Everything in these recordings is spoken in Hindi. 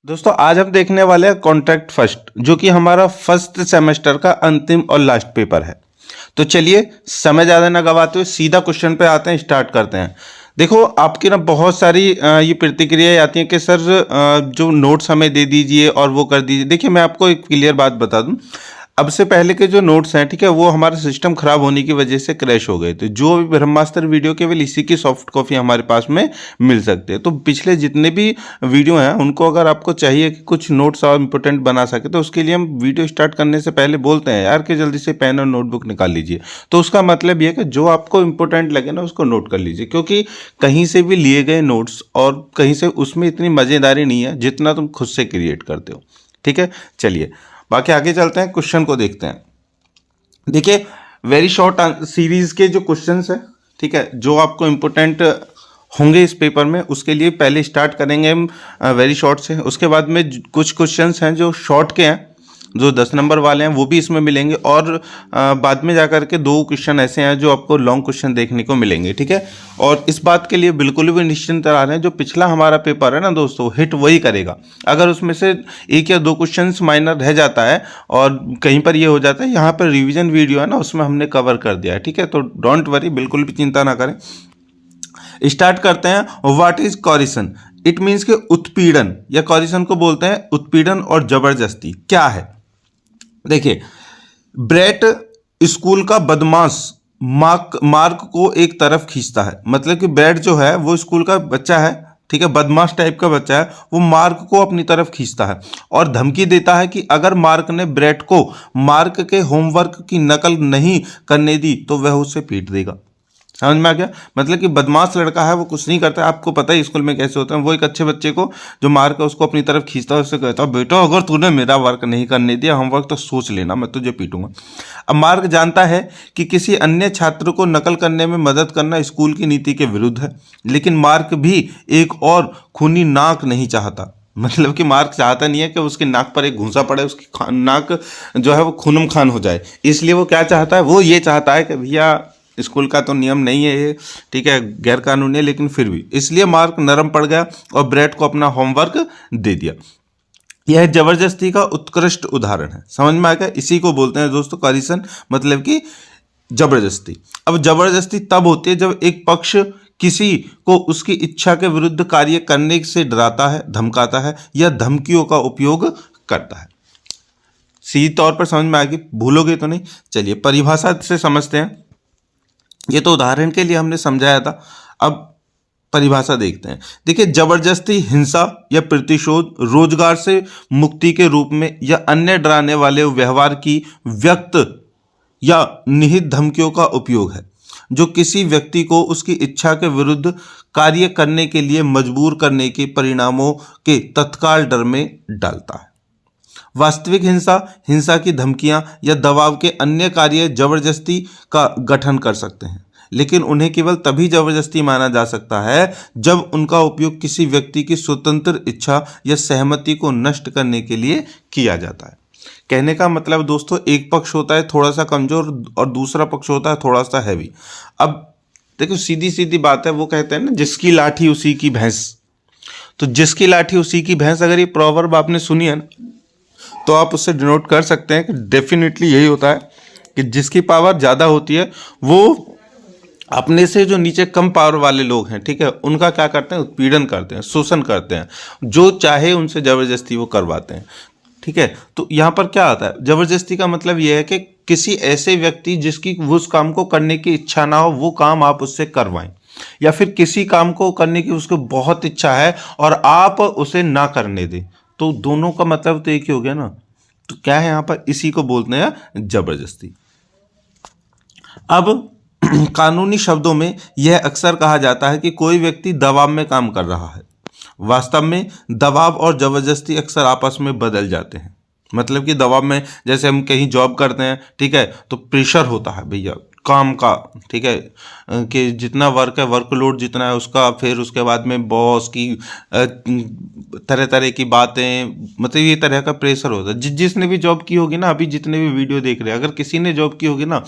दोस्तों आज हम देखने वाले हैं कॉन्ट्रैक्ट फर्स्ट, जो कि हमारा फर्स्ट सेमेस्टर का अंतिम और लास्ट पेपर है। तो चलिए समय ज़्यादा ना गवाते हुए सीधा क्वेश्चन पे आते हैं, स्टार्ट करते हैं। देखो आपकी ना बहुत सारी ये प्रतिक्रियाएं आती हैं कि सर जो नोट्स हमें दे दीजिए और वो कर दीजिए। देखिए मैं आपको एक क्लियर बात बता दूं, अब से पहले के जो नोट्स हैं, ठीक है, वो हमारा सिस्टम खराब होने की वजह से क्रैश हो गए थे। जो भी ब्रह्मास्त्र वीडियो केवल इसी की सॉफ्ट कॉपी हमारे पास में मिल सकते हैं। तो पिछले जितने भी वीडियो हैं उनको अगर आपको चाहिए कि कुछ नोट्स और इम्पोर्टेंट बना सके, तो उसके लिए हम वीडियो स्टार्ट करने से पहले बोलते हैं यार कि जल्दी से पेन और नोटबुक निकाल लीजिए। तो उसका मतलब ये है कि जो आपको इम्पोर्टेंट लगे ना उसको नोट कर लीजिए, क्योंकि कहीं से भी लिए गए नोट्स और कहीं से उसमें इतनी मज़ेदारी नहीं है जितना तुम खुद से क्रिएट करते हो। ठीक है, चलिए बाकी आगे चलते हैं, क्वेश्चन को देखते हैं। देखिए वेरी शॉर्ट सीरीज के जो क्वेश्चंस है, ठीक है, जो आपको इम्पोर्टेंट होंगे इस पेपर में, उसके लिए पहले स्टार्ट करेंगे हम वेरी शॉर्ट से। उसके बाद में कुछ क्वेश्चंस हैं जो शॉर्ट के हैं, जो 10 नंबर वाले हैं वो भी इसमें मिलेंगे, और बाद में जाकर के 2 क्वेश्चन ऐसे हैं जो आपको लॉन्ग क्वेश्चन देखने को मिलेंगे। ठीक है, और इस बात के लिए बिल्कुल भी निश्चिंत रह रहे हैं, जो पिछला हमारा पेपर है ना दोस्तों, हिट वही करेगा। अगर उसमें से 1 या 2 क्वेश्चन माइनर रह जाता है और कहीं पर ये हो जाता है, यहाँ पर रिविजन वीडियो है ना उसमें हमने कवर कर दिया है। ठीक है, तो डोंट वरी, बिल्कुल भी चिंता ना करें। स्टार्ट करते हैं। What is coercion? It means के उत्पीड़न, या कॉरिशन को बोलते हैं उत्पीड़न और जबरदस्ती। क्या है? देखिए, ब्रेट स्कूल का बदमाश मार्क को एक तरफ खींचता है। मतलब कि ब्रेट जो है वो स्कूल का बच्चा है, ठीक है, बदमाश टाइप का बच्चा है, वो मार्क को अपनी तरफ खींचता है और धमकी देता है कि अगर मार्क ने ब्रेट को मार्क के होमवर्क की नकल नहीं करने दी तो वह उसे पीट देगा। समझ में आ गया? मतलब कि बदमाश लड़का है, वो कुछ नहीं करता है। आपको पता है स्कूल में कैसे होता है, वो एक अच्छे बच्चे को जो मार्क है उसको अपनी तरफ खींचता है, उससे कहता है बेटा अगर तूने मेरा वर्क नहीं करने दिया होमवर्क तो सोच लेना मैं तुझे पीटूंगा। अब मार्क जानता है कि किसी अन्य छात्र को नकल करने में मदद करना स्कूल की नीति के विरुद्ध है, लेकिन मार्क भी एक और खूनी नाक नहीं चाहता। मतलब कि मार्क चाहता नहीं है कि उसकी नाक पर एक घूंसा पड़े, उसकी नाक जो है वो खूनम खान हो जाए। इसलिए वो क्या चाहता है, वो ये चाहता है कि भैया स्कूल का तो नियम नहीं है ये, ठीक है, गैर कानूनी है, लेकिन फिर भी इसलिए मार्क नरम पड़ गया और ब्रेट को अपना होमवर्क दे दिया। यह जबरदस्ती का उत्कृष्ट उदाहरण है। समझ में आ गया? इसी को बोलते हैं दोस्तों कॉरिशन, मतलब कि जबरदस्ती। अब जबरदस्ती तब होती है जब एक पक्ष किसी को उसकी इच्छा के विरुद्ध कार्य करने से डराता है, धमकाता है या धमकियों का उपयोग करता है। सीधे तौर पर समझ में आ गई, भूलोगे तो नहीं। चलिए परिभाषा से समझते हैं। ये तो उदाहरण के लिए हमने समझाया था, अब परिभाषा देखते हैं। देखिए, जबरदस्ती हिंसा या प्रतिशोध, रोजगार से मुक्ति के रूप में या अन्य डराने वाले व्यवहार की व्यक्त या निहित धमकियों का उपयोग है, जो किसी व्यक्ति को उसकी इच्छा के विरुद्ध कार्य करने के लिए मजबूर करने के परिणामों के तत्काल डर में डालता है। वास्तविक हिंसा, हिंसा की धमकियां या दबाव के अन्य कार्य जबरदस्ती का गठन कर सकते हैं, लेकिन उन्हें केवल तभी जबरदस्ती माना जा सकता है जब उनका उपयोग किसी व्यक्ति की स्वतंत्र इच्छा या सहमति को नष्ट करने के लिए किया जाता है। कहने का मतलब दोस्तों, एक पक्ष होता है थोड़ा सा कमजोर और दूसरा पक्ष होता है थोड़ा सा हैवी। अब देखो सीधी सीधी बात है, वो कहते हैं ना जिसकी लाठी उसी की भैंस। तो जिसकी लाठी उसी की भैंस, अगर ये प्रोवर्ब आपने सुनी है ना, तो आप उससे डिनोट कर सकते हैं कि डेफिनेटली यही होता है कि जिसकी पावर ज़्यादा होती है वो अपने से जो नीचे कम पावर वाले लोग हैं, ठीक है, उनका क्या करते हैं, उत्पीड़न करते हैं, शोषण करते हैं, जो चाहे उनसे ज़बरदस्ती वो करवाते हैं। ठीक है, तो यहाँ पर क्या आता है, ज़बरदस्ती का मतलब ये है कि किसी ऐसे व्यक्ति जिसकी उस काम को करने की इच्छा ना हो, वो काम आप उससे करवाएं, या फिर किसी काम को करने की उसको बहुत इच्छा है और आप उसे ना करने दें। तो दोनों का मतलब तो एक ही हो गया ना। तो क्या है यहाँ पर, इसी को बोलते हैं जबरदस्ती। अब कानूनी शब्दों में यह अक्सर कहा जाता है कि कोई व्यक्ति दबाव में काम कर रहा है। वास्तव में दबाव और जबरदस्ती अक्सर आपस में बदल जाते हैं। मतलब कि दबाव में, जैसे हम कहीं जॉब करते हैं, ठीक है, तो प्रेशर होता है भैया काम का, ठीक है, कि जितना वर्क है, वर्कलोड जितना है उसका, फिर उसके बाद में बॉस की तरह तरह की बातें, मतलब ये तरह का प्रेशर होता है। जिसने भी जॉब की होगी ना, अभी जितने भी वीडियो देख रहे हैं, अगर किसी ने जॉब की होगी ना,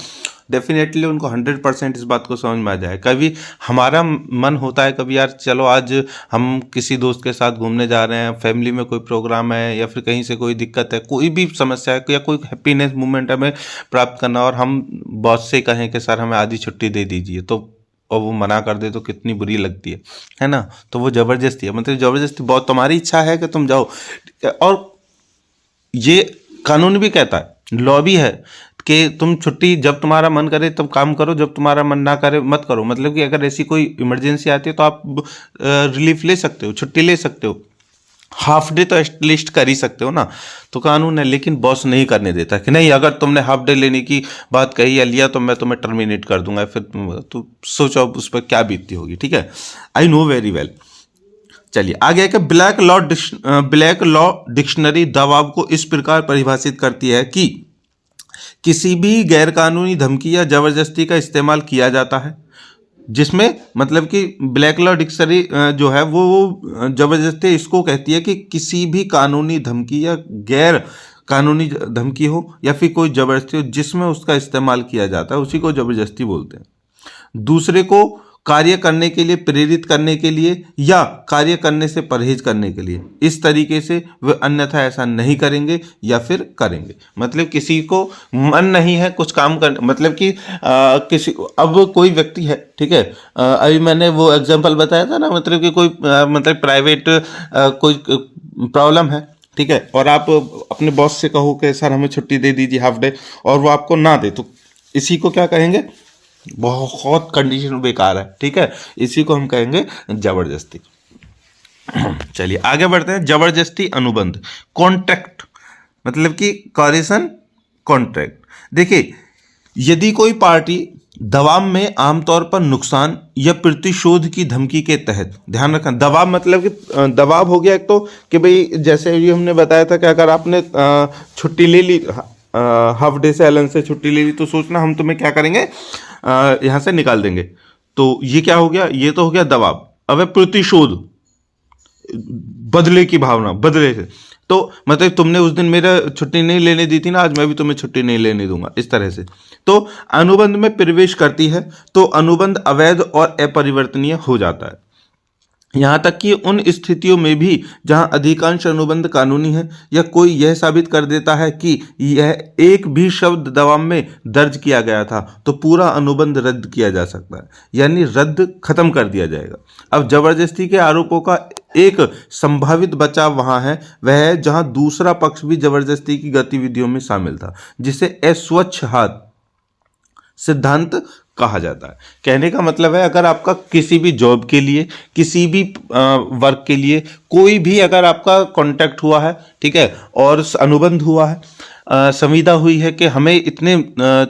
डेफिनेटली उनको 100% इस बात को समझ में आ जाए। कभी हमारा मन होता है कभी यार चलो आज हम किसी दोस्त के साथ घूमने जा रहे हैं, फैमिली में कोई प्रोग्राम है या फिर कहीं से कोई दिक्कत है, कोई भी समस्या है या कोई हैप्पीनेस मोमेंट हमें प्राप्त करना, और हम बॉस से कहें कि सर हमें आधी छुट्टी दे दीजिए, तो और वो मना कर दे तो कितनी बुरी लगती है ना। तो वो ज़बरदस्ती है, मतलब ज़बरदस्ती बहुत, तुम्हारी इच्छा है कि तुम जाओ, और ये कानून भी कहता है, लॉ भी है कि तुम छुट्टी जब तुम्हारा मन करे तब काम करो, जब तुम्हारा मन ना करे मत करो। मतलब कि अगर ऐसी कोई इमरजेंसी आती है तो आप रिलीफ ले सकते हो, छुट्टी ले सकते हो, हाफ डे तो एटलीस्ट कर ही सकते हो ना। तो कानून है, लेकिन बॉस नहीं करने देता कि नहीं अगर तुमने हाफ डे लेने की बात कही या लिया तो मैं तुम्हें टर्मिनेट कर दूंगा, फिर तो सोचो अब उस पर क्या बीतती होगी। ठीक है, आई नो वेरी वेल। चलिए आगे है कि ब्लैक लॉ डिक्शनरी दबाव को इस प्रकार परिभाषित करती है कि किसी भी गैरकानूनी धमकी या जबरदस्ती का इस्तेमाल किया जाता है, जिसमें मतलब कि ब्लैक लॉ डिक्शनरी जो है वो जबरदस्ती इसको कहती है कि किसी भी कानूनी धमकी या गैर कानूनी धमकी हो या फिर कोई जबरदस्ती हो जिसमें उसका इस्तेमाल किया जाता है, उसी को जबरदस्ती बोलते हैं। दूसरे को कार्य करने के लिए प्रेरित करने के लिए या कार्य करने से परहेज करने के लिए, इस तरीके से वे अन्यथा ऐसा नहीं करेंगे या फिर करेंगे। मतलब किसी को मन नहीं है कुछ काम करने, मतलब कि किसी अब कोई व्यक्ति है, ठीक है, अभी मैंने वो एग्जांपल बताया था ना, मतलब कि कोई मतलब प्राइवेट कोई प्रॉब्लम है, ठीक है, और आप अपने बॉस से कहो कि सर हमें छुट्टी दे दीजिए हाफ डे, और वो आपको ना दे, तो इसी को क्या कहेंगे, बहुत कंडीशन बेकार है। ठीक है, इसी को हम कहेंगे जबरदस्ती। चलिए आगे बढ़ते हैं। जबरदस्ती अनुबंध, कॉन्ट्रैक्ट, मतलब कि कॉरिशन कॉन्ट्रैक्ट। देखिए, यदि कोई पार्टी दबाव में आमतौर पर नुकसान या प्रतिशोध की धमकी के तहत, ध्यान रखना दबाव मतलब कि दबाव हो गया एक तो कि भाई जैसे अभी हमने बताया था कि अगर आपने छुट्टी ले ली, हाफ डे से एलन से छुट्टी ले ली, तो सोचना हम तुम्हें क्या करेंगे, यहाँ से निकाल देंगे। तो ये क्या हो गया, ये तो हो गया दबाव। अब है प्रतिशोध, बदले की भावना, बदले से, तो मतलब तुमने उस दिन मेरा छुट्टी नहीं लेने दी थी ना, आज मैं भी तुम्हें छुट्टी नहीं लेने दूंगा, इस तरह से। तो अनुबंध में प्रवेश करती है तो अनुबंध अवैध और अपरिवर्तनीय हो जाता है, यहाँ तक कि उन स्थितियों में भी जहाँ अधिकांश अनुबंध कानूनी है या कोई यह साबित कर देता है कि यह एक भी शब्द दबाव में दर्ज किया गया था, तो पूरा अनुबंध रद्द किया जा सकता है, यानी रद्द खत्म कर दिया जाएगा। अब जबरदस्ती के आरोपों का एक संभावित बचाव वहाँ है, वह है जहाँ दूसरा पक्ष भी जबरदस्ती की गतिविधियों में शामिल था, जिसे अस्वच्छ हाथ सिद्धांत कहा जाता है। कहने का मतलब है अगर आपका किसी भी जॉब के लिए, किसी भी वर्क के लिए कोई भी अगर आपका कॉन्ट्रैक्ट हुआ है, ठीक है, और अनुबंध हुआ है, संविदा हुई है कि हमें इतने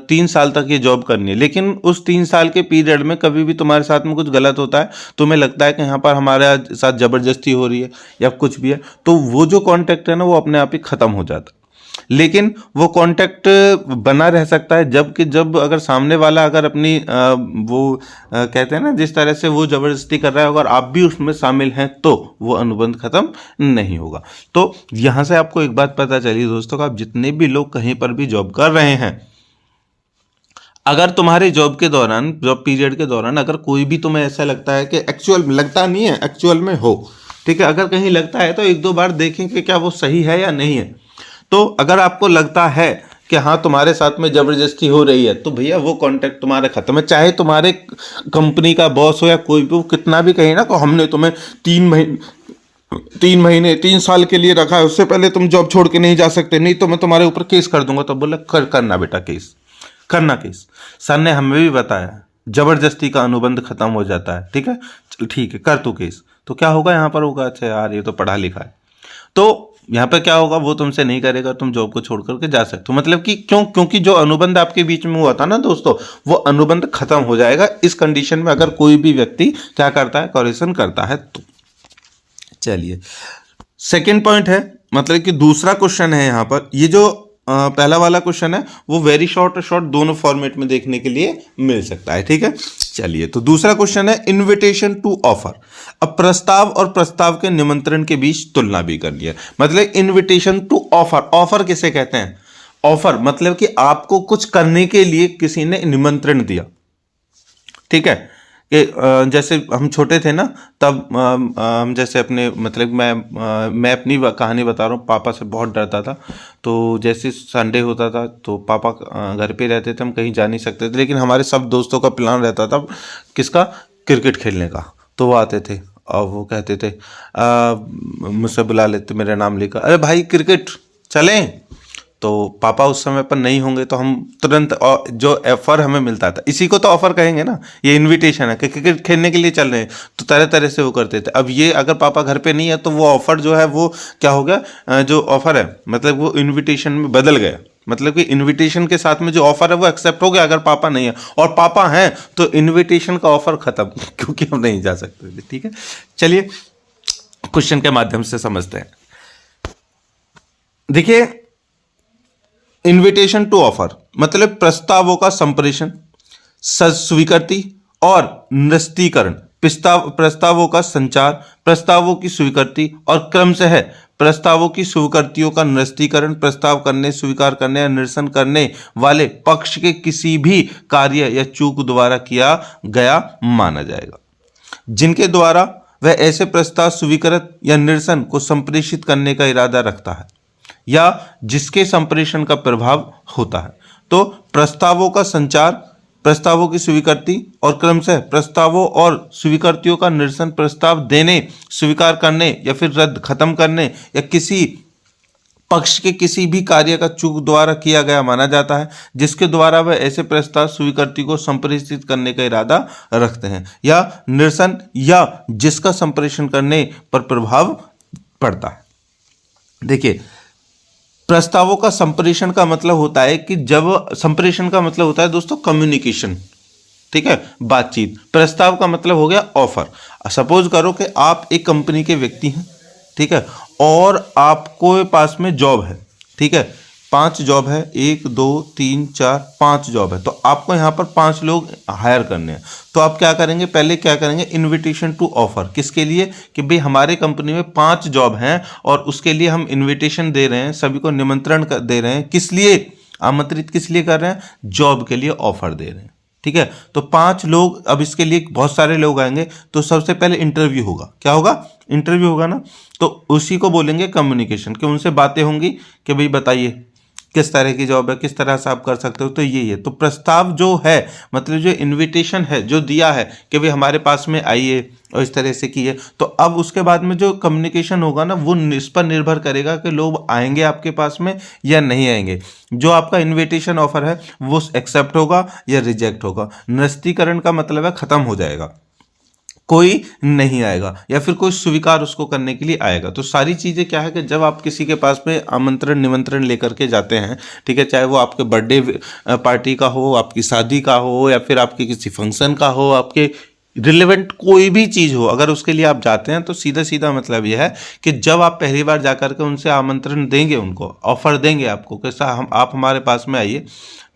3 साल तक ये जॉब करनी है, लेकिन उस 3 साल के पीरियड में कभी भी तुम्हारे साथ में कुछ गलत होता है, तुम्हें लगता है कि यहाँ पर हमारे साथ जबरदस्ती हो रही है या कुछ भी है, तो वो जो कॉन्ट्रैक्ट है ना वो अपने आप ही खत्म हो जाता है। लेकिन वो कॉन्टैक्ट बना रह सकता है जब अगर सामने वाला अगर अपनी कहते हैं ना जिस तरह से वो जबरदस्ती कर रहा है अगर आप भी उसमें शामिल हैं तो वो अनुबंध खत्म नहीं होगा। तो यहाँ से आपको एक बात पता चली दोस्तों, आप जितने भी लोग कहीं पर भी जॉब कर रहे हैं, अगर तुम्हारे जॉब के दौरान, जॉब पीरियड के दौरान अगर कोई भी तुम्हें ऐसा लगता है कि एक्चुअल में लगता नहीं है, एक्चुअल में हो, ठीक है, अगर कहीं लगता है तो 1-2 बार देखें कि क्या वो सही है या नहीं है। तो अगर आपको लगता है कि हाँ तुम्हारे साथ में जबरदस्ती हो रही है तो भैया वो कॉन्ट्रैक्ट तुम्हारा खत्म है, चाहे तुम्हारे कंपनी का बॉस हो या कोई भी, कितना भी कहे ना कि हमने तुम्हें 3 महीने 3 साल के लिए रखा है, उससे पहले तुम जॉब छोड़ के नहीं जा सकते, नहीं तो मैं तुम्हारे ऊपर केस कर दूंगा। तो बोला करना बेटा, केस करना, केस। सर ने हमें भी बताया जबरदस्ती का अनुबंध खत्म हो जाता है, ठीक है, चल ठीक है कर तू केस। तो क्या होगा यहाँ पर, होगा अच्छा यार ये तो पढ़ा लिखा है, तो यहाँ पे क्या होगा, वो तुमसे नहीं करेगा, तुम जॉब को छोड़ करके जा सकते हो। मतलब कि क्योंकि जो अनुबंध आपके बीच में हुआ था ना दोस्तों, वो अनुबंध खत्म हो जाएगा इस कंडीशन में अगर कोई भी व्यक्ति क्या करता है, कॉरिशन करता है तो। चलिए सेकंड पॉइंट है, मतलब कि दूसरा क्वेश्चन है यहाँ पर, ये जो पहला वाला क्वेश्चन है वो वेरी शॉर्ट और शॉर्ट दोनों फॉर्मेट में देखने के लिए मिल सकता है, ठीक है। चलिए तो दूसरा क्वेश्चन है इनविटेशन टू ऑफर। अब प्रस्ताव और प्रस्ताव के निमंत्रण के बीच तुलना भी करनी है। मतलब इनविटेशन टू ऑफर, ऑफर किसे कहते हैं, ऑफर मतलब कि आपको कुछ करने के लिए किसी ने निमंत्रण दिया, ठीक है। कि जैसे हम छोटे थे ना, तब हम जैसे अपने मतलब मैं अपनी कहानी बता रहा हूँ। पापा से बहुत डरता था, तो जैसे संडे होता था तो पापा घर पे रहते थे, हम कहीं जा नहीं सकते थे, लेकिन हमारे सब दोस्तों का प्लान रहता था किसका, क्रिकेट खेलने का। तो वो आते थे और वो कहते थे मुझसे बुला लेते, मेरा नाम लेकर, अरे भाई क्रिकेट चलें। तो पापा उस समय पर नहीं होंगे तो हम तुरंत, जो ऑफर हमें मिलता था, इसी को तो ऑफर कहेंगे ना, ये इनविटेशन है कि क्रिकेट खेलने के लिए चल रहे हैं, तो तरह तरह से वो करते थे। अब ये अगर पापा घर पे नहीं है तो वो ऑफर जो है वो क्या हो गया, जो ऑफर है मतलब वो इनविटेशन में बदल गया। मतलब कि इनविटेशन के साथ में जो ऑफर है वो एक्सेप्ट हो गया अगर पापा नहीं है, और पापा हैं तो इनविटेशन का ऑफर खत्म क्योंकि हम नहीं जा सकते थे, ठीक है। चलिए क्वेश्चन के माध्यम से समझते हैं। देखिए, इन्विटेशन टू ऑफर मतलब प्रस्तावों का संप्रेषण, स्वीकृति और निरस्तीकरण, प्रस्तावों का संचार, प्रस्तावों की स्वीकृति और क्रमशः प्रस्तावों की स्वीकृतियों का निरस्तीकरण, प्रस्ताव करने, स्वीकार करने या निरसन करने वाले पक्ष के किसी भी कार्य या चूक द्वारा किया गया माना जाएगा, जिनके द्वारा वह ऐसे प्रस्ताव स्वीकृत या निरसन को संप्रेषित करने का इरादा रखता है या जिसके संप्रेषण का प्रभाव होता है। तो प्रस्तावों का संचार, प्रस्तावों की स्वीकृति और क्रमशः प्रस्तावों और स्वीकृतियों का निरसन, प्रस्ताव देने, स्वीकार करने या फिर रद्द, खत्म करने या किसी पक्ष के किसी भी कार्य का चूक द्वारा किया गया माना जाता है, जिसके द्वारा वह ऐसे प्रस्ताव स्वीकृति को संप्रेषित करने का इरादा रखते हैं या निरसन या जिसका संप्रेषण करने पर प्रभाव पड़ता है। देखिए, प्रस्तावों का संप्रेषण का मतलब होता है कि जब संप्रेषण का मतलब होता है दोस्तों कम्युनिकेशन, ठीक है, बातचीत। प्रस्ताव का मतलब हो गया ऑफर। सपोज करो कि आप एक कंपनी के व्यक्ति हैं, ठीक है, और आपको पास में जॉब है, ठीक है, 5 जॉब है, 1 2 3 4 5 जॉब है, तो आपको यहाँ पर 5 लोग हायर करने हैं। तो आप क्या करेंगे, पहले क्या करेंगे, इनविटेशन टू ऑफर, किसके लिए, कि भाई हमारे कंपनी में 5 जॉब हैं और उसके लिए हम इनविटेशन दे रहे हैं, सभी को निमंत्रण दे रहे हैं, किस लिए आमंत्रित, किस लिए कर रहे हैं, जॉब के लिए ऑफर दे रहे हैं, ठीक है। तो 5 लोग, अब इसके लिए बहुत सारे लोग आएंगे, तो सबसे पहले इंटरव्यू होगा, क्या होगा, इंटरव्यू होगा ना, तो उसी को बोलेंगे कम्युनिकेशन, कि उनसे बातें होंगी कि भाई बताइए किस तरह की जॉब है, किस तरह से आप कर सकते हो, तो ये तो प्रस्ताव जो है मतलब जो इनविटेशन है जो दिया है कि भाई हमारे पास में आइए और इस तरह से किए, तो अब उसके बाद में जो कम्युनिकेशन होगा ना वो इस पर निर्भर करेगा कि लोग आएंगे आपके पास में या नहीं आएंगे। जो आपका इनविटेशन ऑफर है वो एक्सेप्ट होगा या रिजेक्ट होगा। निरस्तीकरण का मतलब है खत्म हो जाएगा, कोई नहीं आएगा, या फिर कोई स्वीकार उसको करने के लिए आएगा। तो सारी चीज़ें क्या है कि जब आप किसी के पास में आमंत्रण निमंत्रण लेकर के जाते हैं, ठीक है, चाहे वो आपके बर्थडे पार्टी का हो, आपकी शादी का हो, या फिर आपके किसी फंक्शन का हो, आपके रिलेवेंट कोई भी चीज़ हो, अगर उसके लिए आप जाते हैं तो सीधा सीधा मतलब यह है कि जब आप पहली बार जाकर के उनसे आमंत्रण देंगे, उनको ऑफर देंगे आपको कि आप हमारे पास में आइए,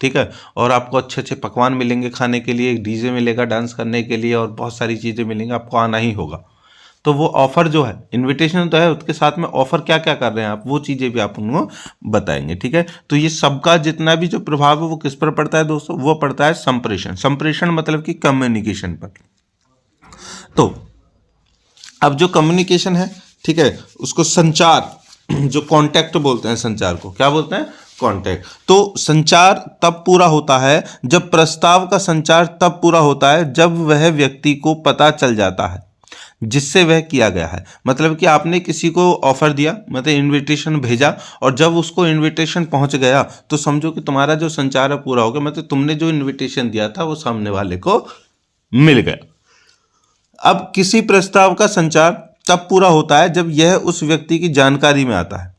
ठीक है, और आपको अच्छे अच्छे पकवान मिलेंगे खाने के लिए, एक डीजे मिलेगा डांस करने के लिए और बहुत सारी चीज़ें मिलेंगी, आपको आना ही होगा। तो वो ऑफर जो है, इनविटेशन तो है, उसके साथ में ऑफर क्या क्या कर रहे हैं आप, वो चीज़ें भी आप उनको बताएंगे, ठीक है। तो ये सबका जितना भी जो प्रभाव है वो किस पर पड़ता है दोस्तों, वो पड़ता है संप्रेषण। संप्रेषण मतलब कि कम्युनिकेशन पर। तो अब जो कम्युनिकेशन है, ठीक है, उसको संचार, जो कांटेक्ट बोलते हैं, संचार को क्या बोलते हैं, कांटेक्ट। तो संचार तब पूरा होता है जब प्रस्ताव का संचार तब पूरा होता है जब वह व्यक्ति को पता चल जाता है जिससे वह किया गया है। मतलब कि आपने किसी को ऑफर दिया, मतलब इनविटेशन भेजा, और जब उसको इनविटेशन पहुंच गया तो समझो कि तुम्हारा जो संचार है पूरा हो गया, मतलब तुमने जो इनविटेशन दिया था वो सामने वाले को मिल गया। अब किसी प्रस्ताव का संचार तब पूरा होता है जब यह उस व्यक्ति की जानकारी में आता है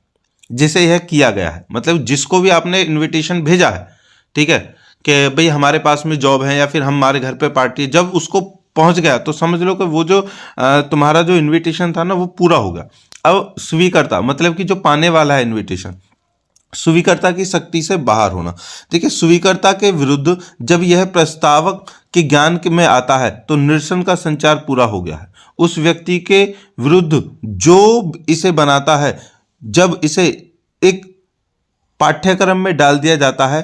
जिसे यह किया गया है। मतलब जिसको भी आपने इनविटेशन भेजा है, ठीक है, कि भाई हमारे पास में जॉब है या फिर हमारे घर पे पार्टी है, जब उसको पहुंच गया तो समझ लो कि वो जो तुम्हारा जो इनविटेशन था ना वो पूरा हो गया। अब स्वीकर्ता मतलब कि जो पाने वाला है इनविटेशन, स्वीकर्ता की शक्ति से बाहर होना। देखिए, स्वीकर्ता के विरुद्ध जब यह प्रस्तावक के ज्ञान में आता है तो निरसन का संचार पूरा हो गया है। उस व्यक्ति के विरुद्ध जो इसे बनाता है, जब इसे एक पाठ्यक्रम में डाल दिया जाता है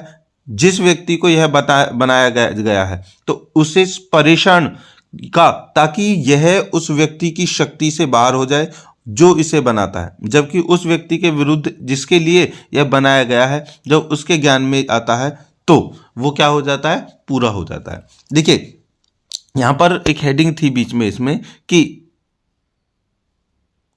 जिस व्यक्ति को यह बनाया गया है, तो उसे परेशान का, ताकि यह उस व्यक्ति की शक्ति से बाहर हो जाए जो इसे बनाता है, जबकि उस व्यक्ति के विरुद्ध जिसके लिए यह बनाया गया है जब उसके ज्ञान में आता है तो वो क्या हो जाता है, पूरा हो जाता है। देखिए यहां पर एक हेडिंग थी बीच में इसमें कि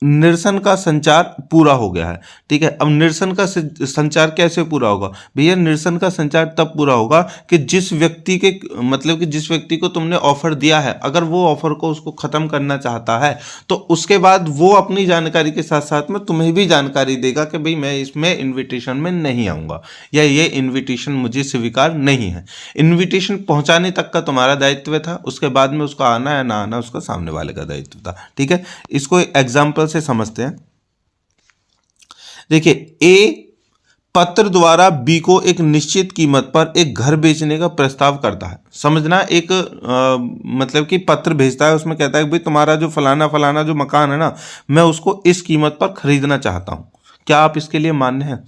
निरसन का संचार पूरा हो गया है। ठीक है, अब निरसन का संचार कैसे पूरा होगा भैया? निरसन का संचार तब पूरा होगा कि जिस व्यक्ति के, मतलब कि जिस व्यक्ति को तुमने ऑफर दिया है, अगर वो ऑफर को उसको खत्म करना चाहता है तो उसके बाद वो अपनी जानकारी के साथ साथ में तुम्हें भी जानकारी देगा कि भाई मैं इसमें इन्विटेशन में नहीं आऊँगा या ये इन्विटेशन मुझे स्वीकार नहीं है। इन्विटेशन पहुँचाने तक का तुम्हारा दायित्व था, उसके बाद में उसका आना या ना आना उसका सामने वाले का दायित्व था। ठीक है, इसको एग्जाम्पल से समझते हैं। देखिए, ए पत्र द्वारा बी को एक निश्चित कीमत पर एक घर बेचने का प्रस्ताव करता है। समझना, एक मतलब कि पत्र भेजता है, उसमें कहता है कि भाई तुम्हारा जो फलाना फलाना जो मकान है ना, मैं उसको इस कीमत पर खरीदना चाहता हूं, क्या आप इसके लिए मान्य हैं?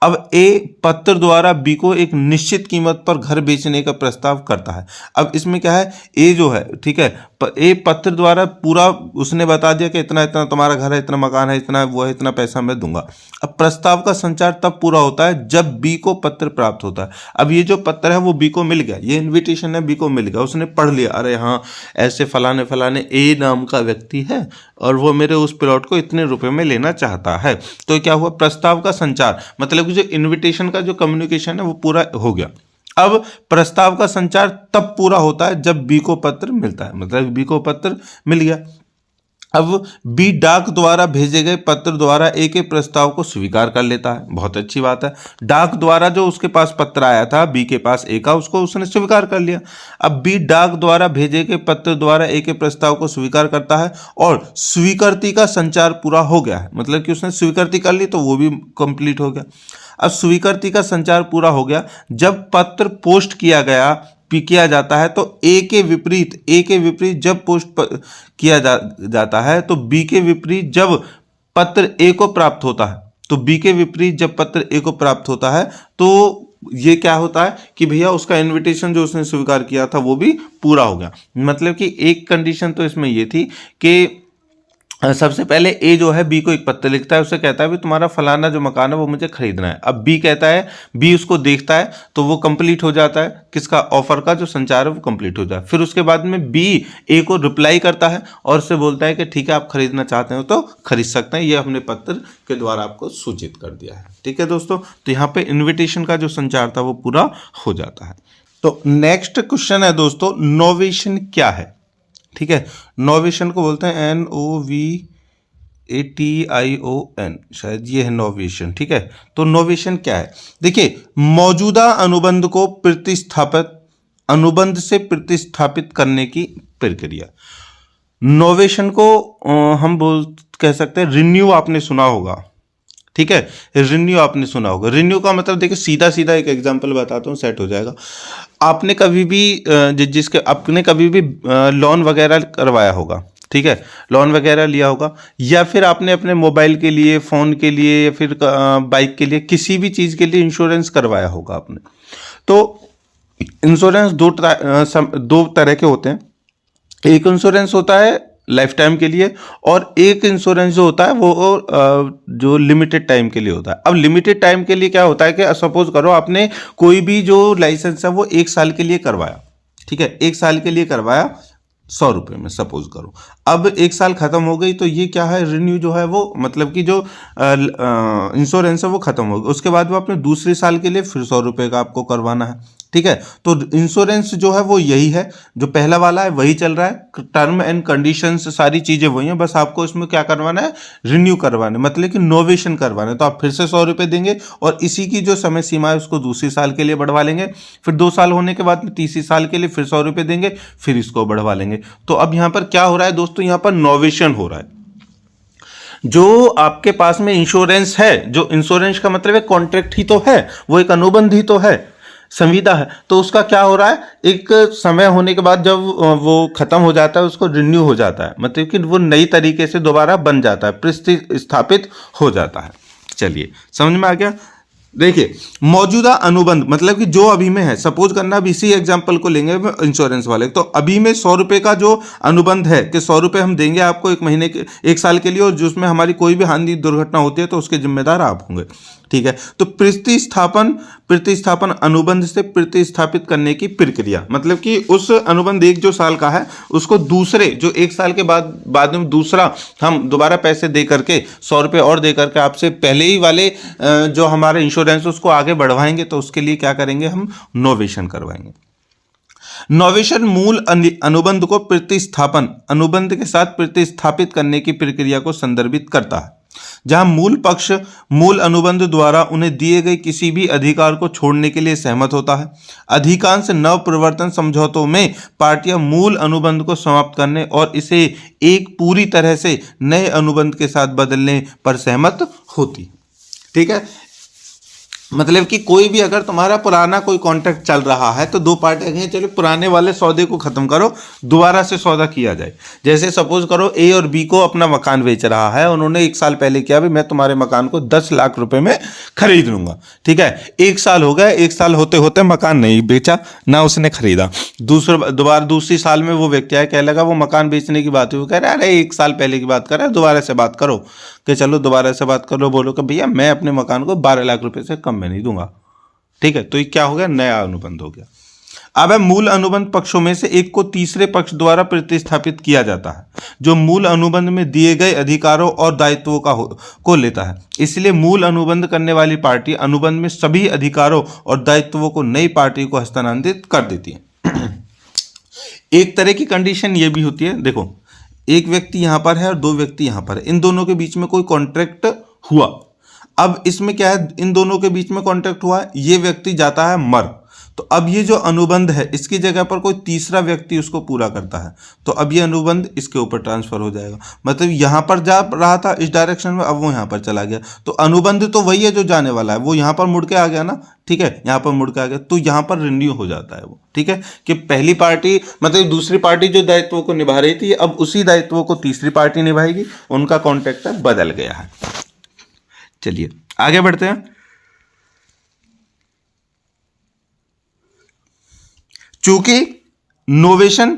अब ए पत्र द्वारा बी को एक निश्चित कीमत पर घर बेचने का प्रस्ताव करता है। अब इसमें क्या है, ए जो है, ठीक है, ए पत्र द्वारा पूरा उसने बता दिया कि इतना इतना तुम्हारा घर है, इतना मकान है, इतना वो है, इतना पैसा मैं दूंगा। अब प्रस्ताव का संचार तब पूरा होता है जब बी को पत्र प्राप्त होता है। अब ये जो पत्र है वो बी को मिल गया, ये इन्विटेशन है, बी को मिल गया, उसने पढ़ लिया, अरे हाँ ऐसे फलाने फलाने ए नाम का व्यक्ति है और वो मेरे उस प्लॉट को इतने रुपए में लेना चाहता है। तो क्या हुआ, प्रस्ताव का संचार, मतलब कि जो इन्विटेशन का जो कम्युनिकेशन है वो पूरा हो गया। अब प्रस्ताव का संचार तब पूरा होता है जब बी को पत्र मिलता है, मतलब बी को पत्र मिल गया। अब बी डाक द्वारा भेजे गए पत्र द्वारा ए के प्रस्ताव को स्वीकार कर लेता है, बहुत अच्छी बात है। डाक द्वारा जो उसके पास पत्र आया था बी के पास ए का, उसको उसने स्वीकार कर लिया। अब बी डाक द्वारा भेजे गए पत्र द्वारा ए के प्रस्ताव को स्वीकार करता है और स्वीकृति का संचार पूरा हो गया है, मतलब कि उसने स्वीकृति कर ली तो वो भी कंप्लीट हो गया। अब स्वीकृति का संचार पूरा हो गया जब पत्र पोस्ट किया जाता है, तो ए के विपरीत जब पोस्ट किया जाता है तो बी के विपरीत जब पत्र ए को प्राप्त होता है, तो बी के विपरीत जब पत्र ए को प्राप्त होता है तो ये क्या होता है कि भैया उसका इन्विटेशन जो उसने स्वीकार किया था वो भी पूरा हो गया। मतलब कि एक कंडीशन तो इसमें ये थी कि सबसे पहले ए जो है बी को एक पत्र लिखता है, उसे कहता है भी तुम्हारा फलाना जो मकान है वो मुझे खरीदना है। अब बी कहता है, बी उसको देखता है तो वो कंप्लीट हो जाता है, किसका, ऑफर का जो संचार है वो कंप्लीट हो जाता है। फिर उसके बाद में बी ए को रिप्लाई करता है और उससे बोलता है कि ठीक है आप खरीदना चाहते हो तो खरीद सकते हैं, ये हमने पत्र के द्वारा आपको सूचित कर दिया है। ठीक है दोस्तों, तो यहाँ पे इन्विटेशन का जो संचार था वो पूरा हो जाता है। तो नेक्स्ट क्वेश्चन है दोस्तों, नोवेशन क्या है? ठीक है, नोवेशन को बोलते हैं NOVATION, शायद ये है नोवेशन। ठीक है, तो नोवेशन क्या है? देखिए, मौजूदा अनुबंध को अनुबंध से प्रतिस्थापित करने की प्रक्रिया। नोवेशन को हम कह सकते हैं रिन्यू, आपने सुना होगा। ठीक है, रिन्यू आपने सुना होगा। रिन्यू का मतलब देखिए, सीधा सीधा एक एग्जांपल बताता हूँ, सेट हो जाएगा। आपने कभी भी आपने कभी भी लोन वगैरह करवाया होगा, ठीक है, लोन वगैरह लिया होगा, या फिर आपने अपने मोबाइल के लिए, फ़ोन के लिए, या फिर बाइक के लिए, किसी भी चीज़ के लिए इंश्योरेंस करवाया होगा आपने। तो इंश्योरेंस दो तरह के होते हैं। एक इंश्योरेंस होता है लाइफ टाइम के लिए और एक इंश्योरेंस जो होता है वो जो लिमिटेड टाइम के लिए होता है। अब लिमिटेड टाइम के लिए क्या होता है कि सपोज करो आपने कोई भी जो लाइसेंस है वो 1 साल के लिए करवाया, ठीक है, 1 साल के लिए करवाया 100 रुपये में, सपोज करो। अब 1 साल खत्म हो गई तो ये क्या है, रिन्यू जो है वो, मतलब कि जो इंश्योरेंस है वो खत्म हो गई, उसके बाद वो अपने दूसरे साल के लिए फिर 100 रुपये का आपको करवाना है। ठीक है, तो इंश्योरेंस जो है वो यही है, जो पहला वाला है वही चल रहा है, टर्म एंड कंडीशंस सारी चीज़ें वही हैं, बस आपको इसमें क्या करवाना है, रिन्यू करवाना है, मतलब कि नोवेशन करवाना है। तो आप फिर से 100 रुपये देंगे और इसी की जो समय सीमा है उसको दूसरे साल के लिए बढ़वा लेंगे, फिर 2 साल होने के बाद में तीसरे साल के लिए फिर 100 रुपये देंगे, फिर इसको बढ़वा लेंगे। तो अब यहाँ पर क्या हो रहा है दोस्तों, यहाँ पर नोवेशन हो रहा है। जो आपके पास में इंश्योरेंस है, जो इंश्योरेंस का मतलब है कॉन्ट्रैक्ट ही तो है, वो एक अनुबंध ही तो है, संविदा है, तो उसका क्या हो रहा है, एक समय होने के बाद जब वो खत्म हो जाता है उसको रिन्यू हो जाता है, मतलब कि वो नई तरीके से दोबारा बन जाता है, प्रतिस्थापित हो जाता है। चलिए समझ में आ गया। देखिए मौजूदा अनुबंध मतलब कि जो अभी में है, सपोज करना, अब इसी एग्जांपल को लेंगे इंश्योरेंस वाले, तो अभी में 100 रुपए का जो अनुबंध है कि 100 रुपए हम देंगे आपको एक महीने के, एक साल के लिए, और जिसमें हमारी कोई भी हानि दुर्घटना होती है तो उसके जिम्मेदार आप होंगे। ठीक है, तो प्रतिस्थापन अनुबंध से प्रतिस्थापित करने की प्रक्रिया, मतलब कि उस अनुबंध एक जो साल का है उसको दूसरे जो एक साल के बाद में दूसरा हम दोबारा पैसे दे करके 100 रुपये और दे करके आपसे पहले ही वाले जो हमारे इंश्योरेंस उसको आगे बढ़वाएंगे, तो उसके लिए क्या करेंगे, हम नोवेशन करवाएंगे। नोवेशन मूल अनुबंध को प्रतिस्थापन अनुबंध के साथ प्रतिस्थापित करने की प्रक्रिया को संदर्भित करता है, जहां मूल पक्ष मूल अनुबंध द्वारा उन्हें दिए गए किसी भी अधिकार को छोड़ने के लिए सहमत होता है। अधिकांश नव प्रवर्तन समझौतों में पार्टियां मूल अनुबंध को समाप्त करने और इसे एक पूरी तरह से नए अनुबंध के साथ बदलने पर सहमत होती। ठीक है, मतलब कि कोई भी अगर तुम्हारा पुराना कोई कॉन्ट्रैक्ट चल रहा है तो दो पार्टियां कहें चलो पुराने वाले सौदे को खत्म करो, दोबारा से सौदा किया जाए। जैसे सपोज करो ए और बी को अपना मकान बेच रहा है, उन्होंने एक साल पहले किया भी मैं तुम्हारे मकान को 10 लाख रुपए में खरीद लूंगा। ठीक है, एक साल हो गया, एक साल होते होते मकान नहीं बेचा ना उसने खरीदा, दूसरी साल में वो व्यक्ति आया, कह लगा वो मकान बेचने की बात हुई, वो कह रहा है अरे एक साल पहले की बात कर रहा है, दोबारा से बात करो। कि चलो दोबारा से बात कर लो, बोलो कि भैया मैं अपने मकान को 12 लाख रुपए से कम में नहीं दूंगा। ठीक है, तो ये क्या हो गया, नया अनुबंध हो गया। अब मूल अनुबंध पक्षों में से एक को तीसरे पक्ष द्वारा प्रतिस्थापित किया जाता है, जो मूल अनुबंध में दिए गए अधिकारों और दायित्वों को लेता है। इसलिए मूल अनुबंध करने वाली पार्टी अनुबंध में सभी अधिकारों और दायित्वों को नई पार्टी को हस्तांतरित कर देती है। एक तरह की कंडीशन ये भी होती है, देखो एक व्यक्ति यहां पर है और दो व्यक्ति यहां पर है, इन दोनों के बीच में कोई कॉन्ट्रैक्ट हुआ। अब इसमें क्या है, इन दोनों के बीच में कॉन्ट्रैक्ट हुआ, ये व्यक्ति जाता है मर, तो अब ये जो अनुबंध है इसकी जगह पर कोई तीसरा व्यक्ति उसको पूरा करता है, तो अब ये अनुबंध इसके ऊपर ट्रांसफर हो जाएगा। मतलब यहां पर जा रहा था इस डायरेक्शन में, अब वो यहां पर चला गया, तो अनुबंध तो वही है जो जाने वाला है, वो यहां पर मुड़ के आ गया ना। ठीक है, यहां पर मुड़ के आ गया, तो यहां पर रिन्यू हो जाता है वो। ठीक है, कि पहली पार्टी मतलब दूसरी पार्टी जो दायित्वों को निभा रही थी, अब उसी दायित्वों को तीसरी पार्टी निभाएगी, उनका कॉन्ट्रैक्ट बदल गया है। चलिए आगे बढ़ते हैं। चूंकि नोवेशन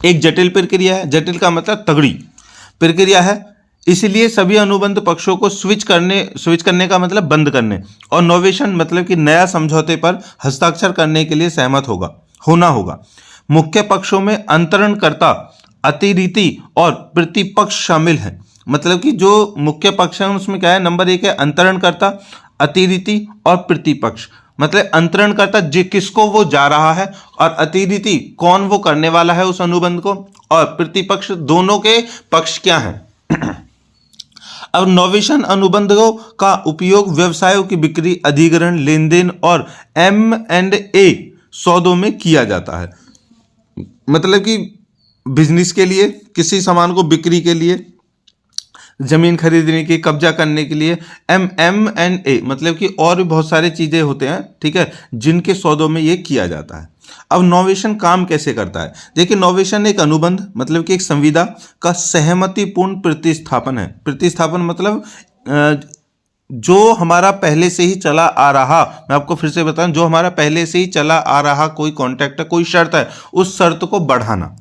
एक जटिल प्रक्रिया है, जटिल का मतलब तगड़ी प्रक्रिया है, इसलिए सभी अनुबंध पक्षों को स्विच करने का मतलब बंद करने, और नोवेशन मतलब कि नया समझौते पर हस्ताक्षर करने के लिए सहमत होना होगा। मुख्य पक्षों में अंतरणकर्ता, अतिरिक्ति और प्रतिपक्ष शामिल हैं। मतलब कि जो मुख्य पक्ष है उसमें क्या है, नंबर 1 है अंतरणकर्ता, अतिरिक्ति और प्रतिपक्ष। मतलब अंतरणकर्ता किसको वो जा रहा है, और अतिरिक्ति कौन वो करने वाला है उस अनुबंध को, और प्रतिपक्ष दोनों के पक्ष क्या हैं। अब नोवेशन अनुबंधों का उपयोग व्यवसायों की बिक्री, अधिग्रहण, लेन देन और M&A सौदों में किया जाता है। मतलब कि बिजनेस के लिए, किसी सामान को बिक्री के लिए, जमीन खरीदने की, कब्जा करने के लिए, M&A मतलब कि और भी बहुत सारी चीजें होते हैं। ठीक है, जिनके सौदों में ये किया जाता है। अब नोवेशन काम कैसे करता है, देखिए नोवेशन एक अनुबंध मतलब कि एक संविदा का सहमतिपूर्ण प्रतिस्थापन है। प्रतिस्थापन मतलब जो हमारा पहले से ही चला आ रहा, मैं आपको फिर से बताऊं, जो हमारा पहले से ही चला आ रहा कोई कॉन्ट्रैक्ट है, कोई शर्त है, उस शर्त को बढ़ाना।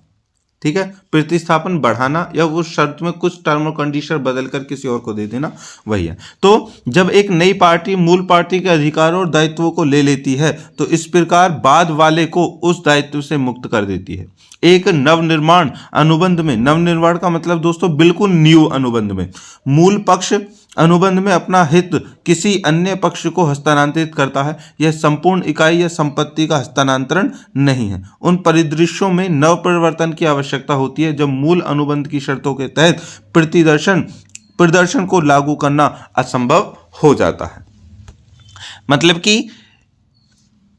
ठीक है, प्रतिस्थापन बढ़ाना या उस शर्त में कुछ टर्म और कंडीशन बदलकर किसी और को दे देना, वही है। तो जब एक नई पार्टी मूल पार्टी के अधिकारों और दायित्वों को ले लेती है तो इस प्रकार बाद वाले को उस दायित्व से मुक्त कर देती है। एक नवनिर्माण अनुबंध में, नवनिर्माण का मतलब दोस्तों बिल्कुल न्यू अनुबंध में, मूल पक्ष अनुबंध में अपना हित किसी अन्य पक्ष को हस्तांतरित करता है। यह संपूर्ण इकाई या संपत्ति का हस्तांतरण नहीं है। उन परिदृश्यों में नव परिवर्तन की आवश्यकता होती है जब मूल अनुबंध की शर्तों के तहत प्रदर्शन को लागू करना असंभव हो जाता है। मतलब कि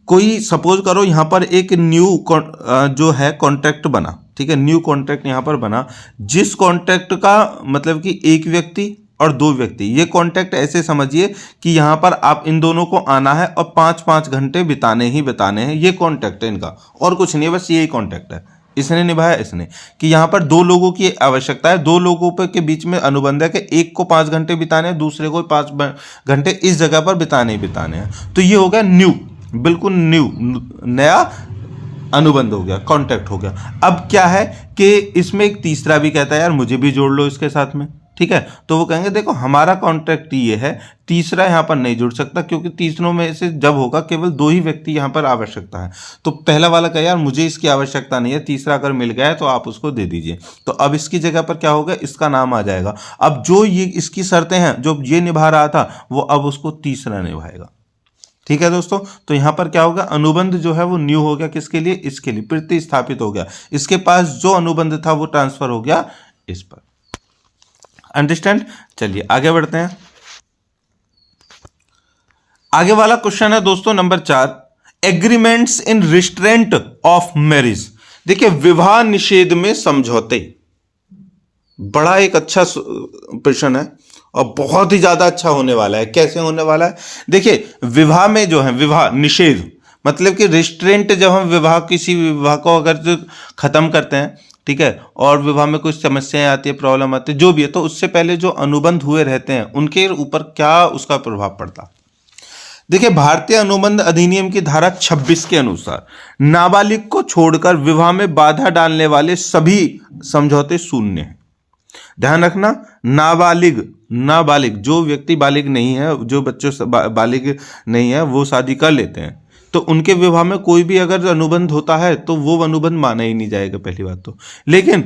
कोई सपोज करो यहां पर एक न्यू जो है कॉन्ट्रैक्ट बना, ठीक है, न्यू कॉन्ट्रैक्ट यहां पर बना, जिस कॉन्ट्रैक्ट का मतलब कि एक व्यक्ति और दो व्यक्ति, ये कॉन्ट्रैक्ट ऐसे समझिए कि यहां पर आप इन दोनों को आना है और 5-5 घंटे बिताने हैं, ये कॉन्ट्रैक्ट है इनका, और कुछ नहीं है, बस यही कॉन्ट्रैक्ट है। इसने निभाया, इसने, कि यहाँ पर दो लोगों की आवश्यकता है, दो लोगों पर के बीच में अनुबंध है कि एक को 5 घंटे बिताने हैं, दूसरे को 5 घंटे इस जगह पर बिताने ही बिताने हैं। तो ये हो गया न्यू, बिल्कुल न्यू, नया अनुबंध हो गया, कॉन्ट्रैक्ट हो गया। अब क्या है कि इसमें एक तीसरा भी कहता है यार मुझे भी जोड़ लो इसके साथ में, ठीक है। तो वो कहेंगे देखो हमारा कॉन्ट्रैक्ट ये है, तीसरा यहाँ पर नहीं जुड़ सकता, क्योंकि तीसरों में से जब होगा केवल 2 ही व्यक्ति यहाँ पर आवश्यकता है। तो पहला वाला कहे यार मुझे इसकी आवश्यकता नहीं है, तीसरा अगर मिल गया है तो आप उसको दे दीजिए। तो अब इसकी जगह पर क्या होगा, इसका नाम आ जाएगा। अब जो ये इसकी शर्तें हैं, जो ये निभा रहा था, वो अब उसको तीसरा निभाएगा, ठीक है दोस्तों। तो यहां पर क्या होगा, अनुबंध जो है वो न्यू हो गया, किसके लिए, इसके लिए, प्रतिस्थापित हो गया। इसके पास जो अनुबंध था वो ट्रांसफर हो गया इस पर। अंडरस्टैंड। चलिए आगे बढ़ते हैं। आगे वाला क्वेश्चन है दोस्तों number 4, agreements in restraint of marriage. देखिए विवाह निषेध में समझौते, बड़ा एक अच्छा प्रश्न है और बहुत ही ज्यादा अच्छा होने वाला है। कैसे होने वाला है, देखिए विवाह में जो है, विवाह निषेध मतलब कि रिस्ट्रेंट, जब हम विवाह, किसी विवाह को अगर जो खत्म करते हैं, ठीक है, और विवाह में कुछ समस्याएं आती है, प्रॉब्लम आती है, जो भी है, तो उससे पहले जो अनुबंध हुए रहते हैं उनके ऊपर क्या उसका प्रभाव पड़ता। देखिए भारतीय अनुबंध अधिनियम की धारा 26 के अनुसार नाबालिग को छोड़कर विवाह में बाधा डालने वाले सभी समझौते शून्य हैं। ध्यान रखना, नाबालिग जो व्यक्ति बालिग नहीं है, जो बच्चों से बालिग नहीं है, वो शादी कर लेते हैं, तो उनके विवाह में कोई भी अगर अनुबंध होता है तो वो अनुबंध माना ही नहीं जाएगा, पहली बात तो। लेकिन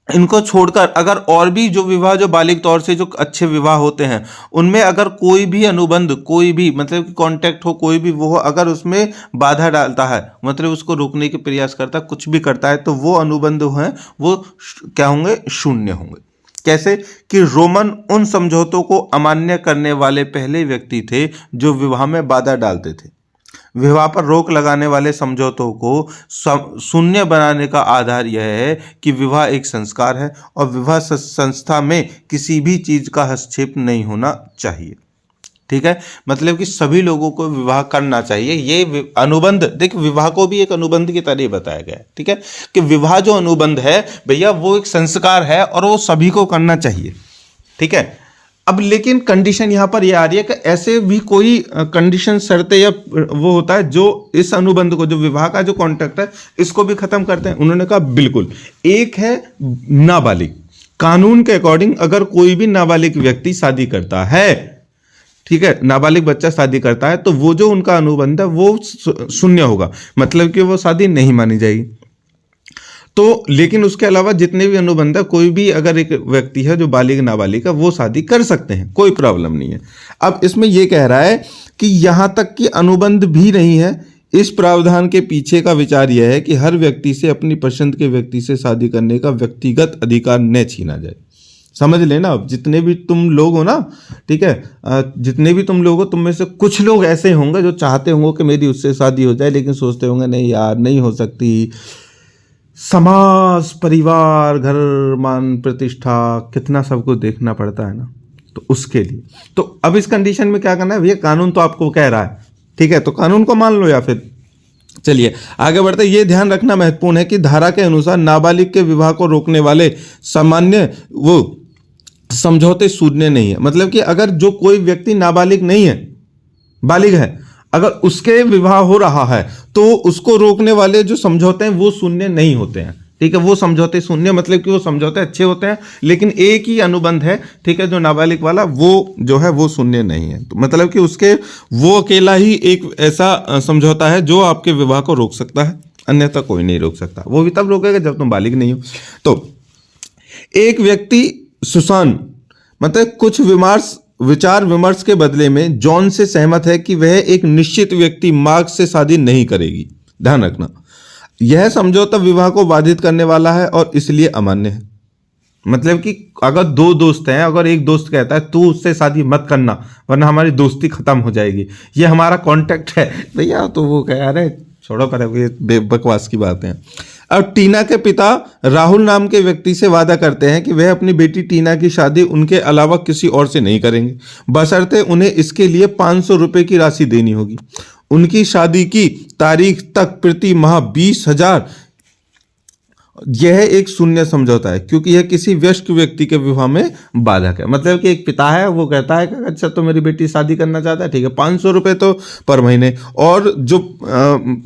इनको छोड़कर अगर और भी जो विवाह, जो बालिग तौर से जो अच्छे विवाह होते हैं, उनमें अगर कोई भी अनुबंध, कोई भी मतलब कि कॉन्टैक्ट हो, कोई भी वो अगर उसमें बाधा डालता है, मतलब उसको रोकने के प्रयास करता है, कुछ भी करता है, तो वो अनुबंध हैं वो क्या होंगे, शून्य होंगे। कैसे कि रोमन उन समझौतों को अमान्य करने वाले पहले व्यक्ति थे जो विवाह में बाधा डालते थे। विवाह पर रोक लगाने वाले समझौतों को शून्य बनाने का आधार यह है कि विवाह एक संस्कार है और विवाह संस्था में किसी भी चीज का हस्तक्षेप नहीं होना चाहिए, ठीक है। मतलब कि सभी लोगों को विवाह करना चाहिए। ये अनुबंध, देख विवाह को भी एक अनुबंध की तरह बताया गया है, ठीक है, कि विवाह जो अनुबंध है भैया वो एक संस्कार है और वो सभी को करना चाहिए, ठीक है। अब लेकिन कंडीशन यहां पर यह आ रही है कि ऐसे भी कोई कंडीशन, शर्तें या वो होता है जो इस अनुबंध को, जो विवाह का जो कॉन्ट्रैक्ट है, इसको भी खत्म करते हैं। उन्होंने कहा बिल्कुल। एक है नाबालिग, कानून के अकॉर्डिंग अगर कोई भी नाबालिग व्यक्ति शादी करता है, ठीक है, नाबालिग बच्चा शादी करता है, तो वो जो उनका अनुबंध है वो शून्य होगा, मतलब कि वो शादी नहीं मानी जाएगी। तो लेकिन उसके अलावा जितने भी अनुबंध है, कोई भी अगर एक व्यक्ति है जो बालिग नाबालिग है, वो शादी कर सकते हैं, कोई प्रॉब्लम नहीं है। अब इसमें यह कह रहा है कि यहां तक कि अनुबंध भी नहीं है, इस प्रावधान के पीछे का विचार यह है कि हर व्यक्ति से अपनी पसंद के व्यक्ति से शादी करने का व्यक्तिगत अधिकार न छीना जाए। समझ लेना, अब जितने भी तुम लोग हो ना, ठीक है, जितने भी तुम लोग हो, तुम में से कुछ लोग ऐसे होंगे जो चाहते होंगे कि मेरी उससे शादी हो जाए, लेकिन सोचते होंगे नहीं यार नहीं हो सकती, समाज, परिवार, घर, मान प्रतिष्ठा, कितना सब कुछ देखना पड़ता है ना, तो उसके लिए। तो अब इस कंडीशन में क्या करना है भैया, कानून तो आपको कह रहा है, ठीक है, तो कानून को मान लो या फिर चलिए आगे बढ़ते। ये ध्यान रखना महत्वपूर्ण है कि धारा के अनुसार नाबालिग के विवाह को रोकने वाले सामान्य वो समझौते शून्य नहीं है। मतलब कि अगर जो कोई व्यक्ति नाबालिग नहीं है, बालिग है, अगर उसके विवाह हो रहा है तो उसको रोकने वाले जो समझौते हैं वो शून्य नहीं होते हैं, ठीक है। वो समझौते शून्य मतलब कि वो समझौते अच्छे होते हैं, लेकिन एक ही अनुबंध है, ठीक है, जो नाबालिग वाला, वो जो है वो शून्य नहीं है। तो मतलब कि उसके वो अकेला ही एक ऐसा समझौता है जो आपके विवाह को रोक सकता है, अन्यथा कोई नहीं रोक सकता। वो भी तब रोकेगा जब तुम बालिग नहीं हो। तो एक व्यक्ति सुसान मतलब कुछ विचार विमर्श के बदले में जॉन से सहमत है कि वह एक निश्चित व्यक्ति मार्क्स से शादी नहीं करेगी। ध्यान रखना, यह समझौता विवाह को बाधित करने वाला है और इसलिए अमान्य है। मतलब कि अगर 2 दोस्त हैं, अगर एक दोस्त कहता है तू उससे शादी मत करना वरना हमारी दोस्ती खत्म हो जाएगी, ये हमारा कॉन्ट्रैक्ट है भैया, तो वो कह रहे छोड़ो पर ये बकवास की बात है। अब टीना के पिता राहुल नाम के व्यक्ति से वादा करते हैं कि वह अपनी बेटी टीना की शादी उनके अलावा किसी और से नहीं करेंगे, बशर्ते उन्हें इसके लिए 500 रुपए की राशि देनी होगी। उनकी शादी की तारीख तक प्रति माह 20,000 यह एक शून्य समझौता है क्योंकि यह किसी वयस्क व्यक्ति के विवाह में बाधक है। मतलब कि एक पिता है, वो कहता है कि अच्छा तो मेरी बेटी शादी करना चाहता है, ठीक है 500 रुपये तो पर महीने, और जो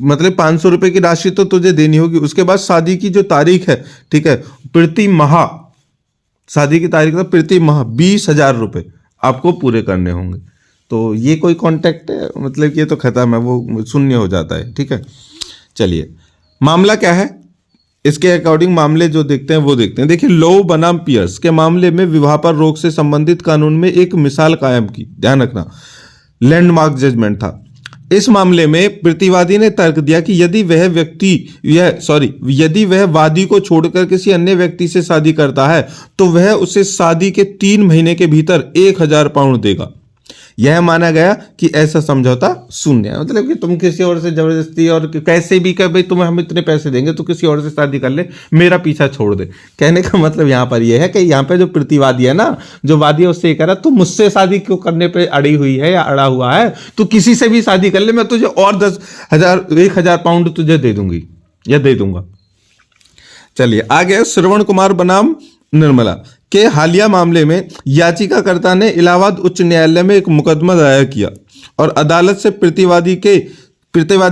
मतलब 500 रुपये की राशि तो तुझे देनी होगी। उसके बाद शादी की जो तारीख है, ठीक है, प्रति माह शादी की तारीख तो प्रति माह 20,000 रुपये आपको पूरे करने होंगे। तो ये कोई कॉन्ट्रैक्ट है? मतलब कि ये तो खत्म है, वो शून्य हो जाता है। ठीक है, चलिए मामला क्या है इसके अकॉर्डिंग मामले जो देखते हैं वो देखते हैं। देखिए लो बनाम पियर्स के मामले में विवाह पर रोक से संबंधित कानून में एक मिसाल कायम की, ध्यान रखना, लैंडमार्क जजमेंट था। इस मामले में प्रतिवादी ने तर्क दिया कि यदि वह वादी को छोड़कर किसी अन्य व्यक्ति से शादी करता है तो वह उसे शादी के 3 महीने के भीतर 1,000 पाउंड देगा। यह माना गया कि ऐसा समझौता शून्य है। मतलब कि तुम किसी और से जबरदस्ती और कैसे भी कह भाई तुम्हें हम इतने पैसे देंगे तो किसी और से शादी कर ले, मेरा पीछा छोड़ दे। कहने का मतलब यहाँ पर यह है कि यहाँ पे जो प्रतिवादी है ना, जो वादी है उससे ये कह रहा तू मुझसे शादी क्यों करने पे अड़ी हुई है या अड़ा हुआ है, तू किसी से भी शादी कर ले, मैं तुझे और 1,000 पाउंड तुझे दे दूंगी या दे दूंगा। चलिए आगे श्रवण कुमार बनाम निर्मला के हालिया मामले में याचिकाकर्ता ने इलाहाबाद उच्च न्यायालय में एक मुकदमा दायर किया और अदालत से प्रतिवादी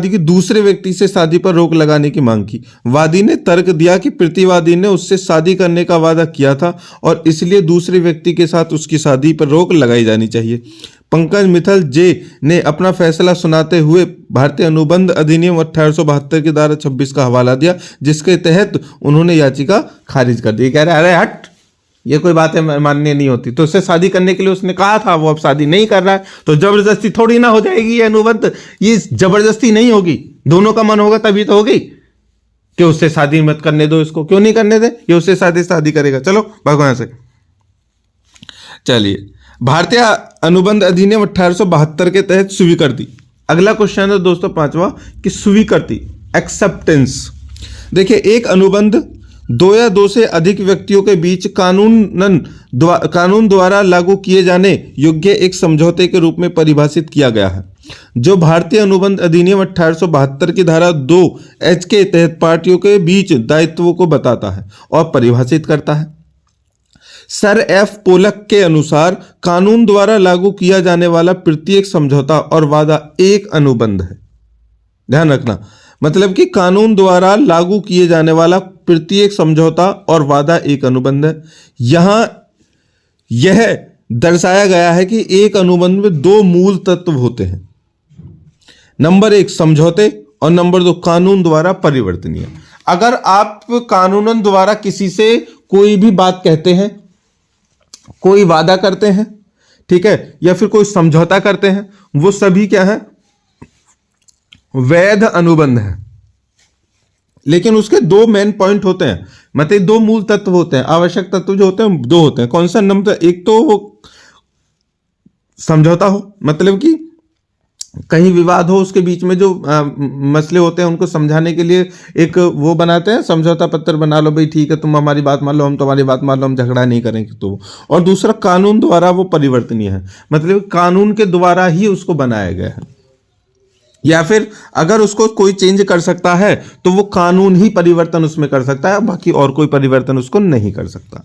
की दूसरे व्यक्ति से शादी पर रोक लगाने की मांग की। वादी ने तर्क दिया कि प्रतिवादी ने उससे शादी करने का वादा किया था और इसलिए दूसरे व्यक्ति के साथ उसकी शादी पर रोक लगाई जानी चाहिए। पंकज मित्तल जे ने अपना फैसला सुनाते हुए भारतीय अनुबंध अधिनियम 1872 की धारा 26 का हवाला दिया, जिसके तहत उन्होंने याचिका खारिज कर दी। कह रहे अरे हट, ये कोई बातें माननी नहीं होती। तो उससे शादी करने के लिए उसने कहा था, वो अब शादी नहीं कर रहा है तो जबरदस्ती थोड़ी ना हो जाएगी ये अनुबंध। ये जबरदस्ती नहीं होगी, दोनों का मन होगा तभी तो होगी कि उससे शादी मत करने दो, इसको क्यों नहीं करने दे, ये उससे शादी करेगा। चलो भगवान से। चलिए भारतीय अनुबंध अधिनियम 1872 के तहत स्वीकृति। अगला क्वेश्चन है दोस्तों 5वां कि स्वीकृति, एक्सेप्टेंस। देखिए एक अनुबंध 2 या 2 से अधिक व्यक्तियों के बीच कानून द्वारा लागू किए जाने योग्य एक समझौते के रूप में परिभाषित किया गया है, जो भारतीय अनुबंध अधिनियम 1872 की धारा 2H के तहत पार्टियों के बीच दायित्वों को बताता है और परिभाषित करता है। सर एफ पोलक के अनुसार कानून द्वारा लागू किया जाने वाला प्रत्येक समझौता और वादा एक अनुबंध है। ध्यान रखना, मतलब कि कानून द्वारा लागू किए जाने वाला प्रत्येक समझौता और वादा एक अनुबंध है। यहां यह दर्शाया गया है कि एक अनुबंध में 2 मूल तत्व होते हैं, नंबर 1 समझौते और नंबर 2 कानून द्वारा परिवर्तनीय। अगर आप कानूनन द्वारा किसी से कोई भी बात कहते हैं, कोई वादा करते हैं, ठीक है, या फिर कोई समझौता करते हैं, वो सभी क्या है, वैध अनुबंध है। लेकिन उसके 2 मेन पॉइंट होते हैं, मतलब 2 मूल तत्व होते हैं, आवश्यक तत्व जो होते हैं 2 होते हैं। कौन सा? नंबर 1 तो वो समझौता हो, मतलब कि कहीं विवाद हो, उसके बीच में जो मसले होते हैं उनको समझाने के लिए एक वो बनाते हैं, समझौता पत्र बना लो भाई, ठीक है तुम हमारी बात मान लो, हम तुम्हारी बात मान लो, हम झगड़ा नहीं करेंगे। तो और दूसरा कानून द्वारा वो परिवर्तनीय है, मतलब कानून के द्वारा ही उसको बनाया गया है, या फिर अगर उसको कोई चेंज कर सकता है तो वो कानून ही परिवर्तन उसमें कर सकता है, बाकी और कोई परिवर्तन उसको नहीं कर सकता।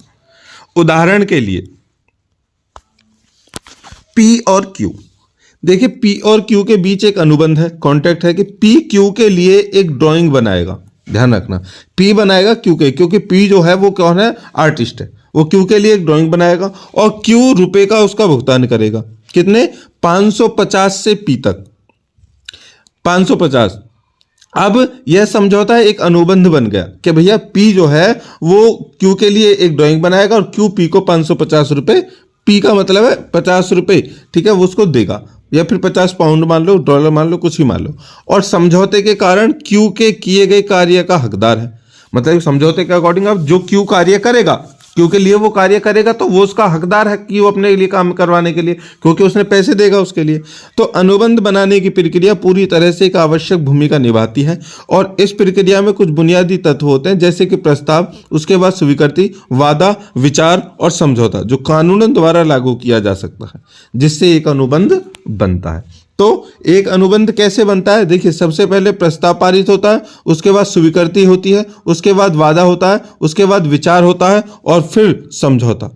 उदाहरण के लिए पी और क्यू। देखिए पी और क्यू के बीच एक अनुबंध है, कॉन्ट्रैक्ट है कि पी क्यू के लिए एक ड्राइंग बनाएगा। ध्यान रखना, पी बनाएगा क्यू के, क्योंकि पी जो है वो कौन है, आर्टिस्ट है, वो क्यू के लिए एक ड्राइंग बनाएगा और क्यू रुपए का उसका भुगतान करेगा। कितने? 550 से पी तक, 550। अब यह समझौता एक अनुबंध बन गया कि भैया पी जो है वो क्यू के लिए एक ड्राइंग बनाएगा और क्यू पी को 550 रुपए, पी का मतलब है 50 रुपए, ठीक है, वो उसको देगा, या फिर 50 पाउंड मान लो, डॉलर मान लो, कुछ ही मान लो। और समझौते के कारण क्यू के किए गए कार्य का हकदार है, मतलब समझौते के अकॉर्डिंग अब जो क्यू कार्य करेगा, क्यू के लिए वो कार्य करेगा, तो वो उसका हकदार है कि वो अपने लिए काम करवाने के लिए, क्योंकि उसने पैसे देगा उसके लिए। तो अनुबंध बनाने की प्रक्रिया पूरी तरह से एक आवश्यक भूमिका निभाती है और इस प्रक्रिया में कुछ बुनियादी तत्व होते हैं, जैसे कि प्रस्ताव, उसके बाद स्वीकृति, वादा, विचार और समझौता, जो कानूनन द्वारा लागू किया जा सकता है, जिससे एक अनुबंध बनता है। तो एक अनुबंध कैसे बनता है? देखिए, सबसे पहले प्रस्ताव पारित होता है, उसके बाद स्वीकृति होती है, उसके बाद वादा होता है, उसके बाद विचार होता है और फिर समझौता।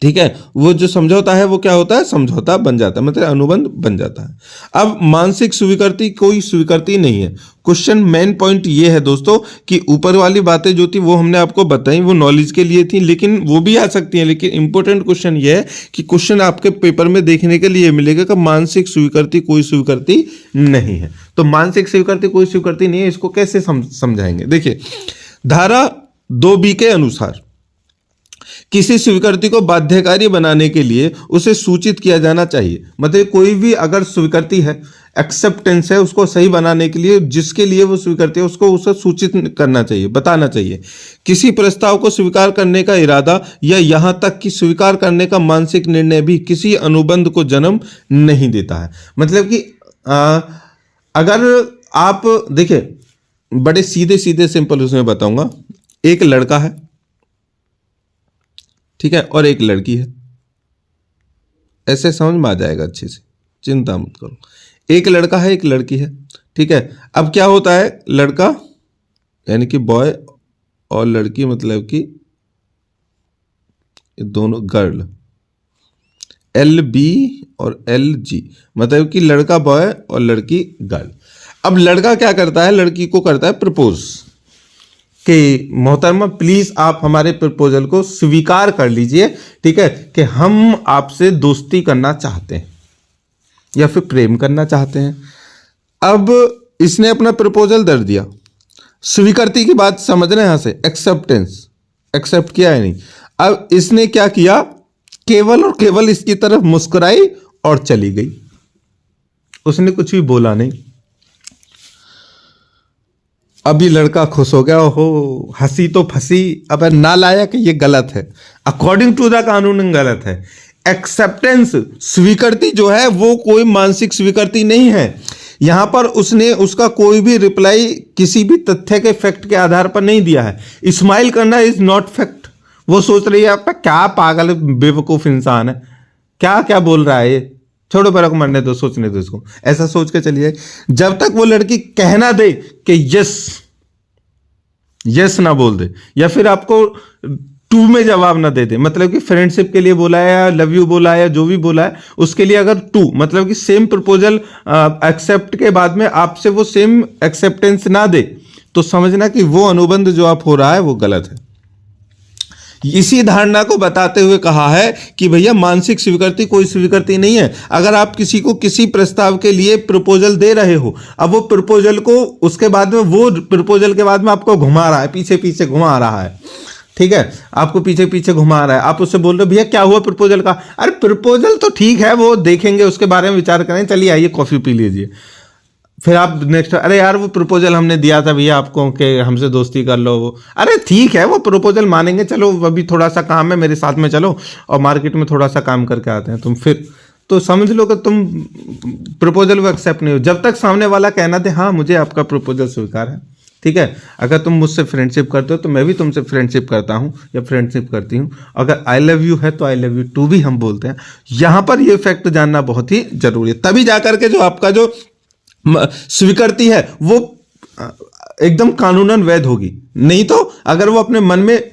ठीक है, वो जो समझौता है वो क्या होता है? समझौता बन जाता है, मतलब अनुबंध बन जाता है। अब मानसिक स्वीकृति कोई स्वीकृति नहीं है। क्वेश्चन मेन पॉइंट ये है दोस्तों कि ऊपर वाली बातें जो थी वो हमने आपको बताई, वो नॉलेज के लिए थी, लेकिन वो भी आ सकती हैं। लेकिन इंपॉर्टेंट क्वेश्चन ये है कि क्वेश्चन आपके पेपर में देखने के लिए मिलेगा कि मानसिक स्वीकृति कोई स्वीकृति नहीं है। तो मानसिक स्वीकृति कोई स्वीकृति नहीं है, इसको कैसे समझाएंगे? देखिए, धारा 2B के अनुसार किसी स्वीकृति को बाध्यकारी बनाने के लिए उसे सूचित किया जाना चाहिए। मतलब कोई भी अगर स्वीकृति है, एक्सेप्टेंस है, उसको सही बनाने के लिए जिसके लिए वो स्वीकृति है उसको उसे सूचित करना चाहिए, बताना चाहिए। किसी प्रस्ताव को स्वीकार करने का इरादा या यहां तक कि स्वीकार करने का मानसिक निर्णय भी किसी अनुबंध को जन्म नहीं देता है। मतलब कि अगर आप देखिए, बड़े सीधे सीधे सिंपल उसमें बताऊंगा। एक लड़का है, ठीक है, और एक लड़की है। ऐसे समझ में आ जाएगा अच्छे से, चिंता मत करो। एक लड़का है, एक लड़की है, ठीक है। अब क्या होता है, लड़का यानी कि बॉय और लड़की मतलब कि दोनों गर्ल, LB और LG, मतलब कि लड़का बॉय और लड़की गर्ल। अब लड़का क्या करता है, लड़की को करता है प्रपोज कि मोहतरमा प्लीज आप हमारे प्रपोजल को स्वीकार कर लीजिए, ठीक है, कि हम आपसे दोस्ती करना चाहते हैं या फिर प्रेम करना चाहते हैं। अब इसने अपना प्रपोजल दे दिया। स्वीकृति की बात समझ रहे हैं, यहां से एक्सेप्टेंस, एक्सेप्ट किया है नहीं। अब इसने क्या किया, केवल और केवल इसकी तरफ मुस्कुराई और चली गई, उसने कुछ भी बोला नहीं। अभी लड़का खुश हो गया, हो हंसी तो फंसी। अब नालायक, ये गलत है, अकॉर्डिंग टू द कानून गलत है। एक्सेप्टेंस, स्वीकृति जो है वो कोई मानसिक स्वीकृति नहीं है। यहां पर उसने उसका कोई भी रिप्लाई किसी भी तथ्य के फैक्ट के आधार पर नहीं दिया है। स्माइल करना इज नॉट फैक्ट। वो सोच रही है आप क्या पागल बेवकूफ इंसान है, क्या क्या बोल रहा है ये, छोड़ो पैरों को मरने दो, सोचने दो इसको, ऐसा सोच के चलिए। जब तक वो लड़की कहना दे कि यस, यस ना बोल दे, या फिर आपको टू में जवाब ना दे दे, मतलब कि फ्रेंडशिप के लिए बोला है या लव यू बोला है या जो भी बोला है उसके लिए अगर टू, मतलब कि सेम प्रपोजल एक्सेप्ट के बाद में आपसे वो सेम एक्सेप्टेंस ना दे, तो समझना कि वो अनुबंध जो आप हो रहा है वो गलत है। इसी धारणा को बताते हुए कहा है कि भैया मानसिक स्वीकृति कोई स्वीकृति नहीं है। अगर आप किसी को किसी प्रस्ताव के लिए प्रपोजल दे रहे हो, अब वो प्रपोजल को उसके बाद में, वो प्रपोजल के बाद में आपको घुमा रहा है, पीछे पीछे घुमा रहा है, ठीक है, आपको पीछे पीछे घुमा रहा है। आप उससे बोल रहे हो भैया क्या हुआ प्रपोजल का? अरे प्रपोजल तो ठीक है, वो देखेंगे, उसके बारे में विचार करें, चलिए आइए कॉफी पी लीजिए। फिर आप नेक्स्ट, अरे यार वो प्रपोजल हमने दिया था भैया आपको कि हमसे दोस्ती कर लो, वो अरे ठीक है, वो प्रपोजल मानेंगे, चलो अभी थोड़ा सा काम है, मेरे साथ में चलो और मार्केट में थोड़ा सा काम करके आते हैं तुम, फिर तो समझ लो कि तुम प्रपोजल वो एक्सेप्ट नहीं हो जब तक सामने वाला कहना दे हाँ मुझे आपका प्रपोजल स्वीकार है, ठीक है। अगर तुम मुझसे फ्रेंडशिप करते हो तो मैं भी तुमसे फ्रेंडशिप करता हूँ या फ्रेंडशिप करती हूँ। अगर आई लव यू है तो आई लव यू टू भी हम बोलते हैं। यहाँ पर ये फैक्ट जानना बहुत ही जरूरी है, तभी जाकर के जो आपका जो स्वीकृति है वो एकदम कानूनन वैध होगी। नहीं तो अगर वो अपने मन में,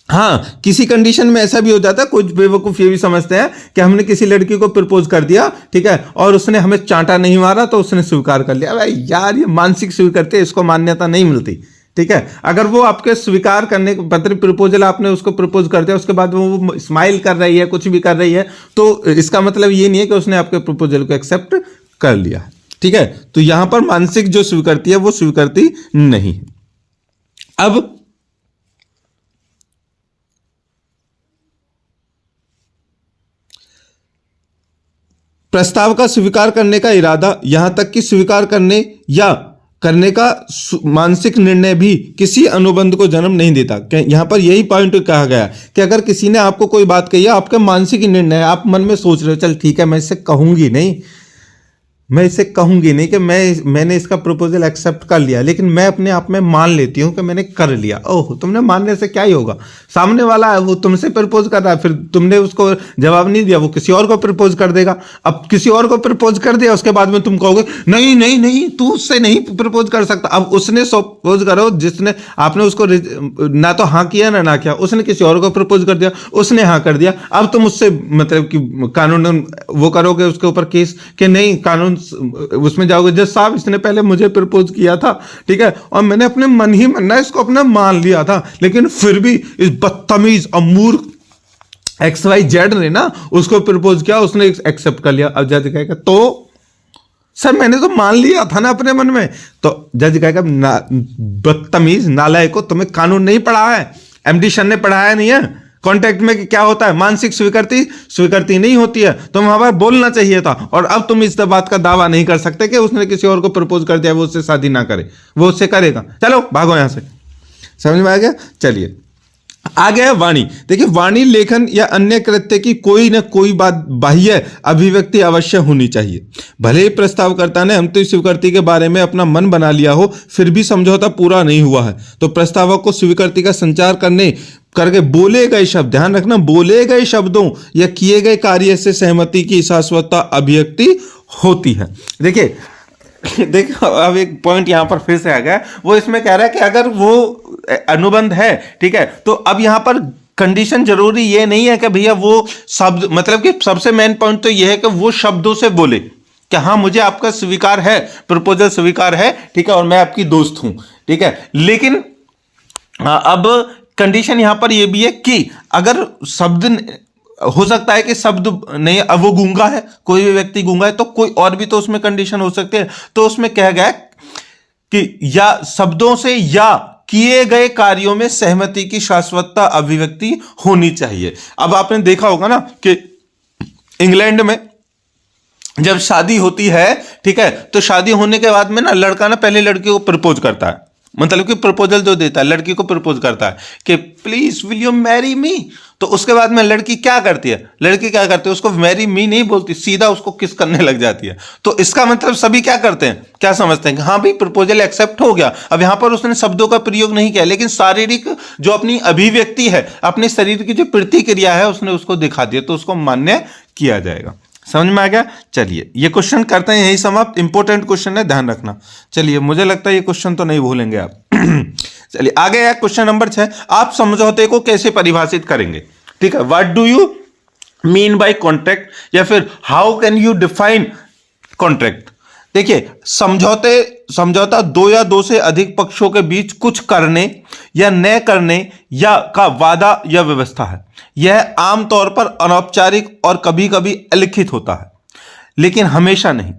हाँ किसी कंडीशन में ऐसा भी हो जाता है, कुछ बेवकूफ ये भी समझते हैं कि हमने किसी लड़की को प्रपोज कर दिया, ठीक है, और उसने हमें चांटा नहीं मारा तो उसने स्वीकार कर लिया। भाई यार ये मानसिक स्वीकृति, इसको मान्यता नहीं मिलती, ठीक है। अगर वो आपके स्वीकार करने पत्र प्रपोजल आपने उसको प्रपोज कर दिया, उसके बाद वो स्माइल कर रही है, कुछ भी कर रही है, तो इसका मतलब ये नहीं है कि उसने आपके प्रपोजल को एक्सेप्ट कर लिया है, ठीक है। तो यहां पर मानसिक जो स्वीकृति है वो स्वीकृति नहीं है। अब प्रस्ताव का स्वीकार करने का इरादा, यहां तक कि स्वीकार करने या करने का मानसिक निर्णय भी किसी अनुबंध को जन्म नहीं देता। यहां पर यही पॉइंट कहा गया कि अगर किसी ने आपको कोई बात कही है, आपका मानसिक निर्णय, आप मन में सोच रहे हो चल ठीक है मैं इससे कहूंगी नहीं, मैं इसे कहूंगी नहीं कि मैंने इसका प्रपोजल एक्सेप्ट कर लिया, लेकिन मैं अपने आप में मान लेती हूं कि मैंने कर लिया। ओह, तुमने मानने से क्या ही होगा, सामने वाला है वो तुमसे प्रपोज कर रहा है, फिर तुमने उसको जवाब नहीं दिया, वो किसी और को प्रपोज कर देगा। अब किसी और को प्रपोज कर दिया, उसके बाद में तुम कहोगे नहीं नहीं नहीं तू उससे नहीं प्रपोज कर सकता। अब उसने सपोज करो जिसने आपने उसको ना तो हाँ किया ना किया, उसने किसी और को प्रपोज कर दिया, उसने हाँ कर दिया। अब तुम उससे मतलब कि कानून वो करोगे उसके ऊपर केस कि नहीं, कानून उसमें जाओगे जज साहब इसने पहले मुझे प्रपोज किया था, ठीक है, और मैंने अपने मन ही मन इसको अपना मान लिया था, लेकिन फिर भी इस बदतमीज अमूर्ख XYZ ने ना उसको प्रपोज किया, उसने एक्सेप्ट कर लिया। अब जज कहेगा तो सर मैंने तो मान लिया था ना अपने मन में। तो जज कहेगा बदतमीज नालायक को, तुम्हें कानून नहीं पढ़ा है, MD सर ने पढ़ाया नहीं है। कॉन्टेक्ट में क्या होता है, मानसिक स्वीकृति नहीं होती है, तो वहां पर बोलना चाहिए था। और अब तुम इस बात का दावा नहीं कर सकते कि उसने किसी और को प्रपोज कर दिया, वो उससे शादी ना करे, वो उससे करेगा। चलो भागो यहां से, समझ में आ गया। चलिए आगे है वाणी। देखिए वाणी लेखन या अन्य कृत्य की कोई न कोई बात बाह्य अभिव्यक्ति अवश्य होनी चाहिए। भले ही प्रस्तावकर्ता ने अंतिम स्वीकृति के बारे में अपना मन बना लिया हो, फिर भी समझौता पूरा नहीं हुआ है, तो प्रस्तावक को स्वीकृति का संचार करके बोले गए शब्द, ध्यान रखना, बोले गए शब्दों या किए गए कार्य से सहमति की शाश्वत अभिव्यक्ति होती है। देखिए देखो अब एक पॉइंट यहां पर फिर से आ गया, वो इसमें कह रहा है कि अगर वो अनुबंध है, ठीक है, तो अब यहां पर कंडीशन जरूरी ये नहीं है कि भैया वो शब्द, मतलब कि सबसे मेन पॉइंट तो ये है कि वो शब्दों से बोले कि हाँ मुझे आपका स्वीकार है, प्रपोजल स्वीकार है, ठीक है, और मैं आपकी दोस्त हूं, ठीक है। लेकिन अब कंडीशन यहां पर यह भी है कि अगर शब्द, हो सकता है कि शब्द नहीं, अब वो गूंगा है, कोई भी व्यक्ति गूंगा है, तो कोई और भी तो उसमें कंडीशन हो सकती है। तो उसमें कहा गया कि या शब्दों से या किए गए कार्यों में सहमति की शाश्वत अभिव्यक्ति होनी चाहिए। अब आपने देखा होगा ना कि इंग्लैंड में जब शादी होती है, ठीक है, तो शादी होने के बाद में ना लड़का ना पहले लड़की को प्रपोज करता है, मतलब कि प्रपोजल जो देता है लड़की को प्रपोज करता है कि please will you marry me. तो उसके बाद में लड़की क्या करती है, उसको मैरी मी नहीं बोलती, सीधा उसको किस करने लग जाती है। तो इसका मतलब सभी क्या करते हैं, क्या समझते हैं कि हाँ भाई प्रपोजल एक्सेप्ट हो गया। अब यहां पर उसने शब्दों का प्रयोग नहीं किया, लेकिन शारीरिक जो अपनी अभिव्यक्ति है, अपने शरीर की जो प्रतिक्रिया है, उसने उसको दिखा दिया, तो उसको मान्य किया जाएगा। समझ में आ गया। चलिए ये क्वेश्चन करते हैं यही समाप्त। इंपॉर्टेंट क्वेश्चन है, ध्यान रखना। चलिए मुझे लगता है ये क्वेश्चन तो नहीं भूलेंगे आप। चलिए आगे है क्वेश्चन नंबर 6। आप समझौते को कैसे परिभाषित करेंगे, ठीक है, what do you mean bye contract, या फिर how can you define contract. देखिए समझौता दो या दो से अधिक पक्षों के बीच कुछ करने या न करने या का वादा या व्यवस्था है। यह आमतौर पर अनौपचारिक और कभी कभी अलिखित होता है, लेकिन हमेशा नहीं।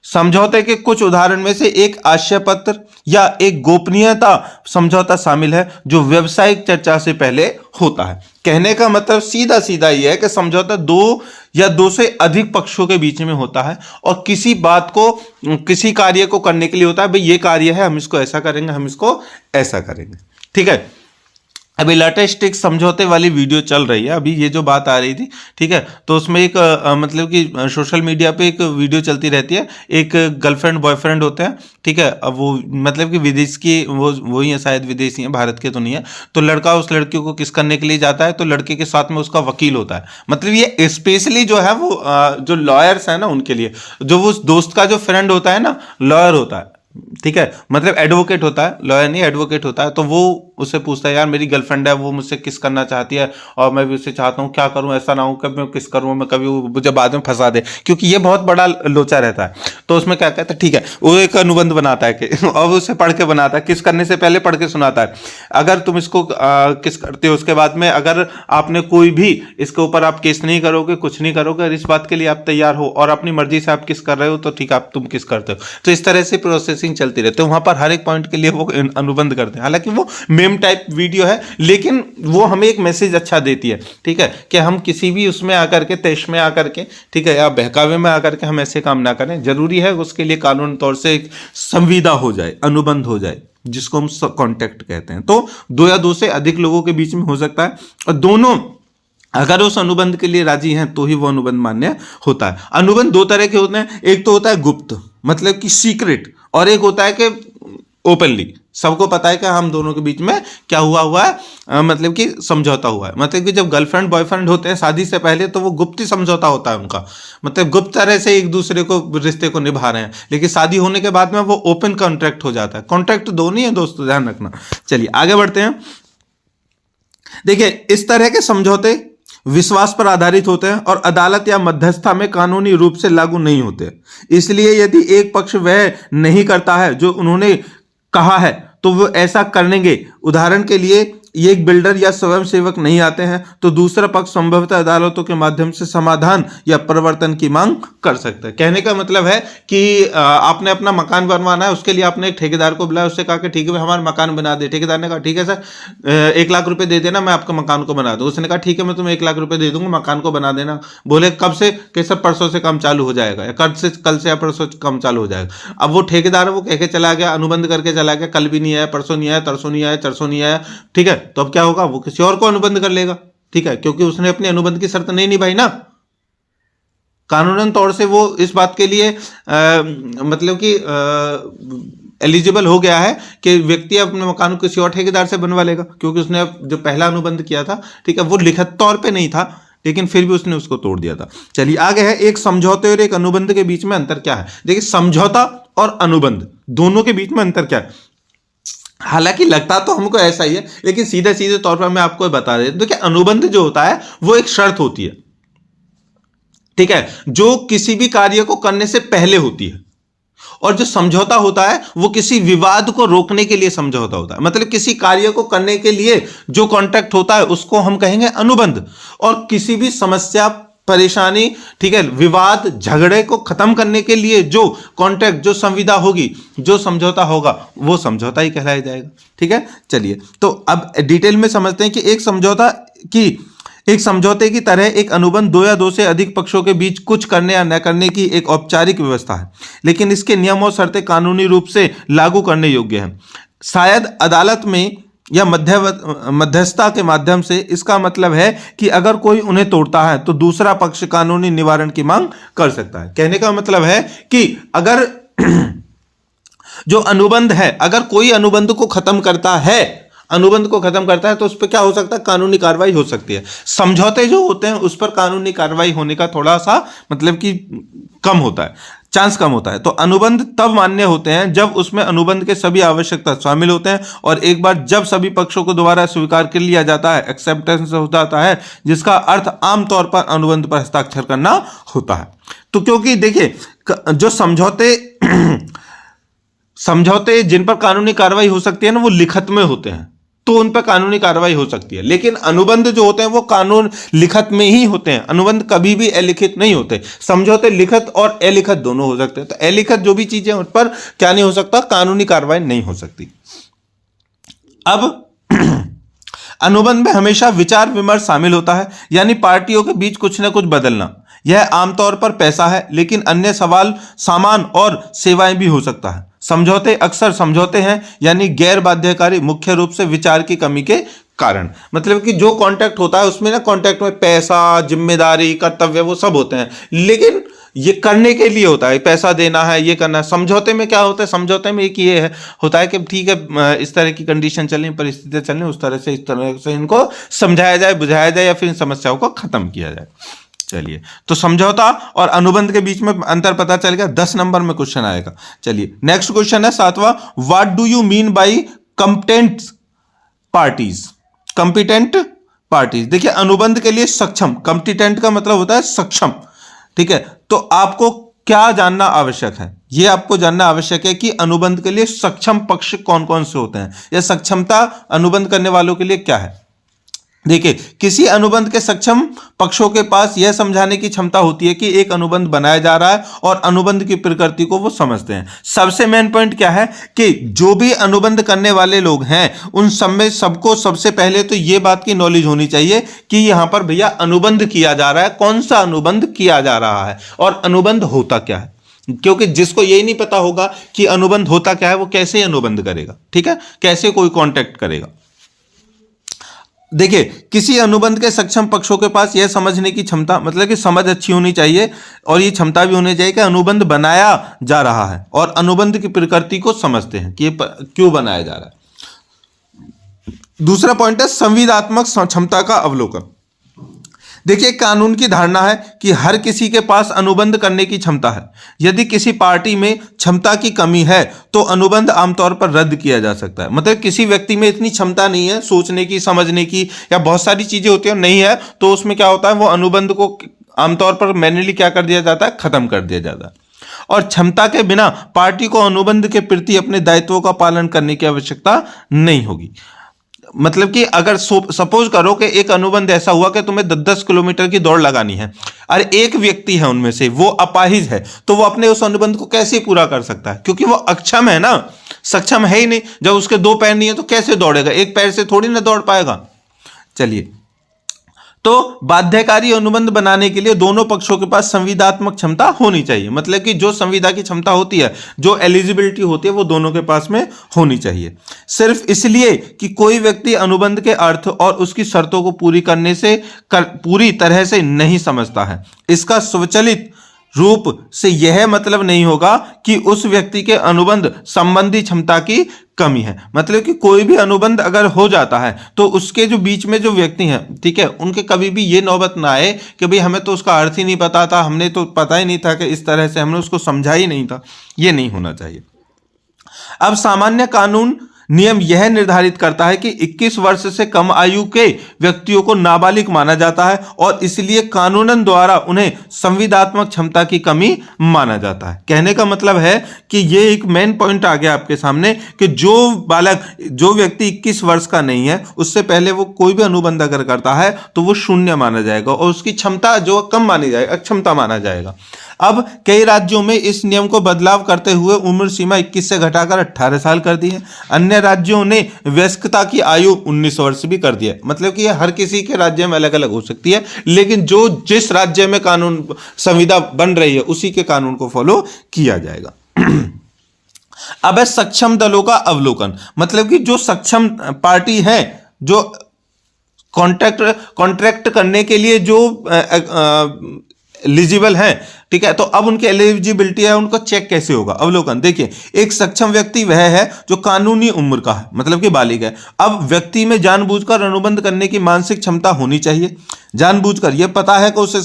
समझौते के कुछ उदाहरण में से एक आशय पत्र या एक गोपनीयता समझौता शामिल है, जो व्यावसायिक चर्चा से पहले होता है। कहने का मतलब सीधा सीधा यह है कि समझौता दो या दो से अधिक पक्षों के बीच में होता है और किसी बात को, किसी कार्य को करने के लिए होता है। भाई ये कार्य है, हम इसको ऐसा करेंगे, हम इसको ऐसा करेंगे, ठीक है। अभी लेटेस्ट एक समझौते वाली वीडियो चल रही है, अभी ये जो बात आ रही थी, ठीक है, तो उसमें एक मतलब कि सोशल मीडिया पे एक वीडियो चलती रहती है। एक गर्लफ्रेंड बॉयफ्रेंड होते हैं, ठीक है, अब वो मतलब कि विदेश की वो ही है, शायद विदेशी है, भारत के तो नहीं है। तो लड़का उस लड़की को किस करने के लिए जाता है, तो लड़के के साथ में उसका वकील होता है। मतलब ये स्पेशली जो है वो जो लॉयर्स है ना उनके लिए, जो वो दोस्त का जो फ्रेंड होता है ना, लॉयर होता है, ठीक है, मतलब एडवोकेट होता है, लॉयर नहीं एडवोकेट होता है। तो वो उससे पूछता है, यार मेरी गर्लफ्रेंड है, वो मुझसे किस करना चाहती है और मैं भी उससे चाहता हूँ, क्या करूँ, ऐसा ना हो कभी मैं किस करूँ, मैं कभी मुझे बाद में फंसा दे, क्योंकि ये बहुत बड़ा लोचा रहता है। तो उसमें क्या कहता है, ठीक है, वो एक अनुबंध बनाता है कि और उसे पढ़ के बनाता है, किस करने से पहले पढ़ के सुनाता है। अगर तुम इसको किस करते हो, उसके बाद में अगर आपने कोई भी इसके ऊपर आप केस नहीं करोगे, कुछ नहीं करोगे, इस बात के लिए आप तैयार हो और अपनी मर्जी से आप किस कर रहे हो, तो ठीक है, आप तुम किस करते हो। तो इस तरह से प्रोसेसिंग चलती रहती है। वहां पर हर एक पॉइंट के लिए वो अनुबंध करते हैं। हालांकि वो मेम टाइप वीडियो है, लेकिन वो हमें एक मैसेज अच्छा देती है, ठीक है, कि हम किसी भी उसमें आकर के, तेज में आकर के, ठीक है, या बहकावे में आकर के हम ऐसे काम ना करें। जरूरी है उसके लिए कानून तौर से एक संविदा हो जाए, अनुबंध हो जाए, जिसको हम कॉन्ट्रैक्ट कहते हैं। तो दो या दो से अधिक लोगों के बीच में हो सकता है और दोनों अगर उस अनुबंध के लिए राजी हैं तो ही वो अनुबंध मान्य होता है। अनुबंध दो तरह के होते हैं, एक तो होता है गुप्त मतलब कि सीक्रेट, और एक होता है कि ओपनली सबको पता है कि हम दोनों के बीच में क्या हुआ है, मतलब कि समझौता हुआ है। मतलब कि जब गर्लफ्रेंड बॉयफ्रेंड होते हैं शादी से पहले तो वो गुप्त समझौता होता है उनका, मतलब गुप्त तरह से एक दूसरे को रिश्ते को निभा रहे हैं, लेकिन शादी होने के बाद में वो ओपन कॉन्ट्रैक्ट हो जाता है। कॉन्ट्रैक्ट दोनों ही है दोस्तों, ध्यान रखना। चलिए आगे बढ़ते हैं। देखिए इस तरह के समझौते विश्वास पर आधारित होते हैं और अदालत या मध्यस्थता में कानूनी रूप से लागू नहीं होते। इसलिए यदि एक पक्ष वह नहीं करता है जो उन्होंने कहा है तो वो ऐसा करेंगे। उदाहरण के लिए ये एक बिल्डर या स्वयं सेवक नहीं आते हैं तो दूसरा पक्ष संभवतः अदालतों के माध्यम से समाधान या परिवर्तन की मांग कर सकता है। कहने का मतलब है कि आपने अपना मकान बनवाना है, उसके लिए आपने एक ठेकेदार को बुलाया, उससे कहा कि ठीक है भाई हमारा मकान बना दे। ठेकेदार ने कहा ठीक है सर 1 लाख रुपए दे देना, मैं आपका मकान को बना दूँ। उसने कहा ठीक है मैं तुम्हें 1 लाख रुपए दे दूंगा, मकान को बना देना। बोले कब से? कि सर परसों से काम चालू हो जाएगा, या कल से या परसों काम चालू हो जाएगा। अब वो ठेकेदार है वो कह के चला गया, अनुबंध करके चला गया, कल भी नहीं आया, परसों नहीं आया, तरसों नहीं आया, चरसों नहीं आया, ठीक है। तो अब क्या होगा, वो किसी और को अनुबंध कर लेगा, ठीक है, क्योंकि उसने अपने अनुबंध की शर्त नहीं निभाई ना। कानूनन तौर से वो इस बात के लिए मतलब कि एलिजिबल हो गया है कि व्यक्ति अपने मकान को किसी और ठेकेदार से बनवा लेगा, क्योंकि उसने जो पहला अनुबंध किया था, ठीक है, वो लिखित तौर पे नहीं था, लेकिन फिर भी उसने उसको तोड़ दिया था। चलिए आगे है, एक समझौते और एक अनुबंध के बीच में अंतर क्या है। देखिए समझौता और अनुबंध दोनों के बीच में अंतर क्या है। हालांकि लगता तो हमको ऐसा ही है, लेकिन सीधे सीधे तौर पर मैं आपको बता देता हूं। देखिए अनुबंध जो होता है वो एक शर्त होती है, ठीक है, जो किसी भी कार्य को करने से पहले होती है। और जो समझौता होता है वो किसी विवाद को रोकने के लिए समझौता होता है। मतलब किसी कार्य को करने के लिए जो कॉन्ट्रैक्ट होता है उसको हम कहेंगे अनुबंध। और किसी भी समस्या परेशानी, ठीक है, विवाद झगड़े को खत्म करने के लिए जो कॉन्ट्रैक्ट, जो संविदा होगी, जो समझौता होगा, वो समझौता ही कहलाया जाएगा, ठीक है। चलिए तो अब डिटेल में समझते हैं कि एक समझौते की तरह एक अनुबंध दो या दो से अधिक पक्षों के बीच कुछ करने या न करने की एक औपचारिक व्यवस्था है, लेकिन इसके नियम और शर्तें कानूनी रूप से लागू करने योग्य हैं। शायद अदालत में या मध्यस्थता के माध्यम से। इसका मतलब है कि अगर कोई उन्हें तोड़ता है तो दूसरा पक्ष कानूनी निवारण की मांग कर सकता है। कहने का मतलब है कि अगर जो अनुबंध है, अगर कोई अनुबंध को खत्म करता है तो उस पर क्या हो सकता है, कानूनी कार्रवाई हो सकती है। समझौते जो होते हैं उस पर कानूनी कार्रवाई होने का थोड़ा सा मतलब कि कम होता है, चांस कम होता है। तो अनुबंध तब मान्य होते हैं जब उसमें अनुबंध के सभी आवश्यकता शामिल होते हैं, और एक बार जब सभी पक्षों को दोबारा स्वीकार कर लिया जाता है, एक्सेप्टेंस हो जाता है, जिसका अर्थ आमतौर पर अनुबंध पर हस्ताक्षर करना होता है। तो क्योंकि देखिए जो समझौते जिन पर कानूनी कार्रवाई हो सकती है ना, वो लिखित में होते हैं, तो उन पर कानूनी कार्रवाई हो सकती है। लेकिन अनुबंध जो होते हैं वो कानून लिखित में ही होते हैं, अनुबंध कभी भी अलिखित नहीं होते। समझौते लिखित और अलिखित दोनों हो सकते हैं। तो अलिखित जो भी चीजें उन पर क्या नहीं हो सकता, कानूनी कार्रवाई नहीं हो सकती। अब अनुबंध में हमेशा विचार विमर्श शामिल होता है, यानी पार्टियों के बीच कुछ ना कुछ बदलना। यह आमतौर पर पैसा है, लेकिन अन्य सामान और सेवाएं भी हो सकता है। समझौते अक्सर समझौते हैं यानी गैर बाध्यकारी, मुख्य रूप से विचार की कमी के कारण। मतलब कि जो कॉन्ट्रैक्ट होता है उसमें ना, कॉन्ट्रैक्ट में पैसा, जिम्मेदारी, कर्तव्य वो सब होते हैं, लेकिन ये करने के लिए होता है, पैसा देना है, ये करना है। समझौते में क्या होता है, समझौते में एक ये होता है कि ठीक है इस तरह की कंडीशन चल रही, परिस्थितियां चल रही, उस तरह से इस तरह से इनको समझाया जाए, बुझाया जाए, या फिर इन समस्याओं को खत्म किया जाए। चलिए तो समझौता और अनुबंध के बीच में अंतर पता चल गया। 10 नंबर में क्वेश्चन आएगा। चलिए नेक्स्ट क्वेश्चन है 7वां, what do you mean by competent parties. देखिए अनुबंध के लिए सक्षम, कंपिटेंट का मतलब होता है सक्षम, ठीक है। तो आपको क्या जानना आवश्यक है, यह आपको जानना आवश्यक है कि अनुबंध के लिए सक्षम पक्ष कौन कौन से होते हैं, या सक्षमता अनुबंध करने वालों के लिए क्या है। देखिए किसी अनुबंध के सक्षम पक्षों के पास यह समझाने की क्षमता होती है कि एक अनुबंध बनाया जा रहा है और अनुबंध की प्रकृति को वो समझते हैं। सबसे मेन पॉइंट क्या है कि जो भी अनुबंध करने वाले लोग हैं उन सब में सबको सबसे पहले तो ये बात की नॉलेज होनी चाहिए कि यहां पर भैया अनुबंध किया जा रहा है, कौन सा अनुबंध किया जा रहा है और अनुबंध होता क्या है। क्योंकि जिसको यही नहीं पता होगा कि अनुबंध होता क्या है, वो कैसे अनुबंध करेगा, ठीक है, कैसे कोई कॉन्ट्रैक्ट करेगा। देखिए, किसी अनुबंध के सक्षम पक्षों के पास यह समझने की क्षमता, मतलब कि समझ अच्छी होनी चाहिए और ये क्षमता भी होनी चाहिए कि अनुबंध बनाया जा रहा है और अनुबंध की प्रकृति को समझते हैं कि ये क्यों बनाया जा रहा है। दूसरा पॉइंट है संविदात्मक क्षमता का अवलोकन। देखिए, कानून की धारणा है कि हर किसी के पास अनुबंध करने की क्षमता है। यदि किसी पार्टी में क्षमता की कमी है तो अनुबंध आमतौर पर रद्द किया जा सकता है। मतलब किसी व्यक्ति में इतनी क्षमता नहीं है सोचने की, समझने की, या बहुत सारी चीजें होती हैं, नहीं है, तो उसमें क्या होता है, वो अनुबंध को आमतौर पर मैन्युअली क्या कर दिया जाता है, खत्म कर दिया जाता है। और क्षमता के बिना पार्टी को अनुबंध के प्रति अपने दायित्वों का पालन करने की आवश्यकता नहीं होगी। मतलब कि अगर सपोज करो कि एक अनुबंध ऐसा हुआ कि तुम्हें 10-10 किलोमीटर की दौड़ लगानी है और एक व्यक्ति है उनमें से वो अपाहिज है, तो वो अपने उस अनुबंध को कैसे पूरा कर सकता है, क्योंकि वो अक्षम है ना, सक्षम है ही नहीं। जब उसके 2 पैर नहीं है तो कैसे दौड़ेगा, एक पैर से थोड़ी ना दौड़ पाएगा। चलिए, तो बाध्यकारी अनुबंध बनाने के लिए दोनों पक्षों के पास संविदात्मक क्षमता होनी चाहिए। मतलब कि जो संविदा की क्षमता होती है, जो एलिजिबिलिटी होती है, वो दोनों के पास में होनी चाहिए। सिर्फ इसलिए कि कोई व्यक्ति अनुबंध के अर्थ और उसकी शर्तों को पूरी तरह से नहीं समझता है, इसका स्वचालित रूप से यह मतलब नहीं होगा कि उस व्यक्ति के अनुबंध संबंधी क्षमता की कमी है। मतलब कि कोई भी अनुबंध अगर हो जाता है तो उसके जो बीच में जो व्यक्ति हैं, ठीक है, उनके कभी भी ये नौबत ना आए कि भाई हमें तो उसका अर्थ ही नहीं पता था, हमने तो पता ही नहीं था कि इस तरह से, हमने उसको समझा ही नहीं था। ये नहीं होना चाहिए। अब सामान्य कानून नियम यह निर्धारित करता है कि 21 वर्ष से कम आयु के व्यक्तियों को नाबालिग माना जाता है और इसलिए कानूनन द्वारा उन्हें संविदात्मक क्षमता की कमी माना जाता है। कहने का मतलब है कि ये एक मेन पॉइंट आ गया आपके सामने कि जो व्यक्ति 21 वर्ष का नहीं है, उससे पहले वो कोई भी अनुबंध अगर करता है तो वो शून्य माना जाएगा और उसकी क्षमता जो कम मानी जाएगी, अक्षमता माना जाएगा। अब कई राज्यों में इस नियम को बदलाव करते हुए उम्र सीमा 21 से घटाकर 18 साल कर दी है। अन्य राज्यों ने वयस्कता की आयु 19 वर्ष भी कर दिया। मतलब कि हर किसी के राज्य में अलग अलग हो सकती है, लेकिन जिस राज्य में कानून संविदा बन रही है उसी के कानून को फॉलो किया जाएगा। अब है सक्षम दलों का अवलोकन। मतलब कि जो सक्षम पार्टी है, जो कॉन्ट्रैक्ट करने के लिए जो एलिजिबल है, ठीक है, तो अब उनकी एलिजिबिलिटी है, उनको चेक कैसे होगा, अवलोकन। देखिए, एक सक्षम व्यक्ति वह है जो कानूनी उम्र का है, मतलब कि बालिग है। अब व्यक्ति में जानबूझकर अनुबंध करने की मानसिक क्षमता होनी चाहिए। जानबूझकर, यह पता है कि उसे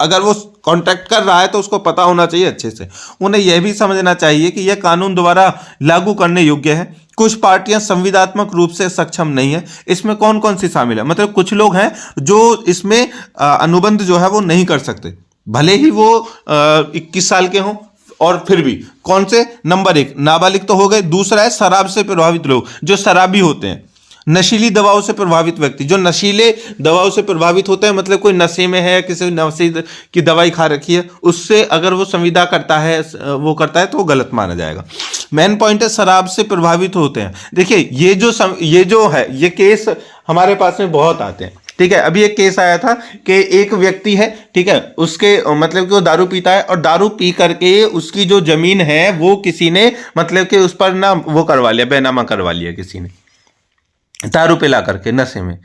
अगर वो कॉन्ट्रैक्ट कर रहा है तो उसको पता होना चाहिए अच्छे से। उन्हें यह भी समझना चाहिए कि यह कानून द्वारा लागू करने योग्य है। कुछ पार्टियां संविदात्मक रूप से सक्षम नहीं है। इसमें कौन कौन सी शामिल है? मतलब कुछ लोग हैं जो इसमें अनुबंध जो है वो नहीं कर सकते, भले ही वो 21 साल के हों, और फिर भी कौन से? नंबर 1 नाबालिग तो हो गए। दूसरा है शराब से प्रभावित लोग, जो शराबी होते हैं। नशीली दवाओं से प्रभावित व्यक्ति, जो नशीले दवाओं से प्रभावित होते हैं, मतलब कोई नशे में है, किसी नशे की दवाई खा रखी है, उससे अगर वो संविदा करता है, वो करता है, तो वो गलत माना जाएगा। मेन पॉइंट है शराब से प्रभावित होते हैं। देखिए, ये जो है, ये केस हमारे पास में बहुत आते हैं, ठीक है। अभी एक केस आया था कि एक व्यक्ति है, ठीक है, उसके मतलब कि वो दारू पीता है और दारू पी करके उसकी जो जमीन है वो किसी ने मतलब कि उस पर ना वो करवा लिया, बेनामा करवा लिया किसी ने, दारू पिला करके नशे में,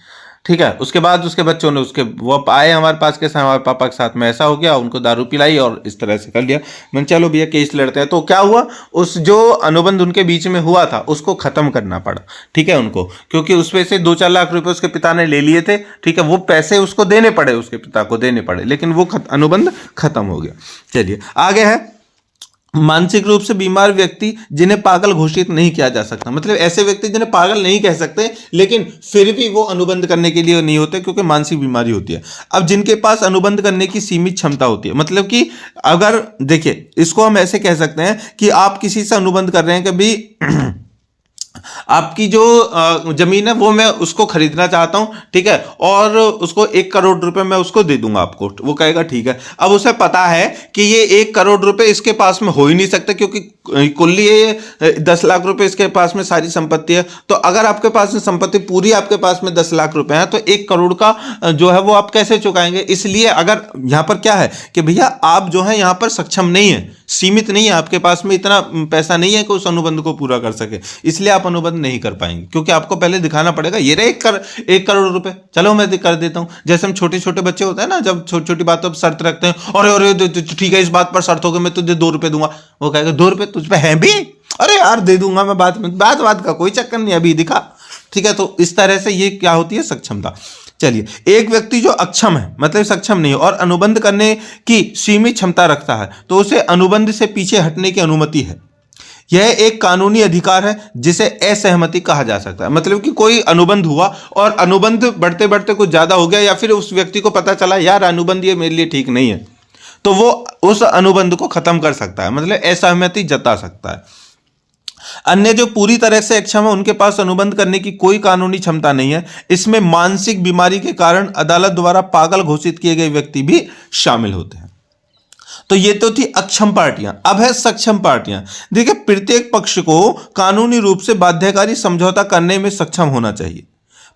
ठीक है। उसके बाद उसके बच्चों ने वो आए हमारे पास के हमारे पापा के साथ में ऐसा हो गया, उनको दारू पिलाई और इस तरह से कर लिया। मैंने चलो भैया केस लड़ते हैं। तो क्या हुआ, उस जो अनुबंध उनके बीच में हुआ था उसको खत्म करना पड़ा, ठीक है, उनको, क्योंकि उस पे से 2-4 लाख रुपए उसके पिता ने ले लिए थे, ठीक है। वो पैसे उसको देने पड़े, उसके पिता को देने पड़े, लेकिन वो अनुबंध खत्म हो गया। चलिए आगे है मानसिक रूप से बीमार व्यक्ति जिन्हें पागल घोषित नहीं किया जा सकता। मतलब ऐसे व्यक्ति जिन्हें पागल नहीं कह सकते, लेकिन फिर भी वो अनुबंध करने के लिए नहीं होते क्योंकि मानसिक बीमारी होती है। अब जिनके पास अनुबंध करने की सीमित क्षमता होती है, मतलब कि अगर देखिए, इसको हम ऐसे कह सकते हैं कि आप किसी से अनुबंध कर रहे हैं कि भाई आपकी जो जमीन है वो मैं उसको खरीदना चाहता हूं, ठीक है, और उसको 1 करोड़ रुपए मैं उसको दे दूंगा आपको। वो कहेगा ठीक है। अब उसे पता है कि ये 1 करोड़ रुपए इसके पास में हो ही नहीं सकते, क्योंकि कुल ये 10 लाख रुपए इसके पास में सारी संपत्ति है। तो अगर आपके पास में संपत्ति पूरी, आपके पास में 10 लाख रुपए है, तो 1 करोड़ का जो है वो आप कैसे चुकाएंगे? इसलिए अगर यहां पर क्या है कि भैया आप जो है यहां पर सक्षम नहीं है, सीमित नहीं है, आपके पास में इतना पैसा नहीं है कि उस अनुबंध को पूरा कर सके, इसलिए आप अनुबंध नहीं कर पाएंगे, क्योंकि आपको पहले दिखाना पड़ेगा ये रहे 1 करोड़ रुपए, चलो मैं कर देता हूं। जैसे हम छोटे छोटे बच्चे होते हैं ना, जब छोटी छोटी बातों पर शर्त रखते हैं, और ठीक है इस बात पर शर्त होगी मैं तुझे 2 रुपए दूंगा, वो कहेगा 2 रुपए तुझ पे है भी, अरे यार दे दूंगा मैं, बात का कोई चक्कर नहीं, अभी दिखा, ठीक है। तो इस तरह से ये क्या होती है, सक्षमता। चलिए, एक व्यक्ति जो अक्षम है, मतलब सक्षम नहीं है, और अनुबंध करने की सीमित क्षमता रखता है, तो उसे अनुबंध से पीछे हटने की अनुमति है। यह एक कानूनी अधिकार है जिसे असहमति कहा जा सकता है। मतलब कि कोई अनुबंध हुआ और अनुबंध बढ़ते बढ़ते कुछ ज्यादा हो गया, या फिर उस व्यक्ति को पता चला यार अनुबंध ये मेरे लिए ठीक नहीं है, तो वो उस अनुबंध को खत्म कर सकता है, मतलब असहमति जता सकता है। अन्य जो पूरी तरह से अक्षम है उनके पास अनुबंध करने की कोई कानूनी क्षमता नहीं है। इसमें मानसिक बीमारी के कारण अदालत द्वारा पागल घोषित किए गए व्यक्ति भी शामिल होते हैं। तो ये तो थी अक्षम पार्टियां। अब है सक्षम पार्टियां। देखिए, प्रत्येक पक्ष को कानूनी रूप से बाध्यकारी समझौता करने में सक्षम होना चाहिए,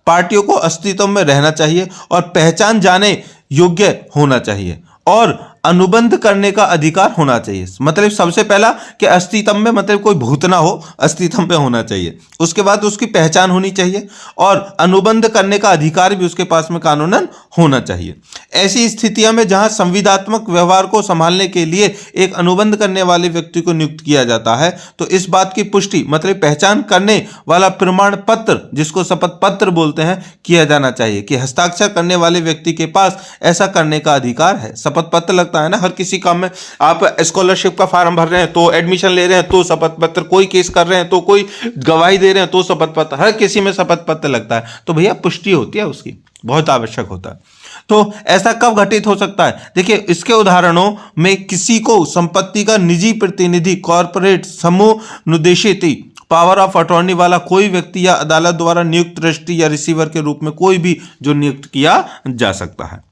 पार्टियों को अस्तित्व में रहना चाहिए और पहचान जाने योग्य होना चाहिए, और अनुबंध करने का अधिकार होना चाहिए। मतलब सबसे पहला कि अस्तित्व में, मतलब कोई भूत ना हो, अस्तित्व में होना चाहिए। उसके बाद उसकी पहचान होनी चाहिए, और अनुबंध करने का अधिकार भी उसके पास में कानूनन होना चाहिए। ऐसी स्थितियों में जहां संविदात्मक व्यवहार को संभालने के लिए एक अनुबंध करने वाले व्यक्ति को नियुक्त किया जाता है, तो इस बात की पुष्टि, मतलब पहचान करने वाला प्रमाण पत्र, जिसको शपथ पत्र बोलते हैं, किया जाना चाहिए कि हस्ताक्षर करने वाले व्यक्ति के पास ऐसा करने का अधिकार है। शपथ पत्र लगता है ना हर किसी काम में, आप स्कॉलरशिप का फॉर्म भर रहे हैं तो, एडमिशन ले रहे हैं तो शपथ पत्र, कोई केस कर रहे हैं तो, कोई गवाही दे रहे हैं तो शपथ पत्र, हर किसी में शपथ पत्र लगता है। तो भैया पुष्टि होती है उसकी, बहुत आवश्यक होता है। तो ऐसा कब घटित हो सकता है? देखिए, इसके उदाहरणों में किसी को संपत्ति का निजी प्रतिनिधि, कॉर्पोरेट, समूह निर्देशित पावर ऑफ अटॉर्नी वाला कोई व्यक्ति या अदालत द्वारा नियुक्त ट्रस्टी या रिसीवर के रूप में कोई भी जो नियुक्त किया जा सकता है।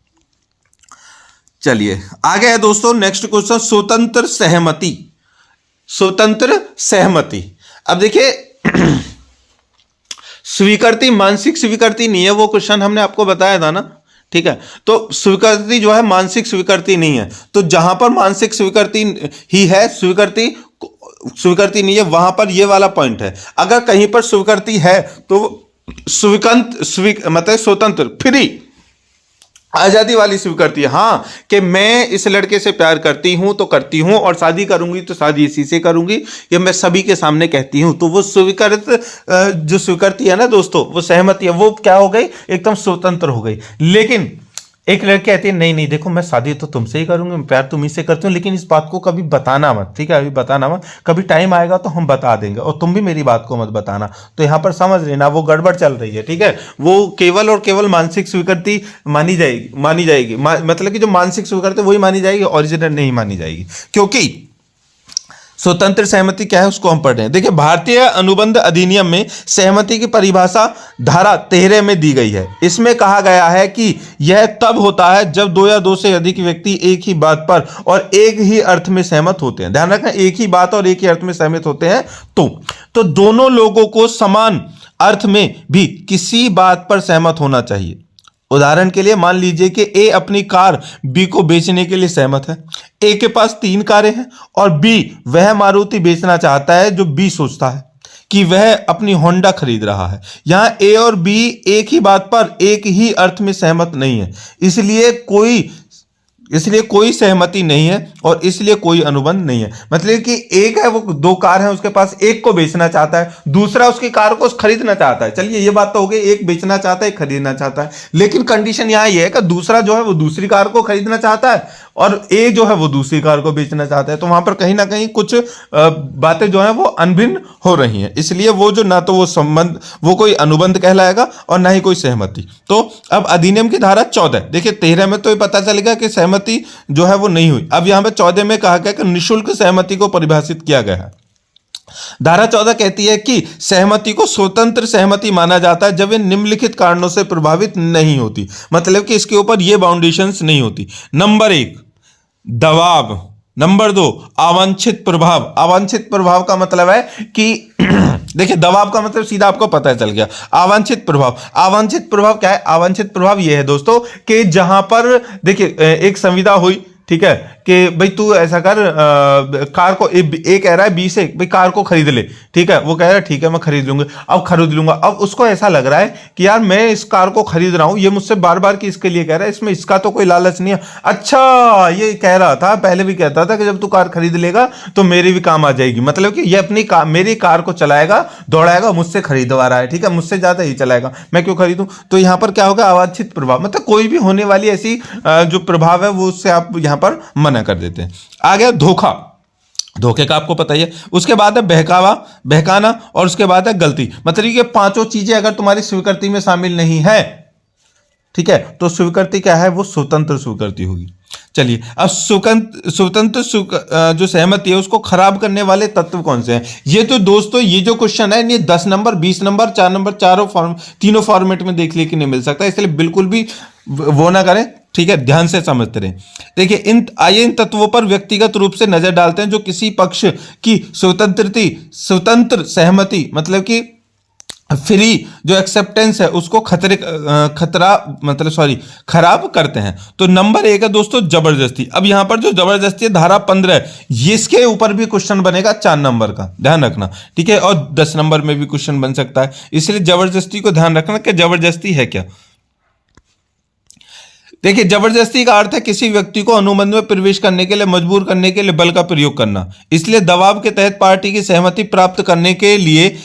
चलिए आगे है दोस्तों, नेक्स्ट क्वेश्चन, स्वतंत्र सहमति। स्वतंत्र सहमति, अब देखिए स्वीकृति मानसिक स्वीकृति नहीं है, वो क्वेश्चन हमने आपको बताया था ना, ठीक है। तो स्वीकृति जो है मानसिक स्वीकृति नहीं है, तो जहां पर मानसिक स्वीकृति ही है, स्वीकृति नहीं है, वहां पर ये वाला पॉइंट है। अगर कहीं पर स्वीकृति है तो मतलब स्वतंत्र, फ्री, आजादी वाली स्वीकृति, हाँ कि मैं इस लड़के से प्यार करती हूं तो करती हूं, और शादी करूंगी तो शादी इसी से करूंगी, ये मैं सभी के सामने कहती हूं, तो वो जो स्वीकृति है ना दोस्तों, वो सहमति है, वो क्या हो गई, एकदम स्वतंत्र हो गई। लेकिन एक लड़की कहती है नहीं देखो मैं शादी तो तुमसे ही करूंगी, मैं प्यार तुम्ही से करती हूँ, लेकिन इस बात को कभी बताना मत, ठीक है, अभी बताना मत, कभी टाइम आएगा तो हम बता देंगे, और तुम भी मेरी बात को मत बताना। तो यहाँ पर समझ लेना वो गड़बड़ चल रही है, ठीक है। वो केवल और केवल मानसिक स्वीकृति मानी जाएगी, मतलब कि जो मानसिक स्वीकृति वही मानी जाएगी, ओरिजिनल नहीं मानी जाएगी। क्योंकि स्वतंत्र सहमति क्या है उसको हम पढ़ रहे हैं। देखिए, भारतीय अनुबंध अधिनियम में सहमति की परिभाषा धारा 13 में दी गई है। इसमें कहा गया है कि यह तब होता है जब 2 या 2 से अधिक व्यक्ति एक ही बात पर और एक ही अर्थ में सहमत होते हैं। ध्यान रखना, एक ही बात और एक ही अर्थ में सहमत होते हैं, तो दोनों लोगों को समान अर्थ में भी किसी बात पर सहमत होना चाहिए। उदाहरण के लिए मान लीजिए कि ए अपनी कार बी को बेचने के लिए सहमत है। ए के पास 3 कारें हैं और बी वह मारुति बेचना चाहता है जो बी सोचता है कि वह अपनी होंडा खरीद रहा है। यहां ए और बी एक ही बात पर एक ही अर्थ में सहमत नहीं है, इसलिए कोई सहमति नहीं है और इसलिए कोई अनुबंध नहीं है। मतलब कि एक है, वो 2 कार है उसके पास, एक को बेचना चाहता है, दूसरा उसकी कार को खरीदना चाहता है। चलिए ये बात तो हो गई, एक बेचना चाहता है, एक खरीदना चाहता है, लेकिन कंडीशन यहां ये है कि दूसरा जो है वो दूसरी कार को खरीदना चाहता है और ए जो है वो दूसरी कार को बेचना चाहता है। तो वहां पर कहीं ना कहीं कुछ बातें जो है वो अनभिन्न हो रही हैं, इसलिए वो जो ना तो वो संबंध, वो कोई अनुबंध कहलाएगा और ना ही कोई सहमति। तो अब अधिनियम की धारा 14, देखिए 13 में तो ये पता चलेगा कि सहमति जो है वो नहीं हुई। अब यहां पे 14 में कहा गया कि निःशुल्क सहमति को परिभाषित किया गया है। धारा 14 कहती है कि सहमति को स्वतंत्र सहमति माना जाता है जब वे निम्नलिखित कारणों से प्रभावित नहीं होती। मतलब कि इसके ऊपर ये बाउंडेशंस नहीं होती। नंबर 1 दबाव, नंबर 2 अवांछित प्रभाव। अवांछित प्रभाव का मतलब है कि देखिए, दबाव का मतलब सीधा आपको पता चल गया। अवांछित प्रभाव क्या है? अवांछित प्रभाव ये है दोस्तों कि जहां पर देखिए एक संविदा हुई, ठीक है, कि भाई तू ऐसा कर, कार को ए कह रहा है बी से भाई कार को खरीद ले, ठीक है, वो कह रहा है ठीक है मैं खरीद लूंगा, अब खरीद लूंगा। अब उसको ऐसा लग रहा है कि यार मैं इस कार को खरीद रहा हूं, ये मुझसे बार बार कि इसके लिए कह रहा है, इसमें इसका तो कोई लालच नहीं है। अच्छा, ये कह रहा था पहले भी कहता था कि जब तू कार खरीद लेगा तो मेरी भी काम आ जाएगी, मतलब कि ये अपनी मेरी कार को चलाएगा, दौड़ाएगा, मुझसे खरीदवा रहा है, ठीक है, मुझसे ज्यादा ही चलाएगा, मैं क्यों खरीदूं। तो यहां पर क्या होगा, अवांछित प्रभाव, मतलब कोई भी होने वाली ऐसी जो प्रभाव है वो उससे आप यहां पर मना कर देते हैं। आ गया धोखा, धोखे का आपको पता ही है। उसके बाद है बहकावा, बहकाना, और उसके बाद है गलती। मतलब ये पांचों चीजें अगर तुम्हारी स्वीकृति में शामिल नहीं है, ठीक है, तो स्वीकृति क्या है, वो स्वतंत्र स्वीकृति होगी। चलिए, अब स्वतंत्र जो सहमति है उसको खराब करने वाले तत्व कौन से हैं। ये तो दोस्तों ये जो क्वेश्चन है ये 10 नंबर, 20 नंबर, 4 नंबर, तीनों फॉर्मेट में देखने के नहीं मिल सकता, इसलिए बिल्कुल भी वो ना करें, ठीक है, ध्यान से समझते रहें। देखिए, इन तत्वों पर व्यक्तिगत रूप से नजर डालते हैं जो किसी पक्ष की स्वतंत्र सहमति, मतलब कि फ्री जो एक्सेप्टेंस है उसको खराब करते हैं। तो नंबर 1 है दोस्तों जबरदस्ती। अब यहां पर जो जबरदस्ती है, धारा 15 है, इसके ऊपर भी क्वेश्चन बनेगा 4 नंबर का, ध्यान रखना, ठीक है, और 10 नंबर में भी क्वेश्चन बन सकता है, इसलिए जबरदस्ती को ध्यान रखना कि जबरदस्ती है क्या। देखिए, जबरदस्ती का अर्थ है किसी व्यक्ति को अनुबंध में प्रवेश करने के लिए मजबूर करने के लिए बल का प्रयोग करना, इसलिए दबाव के तहत पार्टी की सहमति प्राप्त करने के लिए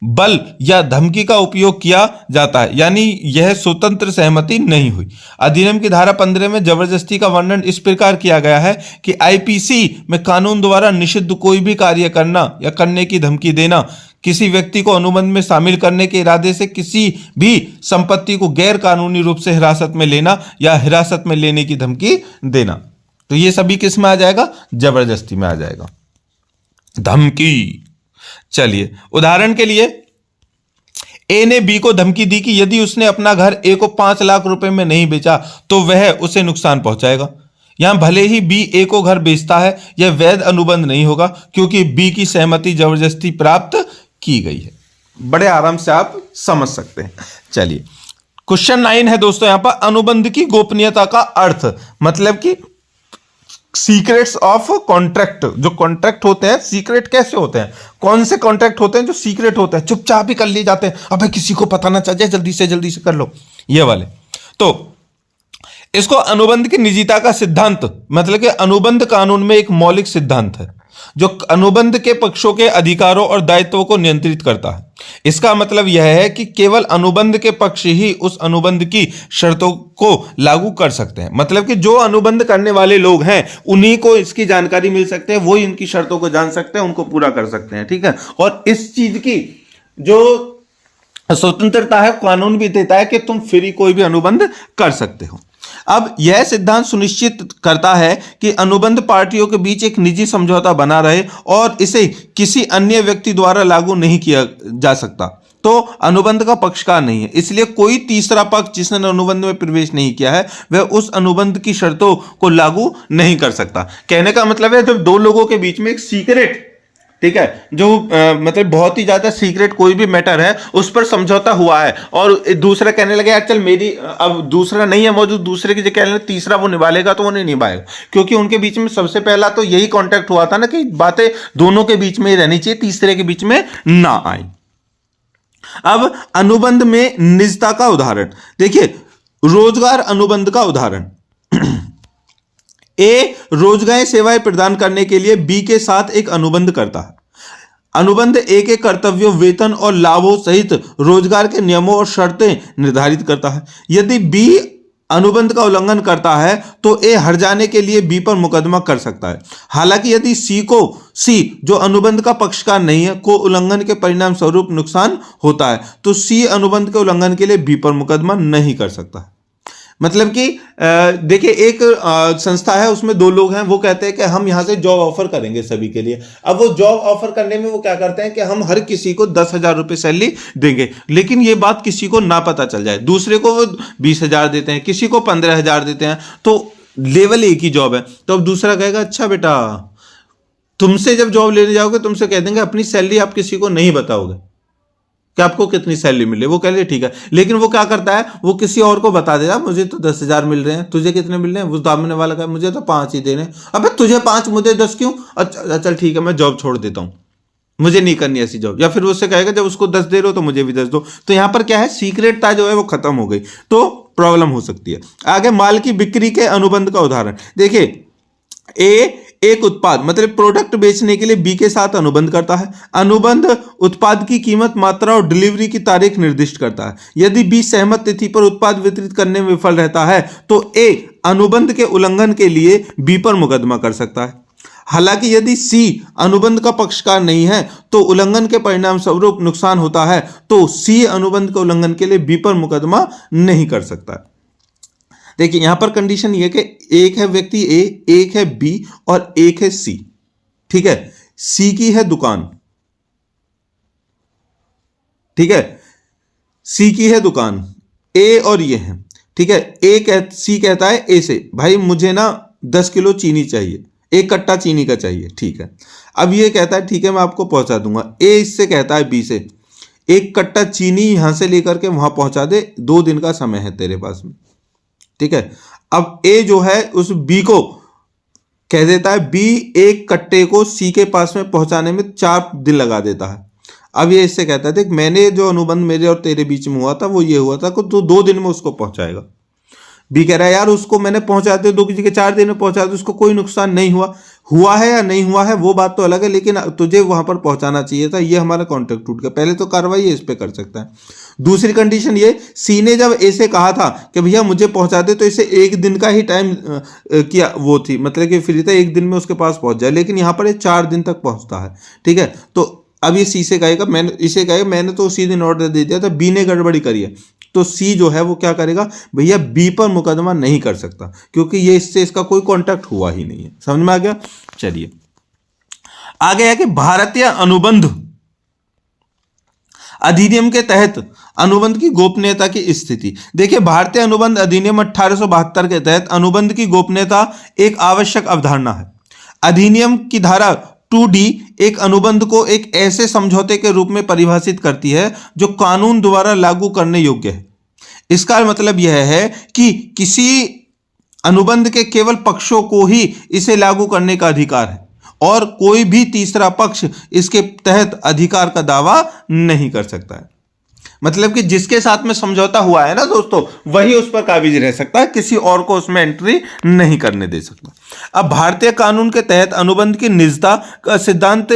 बल या धमकी का उपयोग किया जाता है, यानी यह स्वतंत्र सहमति नहीं हुई। अधिनियम की धारा 15 में जबरदस्ती का वर्णन इस प्रकार किया गया है कि आईपीसी में कानून द्वारा निषिद्ध कोई भी कार्य करना या करने की धमकी देना, किसी व्यक्ति को अनुबंध में शामिल करने के इरादे से किसी भी संपत्ति को गैर कानूनी रूप से हिरासत में लेना या हिरासत में लेने की धमकी देना, तो ये सभी किस में आ जाएगा, जबरदस्ती में आ जाएगा, धमकी। चलिए, उदाहरण के लिए ए ने बी को धमकी दी कि यदि उसने अपना घर ए को 5 लाख रुपए में नहीं बेचा तो वह उसे नुकसान पहुंचाएगा। यहां भले ही बी ए को घर बेचता है, यह वैध अनुबंध नहीं होगा क्योंकि बी की सहमति जबरदस्ती प्राप्त की गई है। बड़े आराम से आप समझ सकते हैं। चलिए, क्वेश्चन 9 है दोस्तों, यहां पर अनुबंध की गोपनीयता का अर्थ, मतलब कि सीक्रेट्स ऑफ कॉन्ट्रैक्ट। जो कॉन्ट्रैक्ट होते हैं सीक्रेट कैसे होते हैं, कौन से कॉन्ट्रैक्ट होते हैं जो सीक्रेट होते हैं, चुपचाप ही कर लिए जाते हैं, अबे किसी को पता ना चल जाए, जल्दी से कर लो, ये वाले। तो इसको अनुबंध की निजता का सिद्धांत, मतलब कि अनुबंध कानून में एक मौलिक सिद्धांत है जो अनुबंध के पक्षों के अधिकारों और दायित्वों को नियंत्रित करता है। इसका मतलब यह है कि केवल अनुबंध के पक्ष ही उस अनुबंध की शर्तों को लागू कर सकते हैं, मतलब कि जो अनुबंध करने वाले लोग हैं उन्हीं को इसकी जानकारी मिल सकते हैं, वो इनकी शर्तों को जान सकते हैं, उनको पूरा कर सकते हैं, ठीक है। और इस चीज की जो स्वतंत्रता है कानून भी देता है कि तुम फ्री कोई भी अनुबंध कर सकते हो। अब यह सिद्धांत सुनिश्चित करता है कि अनुबंध पार्टियों के बीच एक निजी समझौता बना रहे और इसे किसी अन्य व्यक्ति द्वारा लागू नहीं किया जा सकता, तो अनुबंध का पक्षकार नहीं है। इसलिए कोई तीसरा पक्ष जिसने अनुबंध में प्रवेश नहीं किया है वह उस अनुबंध की शर्तों को लागू नहीं कर सकता। कहने का मतलब है जब दो लोगों के बीच में एक सीक्रेट, ठीक है, जो मतलब बहुत ही ज्यादा सीक्रेट कोई भी मैटर है उस पर समझौता हुआ है और दूसरा कहने लगे यार चल मेरी, अब दूसरा नहीं है मौजूद, दूसरे की जो कहने लगे तीसरा वो निभा लेगा, तो वो नहीं निभाएगा, क्योंकि उनके बीच में सबसे पहला तो यही कॉन्टेक्ट हुआ था ना कि बातें दोनों के बीच में ही रहनी चाहिए, तीसरे के बीच में ना आए। अब अनुबंध में निजता का उदाहरण देखिए, रोजगार अनुबंध का उदाहरण, ए रोजगार सेवाएं प्रदान करने के लिए बी के साथ एक अनुबंध करता है। अनुबंध ए के कर्तव्यों, वेतन और लाभों सहित रोजगार के नियमों और शर्तें निर्धारित करता है। यदि बी अनुबंध का उल्लंघन करता है तो ए हट जाने के लिए बी पर मुकदमा कर सकता है। हालांकि यदि सी जो अनुबंध का पक्षकार नहीं है को उल्लंघन के परिणाम स्वरूप नुकसान होता है तो सी अनुबंध के उल्लंघन के लिए बी पर मुकदमा नहीं कर सकता है। मतलब कि देखिए, एक संस्था है उसमें दो लोग हैं, वो कहते हैं कि हम यहां से जॉब ऑफर करेंगे सभी के लिए। अब वो जॉब ऑफर करने में वो क्या करते हैं कि हम हर किसी को 10,000 रुपये सैलरी देंगे, लेकिन ये बात किसी को ना पता चल जाए। दूसरे को वो 20,000 देते हैं, किसी को 15,000 देते हैं, तो लेवल एक ही जॉब है। तो अब दूसरा कहेगा अच्छा बेटा तुमसे जब जॉब लेने जाओगे तुमसे कह देंगे अपनी सैलरी आप किसी को नहीं बताओगे, कि आपको कितनी सैलरी मिले, वो कह ले ठीक है, लेकिन वो क्या करता है, वो किसी और को बता देगा मुझे तो 10,000 मिल रहे हैं, तुझे कितने मिल रहे हैं, वो सामने वाला का मुझे तो 5 ही देने, अबे तुझे 5 मुझे 10 क्यों, अच्छा चल ठीक है मैं जॉब छोड़ देता हूँ, मुझे नहीं करनी ऐसी जॉब। या फिर उससे कहेगा जब उसको 10 दे रहे हो तो मुझे भी 10 दो। तो यहाँ पर क्या है, सीक्रेटता जो है वो खत्म हो गई, तो प्रॉब्लम हो सकती है। आगे माल की बिक्री के अनुबंध का उदाहरण देखिए, ए एक उत्पाद मतलब प्रोडक्ट बेचने के लिए बी के साथ अनुबंध करता है। अनुबंध उत्पाद की कीमत, मात्रा और डिलीवरी की तारीख निर्दिष्ट करता है। यदि बी सहमत तिथि पर उत्पाद वितरित करने में विफल रहता है तो ए अनुबंध के उल्लंघन के लिए बी पर मुकदमा कर सकता है। हालांकि यदि सी अनुबंध का पक्षकार नहीं है तो उल्लंघन के परिणाम स्वरूप नुकसान होता है तो सी अनुबंध के उल्लंघन के लिए बी पर मुकदमा नहीं कर सकता है। देखिए यहां पर कंडीशन ये कि एक है व्यक्ति ए, एक है बी और एक है सी। ठीक है, सी की है दुकान, ठीक है, सी की है दुकान, ए और ये है। ठीक है, सी कहता है ए से, भाई मुझे ना 10 किलो चीनी चाहिए, 1 कट्टा चीनी का चाहिए। ठीक है, अब ये कहता है ठीक है मैं आपको पहुंचा दूंगा। ए इससे कहता है बी से 1 कट्टा चीनी यहां से लेकर के वहां पहुंचा दे, 2 दिन का समय है तेरे पास में। ठीक है, अब ए जो है उस बी को कह देता है, बी 1 कट्टे को सी के पास में पहुंचाने में 4 दिन लगा देता है। अब ये इससे कहता है देख मैंने जो अनुबंध मेरे और तेरे बीच में हुआ था वो ये हुआ था कि तू 2 दिन में उसको पहुंचाएगा। बी कह रहा है यार उसको मैंने पहुंचाते 2 की जगह 4 दिन में पहुंचा, तो उसको कोई नुकसान नहीं हुआ है या नहीं हुआ है वो बात तो अलग है, लेकिन तुझे वहां पर पहुंचाना चाहिए था, ये हमारा कॉन्ट्रैक्ट टूट गया। पहले तो कार्रवाई इस पे कर सकता है। दूसरी कंडीशन ये, सी ने जब ए से कहा था कि भैया मुझे पहुंचा दे तो इसे 1 दिन का ही टाइम किया वो थी, मतलब कि फ्री था 1 दिन में उसके पास पहुंच जाए, लेकिन यहाँ पर ये 4 दिन तक पहुंचता है। ठीक है, तो अब ये सी से कहेगा, मैंने तो उसी दिन ऑर्डर दे दिया था, बी ने गड़बड़ी करी है, तो सी जो है वो क्या करेगा, भैया बी पर मुकदमा नहीं कर सकता क्योंकि ये इससे इसका कोई कांटेक्ट हुआ ही नहीं है। समझ में आ गया। चलिए आगे है कि भारतीय अनुबंध अधिनियम के तहत अनुबंध की गोपनीयता की स्थिति। देखिए भारतीय अनुबंध अधिनियम 1872 के तहत अनुबंध की गोपनीयता एक आवश्यक अवधारणा है। अधिनियम की धारा 2D एक अनुबंध को एक ऐसे समझौते के रूप में परिभाषित करती है जो कानून द्वारा लागू करने योग्य है। इसका मतलब यह है कि किसी अनुबंध के केवल पक्षों को ही इसे लागू करने का अधिकार है और कोई भी तीसरा पक्ष इसके तहत अधिकार का दावा नहीं कर सकता है। मतलब कि जिसके साथ में समझौता हुआ है ना दोस्तों, वही उस पर काबिज रह सकता है, किसी और को उसमें एंट्री नहीं करने दे सकता। अब भारतीय कानून के तहत अनुबंध की निजता का सिद्धांत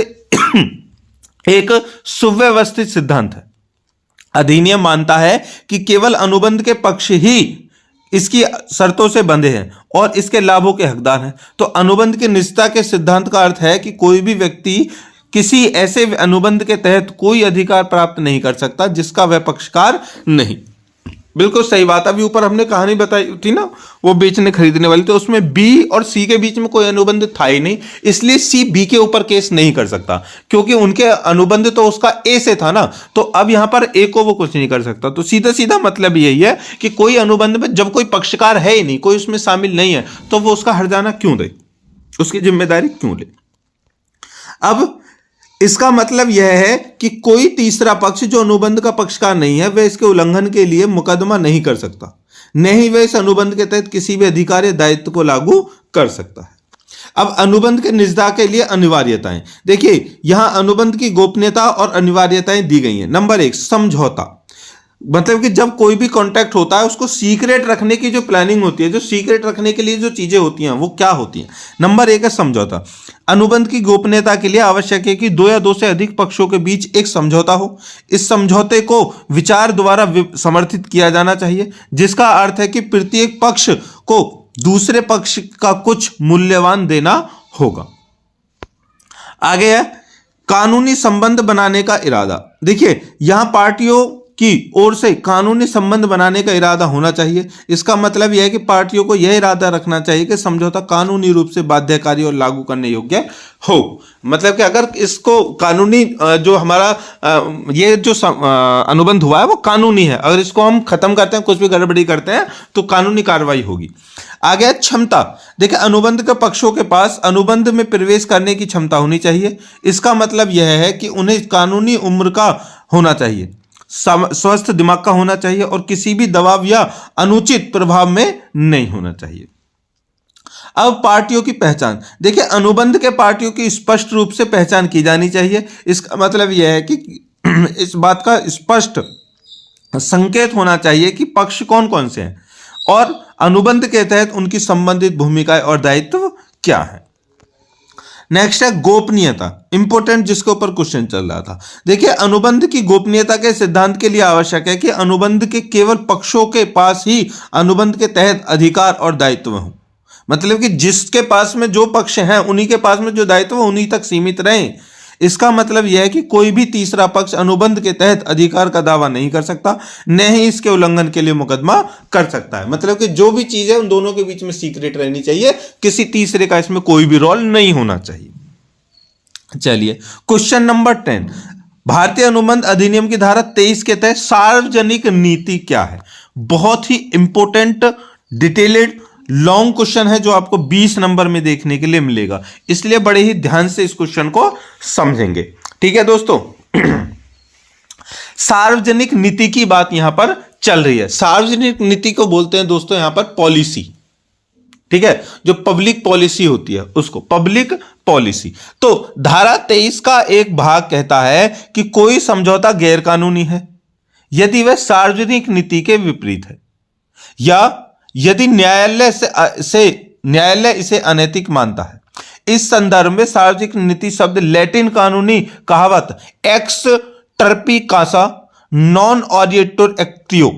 एक सुव्यवस्थित सिद्धांत है। अधिनियम मानता है कि केवल अनुबंध के पक्ष ही इसकी शर्तों से बंधे हैं और इसके लाभों के हकदार हैं। तो अनुबंध की निजता के सिद्धांत का अर्थ है कि कोई भी व्यक्ति किसी ऐसे अनुबंध के तहत कोई अधिकार प्राप्त नहीं कर सकता जिसका वह पक्षकार नहीं। बिल्कुल सही बात। अभी ऊपर हमने कहानी बताई थी ना, वो बेचने खरीदने वाली, तो उसमें बी और सी के बीच में कोई अनुबंध था ही नहीं, इसलिए सी बी के ऊपर केस नहीं कर सकता क्योंकि उनके अनुबंध तो उसका ए से था ना। तो अब यहां पर ए को वो कुछ नहीं कर सकता। तो सीधा सीधा मतलब यही है कि कोई अनुबंध में जब कोई पक्षकार है ही नहीं, कोई उसमें शामिल नहीं है, तो वो उसका हर्जाना क्यों दे, उसकी जिम्मेदारी क्यों ले। अब इसका मतलब यह है कि कोई तीसरा पक्ष जो अनुबंध का पक्षकार नहीं है वह इसके उल्लंघन के लिए मुकदमा नहीं कर सकता, नहीं वह इस अनुबंध के तहत किसी भी अधिकार या दायित्व को लागू कर सकता है। अब अनुबंध के निजता के लिए अनिवार्यताएं। देखिए यहां अनुबंध की गोपनीयता और अनिवार्यताएं दी गई हैं। नंबर 1 समझौता, मतलब कि जब कोई भी कॉन्ट्रैक्ट होता है उसको सीक्रेट रखने की जो प्लानिंग होती है, जो सीक्रेट रखने के लिए जो चीजें होती हैं वो क्या होती हैं। नंबर 1 है समझौता। अनुबंध की गोपनीयता के लिए आवश्यक है कि 2 या 2 से अधिक पक्षों के बीच एक समझौता हो। इस समझौते को विचार द्वारा समर्थित किया जाना चाहिए, जिसका अर्थ है कि प्रत्येक पक्ष को दूसरे पक्ष का कुछ मूल्यवान देना होगा। आगे है कानूनी संबंध बनाने का इरादा। देखिए यहां पार्टियों की ओर से कानूनी संबंध बनाने का इरादा होना चाहिए। इसका मतलब यह है कि पार्टियों को यह इरादा रखना चाहिए कि समझौता कानूनी रूप से बाध्यकारी और लागू करने योग्य हो। मतलब कि अगर इसको कानूनी जो हमारा ये जो अनुबंध हुआ है वो कानूनी है, अगर इसको हम खत्म करते हैं, कुछ भी गड़बड़ी करते हैं तो कानूनी कार्रवाई होगी। आगे है क्षमता। देखिए अनुबंध के पक्षों के पास अनुबंध में प्रवेश करने की क्षमता होनी चाहिए। इसका मतलब यह है कि उन्हें कानूनी उम्र का होना चाहिए। स्वस्थ दिमाग का होना चाहिए और किसी भी दबाव या अनुचित प्रभाव में नहीं होना चाहिए। अब पार्टियों की पहचान देखिए, अनुबंध के पार्टियों की स्पष्ट रूप से पहचान की जानी चाहिए। इसका मतलब यह है कि इस बात का स्पष्ट संकेत होना चाहिए कि पक्ष कौन कौन से हैं और अनुबंध के तहत उनकी संबंधित भूमिकाएं और दायित्व क्या है। नेक्स्ट है गोपनीयता, इंपॉर्टेंट, जिसके ऊपर क्वेश्चन चल रहा था। देखिए, अनुबंध की गोपनीयता के सिद्धांत के लिए आवश्यक है कि अनुबंध के केवल पक्षों के पास ही अनुबंध के तहत अधिकार और दायित्व हों। मतलब कि जिसके पास में जो पक्ष हैं उन्हीं के पास में जो दायित्व उन्हीं तक सीमित रहें। इसका मतलब यह है कि कोई भी तीसरा पक्ष अनुबंध के तहत अधिकार का दावा नहीं कर सकता, न ही इसके उल्लंघन के लिए मुकदमा कर सकता है। मतलब कि जो भी चीज है उन दोनों के बीच में सीक्रेट रहनी चाहिए, किसी तीसरे का इसमें कोई भी रोल नहीं होना चाहिए। चलिए क्वेश्चन नंबर 10, भारतीय अनुबंध अधिनियम की धारा 23 के तहत सार्वजनिक नीति क्या है। बहुत ही इंपॉर्टेंट, डिटेल्ड, लॉन्ग क्वेश्चन है जो आपको 20 नंबर में देखने के लिए मिलेगा, इसलिए बड़े ही ध्यान से इस क्वेश्चन को समझेंगे। ठीक है दोस्तों, सार्वजनिक नीति की बात यहां पर चल रही है। सार्वजनिक नीति को बोलते हैं दोस्तों यहां पर पॉलिसी। ठीक है, जो पब्लिक पॉलिसी होती है उसको पब्लिक पॉलिसी। तो धारा 23 का एक भाग कहता है कि कोई समझौता गैरकानूनी है यदि वह सार्वजनिक नीति के विपरीत है या यदि न्यायालय इसे अनैतिक मानता है। इस संदर्भ में सार्वजनिक नीति शब्द लैटिन कानूनी कहावत एक्स टर्पी कासा नॉन ऑडिएटर एक्टियो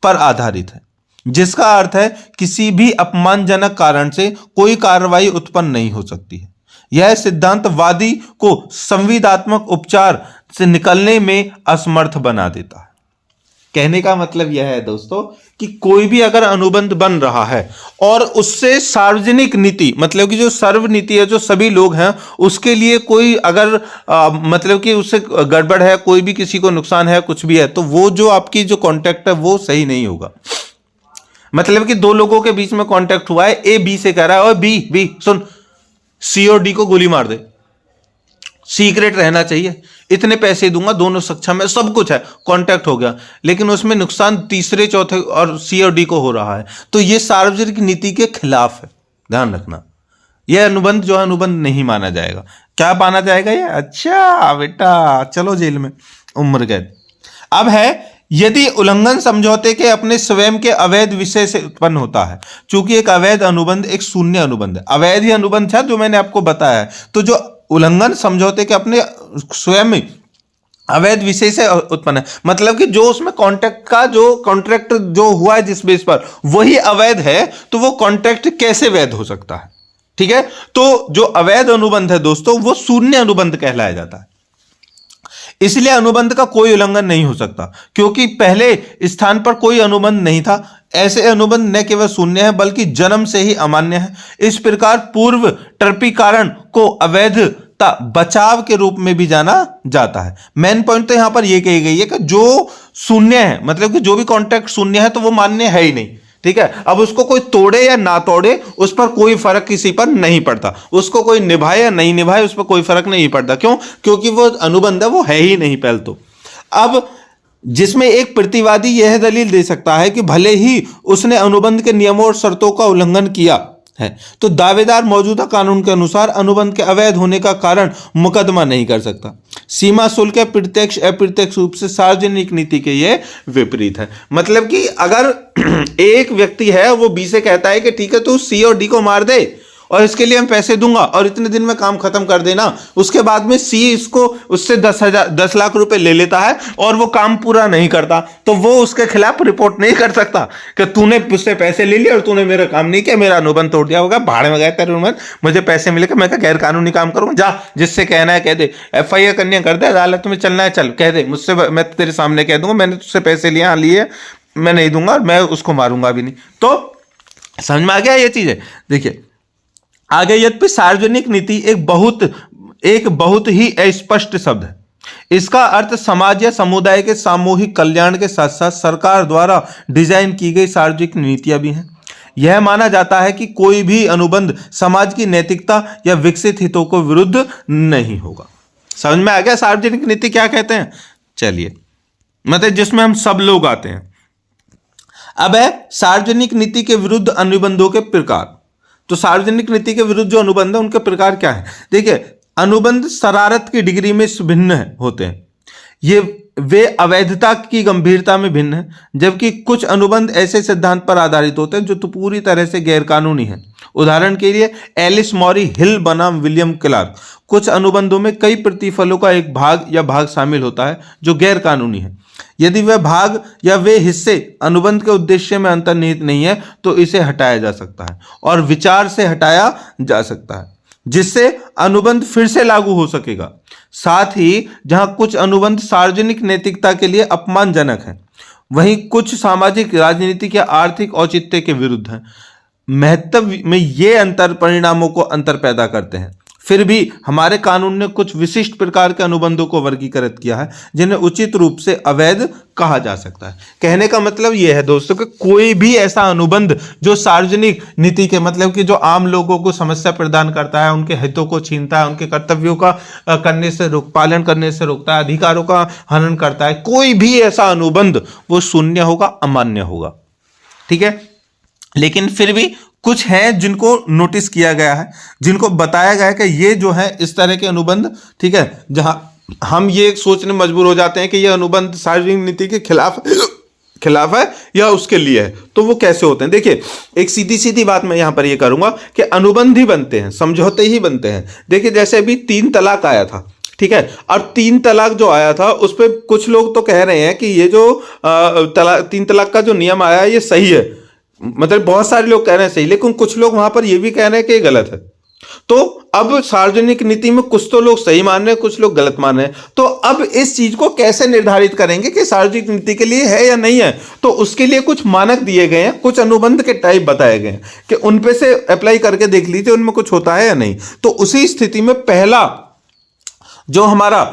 पर आधारित है, जिसका अर्थ है किसी भी अपमानजनक कारण से कोई कार्रवाई उत्पन्न नहीं हो सकती है। यह सिद्धांत वादी को संविदात्मक उपचार से निकलने में असमर्थ बना देता है। कहने का मतलब यह है दोस्तों कि कोई भी अगर अनुबंध बन रहा है और उससे सार्वजनिक नीति, मतलब कि जो सर्व नीति है, जो सभी लोग हैं, उसके लिए कोई अगर मतलब कि उससे गड़बड़ है, कोई भी किसी को नुकसान है, कुछ भी है, तो वो जो आपकी जो कॉन्ट्रैक्ट है वो सही नहीं होगा। मतलब कि दो लोगों के बीच में कॉन्ट्रैक्ट हुआ है, ए बी से कह रहा है और बी सुन सी और डी को गोली मार दे, सीक्रेट रहना चाहिए, इतने पैसे दूंगा, दोनों सक्षम है, सब कुछ है, कॉन्ट्रैक्ट हो गया, लेकिन उसमें नुकसान तीसरे चौथे और सी और डी को हो रहा है, तो यह सार्वजनिक नीति के खिलाफ है। ध्यान रखना, यह अनुबंध जो है अनुबंध नहीं माना जाएगा। क्या माना जाएगा ये? अच्छा बेटा, चलो जेल में, उम्र कैद। अब है यदि उल्लंघन समझौते के अपने स्वयं के अवैध विषय से उत्पन्न होता है। चूंकि एक अवैध अनुबंध एक शून्य अनुबंध है, अवैध ही अनुबंध था जो मैंने आपको बताया है, तो जो उल्लंघन समझौते के अपने स्वयं में अवैध विषय से उत्पन्न है, मतलब कि जो उसमें कॉन्ट्रैक्ट जो हुआ है जिस बेस पर वही अवैध है, तो वो कॉन्ट्रैक्ट कैसे वैध हो सकता है? ठीक है, तो जो अवैध अनुबंध है दोस्तों वो शून्य अनुबंध कहलाया जाता है। इसलिए अनुबंध का कोई उल्लंघन नहीं हो सकता, क्योंकि पहले स्थान पर कोई अनुबंध नहीं था। ऐसे अनुबंध न केवल शून्य है बल्कि जन्म से ही अमान्य है। इस प्रकार पूर्व टर्पीकरण को अवैधता बचाव के रूप में भी जाना जाता है। मेन पॉइंट तो यहां पर यह कही गई है कि जो शून्य है, मतलब कि जो भी कॉन्ट्रैक्ट शून्य है तो वो मान्य है ही नहीं। ठीक है, अब उसको कोई तोड़े या ना तोड़े उस पर कोई फर्क किसी पर नहीं पड़ता, उसको कोई निभाए या नहीं निभाए उस पर कोई फर्क नहीं पड़ता। क्यों? क्योंकि वो अनुबंध है, वो है ही नहीं पहले तो। अब जिसमें एक प्रतिवादी यह दलील दे सकता है कि भले ही उसने अनुबंध के नियमों और शर्तों का उल्लंघन किया है, तो दावेदार मौजूदा कानून के अनुसार अनुबंध के अवैध होने का कारण मुकदमा नहीं कर सकता। सीमा शुल्क प्रत्यक्ष अप्रत्यक्ष रूप से सार्वजनिक नीति के ये विपरीत है। मतलब कि अगर एक व्यक्ति है वो बी से कहता है कि ठीक है तू सी और डी को मार दे और इसके लिए हम पैसे दूंगा और इतने दिन में काम खत्म कर देना, उसके बाद में सी इसको उससे 10 लाख रुपए ले लेता है और वो काम पूरा नहीं करता, तो वो उसके खिलाफ रिपोर्ट नहीं कर सकता कि तूने उससे पैसे ले लिए और तूने मेरा काम नहीं किया, मेरा अनुबंध तोड़ दिया होगा, भाड़ में गया तेरे अनुबंध, मुझे पैसे मिलेगा, मैं गैर कानूनी काम करूंगा। जा, जिससे कहना है कह दे, FIR करनी है कर दे, अदालत में चलना है चल, कह दे मुझसे, मैं तेरे सामने कह दूंगा मैंने तुझसे पैसे लिए, मैं नहीं दूंगा, मैं उसको मारूंगा भी नहीं। तो समझ में आ गया ये चीज है। देखिए आगे, यद्यपि सार्वजनिक नीति एक बहुत ही अस्पष्ट शब्द है। इसका अर्थ समाज या समुदाय के सामूहिक कल्याण के साथ साथ सरकार द्वारा डिजाइन की गई सार्वजनिक नीतियां भी हैं। यह माना जाता है कि कोई भी अनुबंध समाज की नैतिकता या विकसित हितों को विरुद्ध नहीं होगा। समझ में आ गया सार्वजनिक नीति क्या कहते हैं? चलिए मतलब जिसमें हम सब लोग आते हैं। अब है सार्वजनिक नीति के विरुद्ध अनुबंधों के प्रकार। तो सार्वजनिक नीति के विरुद्ध जो अनुबंध है उनके प्रकार क्या है? देखिए, अनुबंध शरारत की डिग्री में भिन्न होते हैं, ये वे अवैधता की गंभीरता में भिन्न है, जबकि कुछ अनुबंध ऐसे सिद्धांत पर आधारित होते हैं जो तो पूरी तरह से गैरकानूनी है। उदाहरण के लिए एलिस मॉरी हिल बनाम विलियम क्लार्क। कुछ अनुबंधों में कई प्रतिफलों का एक भाग या भाग शामिल होता है जो गैरकानूनी है। यदि वह भाग या वे हिस्से अनुबंध के उद्देश्य में अंतर्निहित नहीं है तो इसे हटाया जा सकता है और विचार से हटाया जा सकता है, जिससे अनुबंध फिर से लागू हो सकेगा। साथ ही जहां कुछ अनुबंध सार्वजनिक नैतिकता के लिए अपमानजनक हैं, वहीं कुछ सामाजिक, राजनीतिक या आर्थिक औचित्य के विरुद्ध हैं। महत्व में ये अंतर परिणामों को अंतर पैदा करते हैं। फिर भी हमारे कानून ने कुछ विशिष्ट प्रकार के अनुबंधों को वर्गीकृत किया है जिन्हें उचित रूप से अवैध कहा जा सकता है। कहने का मतलब यह है दोस्तों कि कोई भी ऐसा अनुबंध जो सार्वजनिक नीति के, मतलब कि जो आम लोगों को समस्या प्रदान करता है, उनके हितों को छीनता है, उनके कर्तव्यों का पालन करने से रोकता है, अधिकारों का हनन करता है, कोई भी ऐसा अनुबंध वो शून्य होगा, अमान्य होगा। ठीक है, लेकिन फिर भी कुछ हैं जिनको नोटिस किया गया है, जिनको बताया गया है कि ये जो है इस तरह के अनुबंध, ठीक है, जहां हम ये सोचने मजबूर हो जाते हैं कि ये अनुबंध सार्वजनिक नीति के खिलाफ है या उसके लिए है, तो वो कैसे होते हैं। देखिए, एक सीधी सीधी बात मैं यहां पर ये करूंगा कि अनुबंध ही बनते हैं, समझौते ही बनते हैं। देखिए, जैसे अभी 3 तलाक आया था, ठीक है, और 3 तलाक जो आया था उस पर कुछ लोग तो कह रहे हैं कि ये जो 3 तलाक का जो नियम आया है ये सही है, मतलब बहुत सारे लोग कह रहे हैं सही, लेकिन कुछ लोग वहां पर ये भी कह रहे हैं कि ये गलत है। तो अब सार्वजनिक नीति में कुछ तो लोग सही मान रहे हैं, कुछ लोग गलत मान रहे हैं। तो अब इस चीज को कैसे निर्धारित करेंगे कि सार्वजनिक नीति के लिए है या नहीं है? तो उसके लिए कुछ मानक दिए गए हैं, कुछ अनुबंध के टाइप बताए गए हैं कि उन पे से अप्लाई करके देख लीजिए उनमें कुछ होता है या नहीं। तो उसी स्थिति में पहला जो हमारा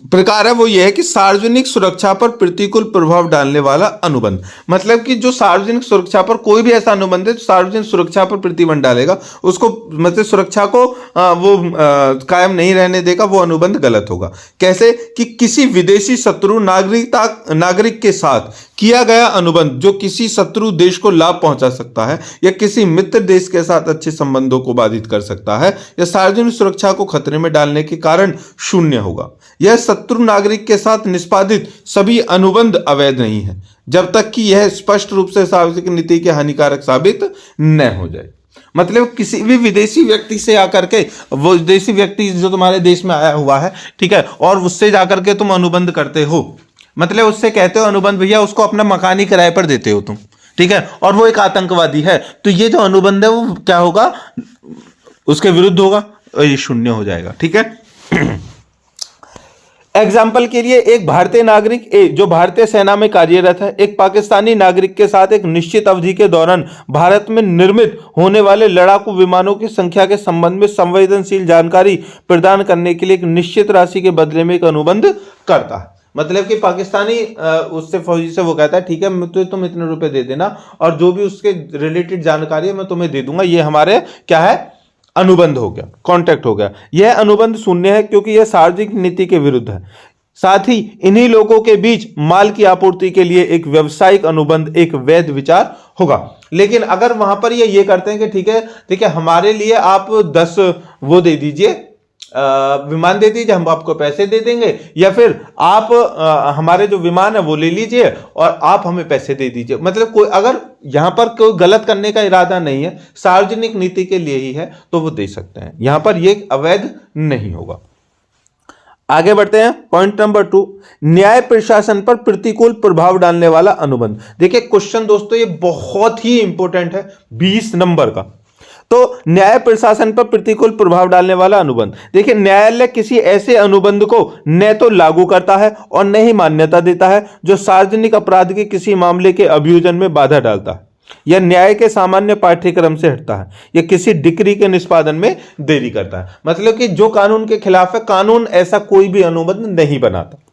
प्रकार है वो ये है कि सार्वजनिक सुरक्षा पर प्रतिकूल प्रभाव डालने वाला अनुबंध। मतलब कि जो सार्वजनिक सुरक्षा पर कोई भी ऐसा अनुबंध है जो सार्वजनिक सुरक्षा पर प्रतिबंध डालेगा, उसको मतलब सुरक्षा को कायम नहीं रहने देगा, वो अनुबंध गलत होगा। कैसे कि किसी विदेशी शत्रु नागरिक के साथ किया गया अनुबंध जो किसी शत्रु देश को लाभ पहुंचा सकता है या किसी मित्र देश के साथ अच्छे संबंधों को बाधित कर सकता है या सार्वजनिक सुरक्षा को खतरे में डालने के कारण शून्य होगा। यह शत्रु नागरिक के साथ निष्पादित सभी अनुबंध अवैध नहीं है जब तक कि यह स्पष्ट रूप से सार्वजनिक नीति के हानिकारक साबित न हो जाए। मतलब किसी भी विदेशी व्यक्ति से आकर के, वो विदेशी व्यक्ति जो तुम्हारे देश में आया हुआ है, ठीक है, और उससे जाकर के तुम अनुबंध करते हो, मतलब उससे कहते हो अनुबंध भैया, उसको अपना मकान ही किराए पर देते हो तुम, ठीक है, और वो एक आतंकवादी है, तो ये जो अनुबंध है वो क्या होगा, उसके विरुद्ध होगा और ये शून्य हो जाएगा। ठीक है। एग्जाम्पल के लिए, एक भारतीय नागरिक जो भारतीय सेना में कार्यरत है, एक पाकिस्तानी नागरिक के साथ एक निश्चित अवधि के दौरान भारत में निर्मित होने वाले लड़ाकू विमानों की संख्या के संबंध में संवेदनशील जानकारी प्रदान करने के लिए एक निश्चित राशि के बदले में एक अनुबंध करता है। मतलब कि पाकिस्तानी उससे फौजी से वो कहता है ठीक है, मुझे तुम इतने रुपए दे देना और जो भी उसके रिलेटेड जानकारी है मैं तुम्हें दे दूंगा। ये हमारे क्या है, अनुबंध हो गया, कॉन्ट्रैक्ट हो गया। यह अनुबंध शून्य है क्योंकि यह सार्वजनिक नीति के विरुद्ध है। साथ ही इन्हीं लोगों के बीच माल की आपूर्ति के लिए एक व्यावसायिक अनुबंध एक वैध विचार होगा। लेकिन अगर वहां पर ये करते हैं कि ठीक है हमारे लिए आप 10 वो दे दीजिए, विमान दे दीजिए, हम आपको पैसे दे देंगे, या फिर आप हमारे जो विमान है वो ले लीजिए और आप हमें पैसे दे दीजिए। मतलब कोई अगर यहां पर कोई गलत करने का इरादा नहीं है, सार्वजनिक नीति के लिए ही है, तो वो दे सकते हैं। यहां पर ये अवैध नहीं होगा। आगे बढ़ते हैं, पॉइंट नंबर 2, न्याय प्रशासन पर प्रतिकूल प्रभाव डालने वाला अनुबंध। देखिए क्वेश्चन दोस्तों ये बहुत ही इंपॉर्टेंट है, 20 नंबर का। तो न्याय प्रशासन पर प्रतिकूल प्रभाव डालने वाला अनुबंध। देखिए, न्यायालय किसी ऐसे अनुबंध को न तो लागू करता है और न ही मान्यता देता है जो सार्वजनिक अपराध के किसी मामले के अभियोजन में बाधा डालता है या न्याय के सामान्य पाठ्यक्रम से हटता है या किसी डिक्री के निष्पादन में देरी करता है। मतलब कि जो कानून के खिलाफ है, कानून ऐसा कोई भी अनुबंध नहीं बनाता।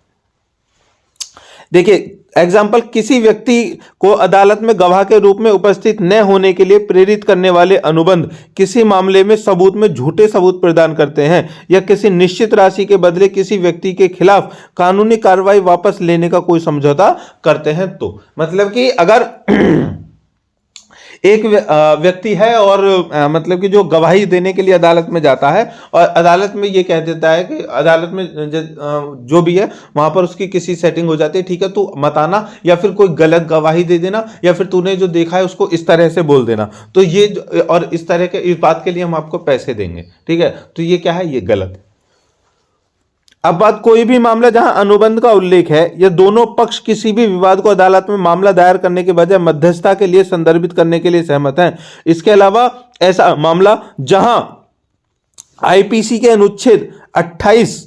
देखिए एग्जाम्पल, किसी व्यक्ति को अदालत में गवाह के रूप में उपस्थित न होने के लिए प्रेरित करने वाले अनुबंध किसी मामले में सबूत में झूठे सबूत प्रदान करते हैं या किसी निश्चित राशि के बदले किसी व्यक्ति के खिलाफ कानूनी कार्रवाई वापस लेने का कोई समझौता करते हैं। तो मतलब कि अगर एक व्यक्ति है और मतलब कि जो गवाही देने के लिए अदालत में जाता है और अदालत में ये कह देता है कि अदालत में जो भी है वहां पर उसकी किसी सेटिंग हो जाती है, ठीक है तू मत आना, या फिर कोई गलत गवाही दे देना, या फिर तूने जो देखा है उसको इस तरह से बोल देना, तो ये और इस तरह के इस बात के लिए हम आपको पैसे देंगे, ठीक है, तो ये क्या है, ये गलत है। अब बात, कोई भी मामला जहां अनुबंध का उल्लेख है या दोनों पक्ष किसी भी विवाद को अदालत में मामला दायर करने के बजाय मध्यस्थता के लिए संदर्भित करने के लिए सहमत हैं। इसके अलावा ऐसा मामला जहां आईपीसी के अनुच्छेद 28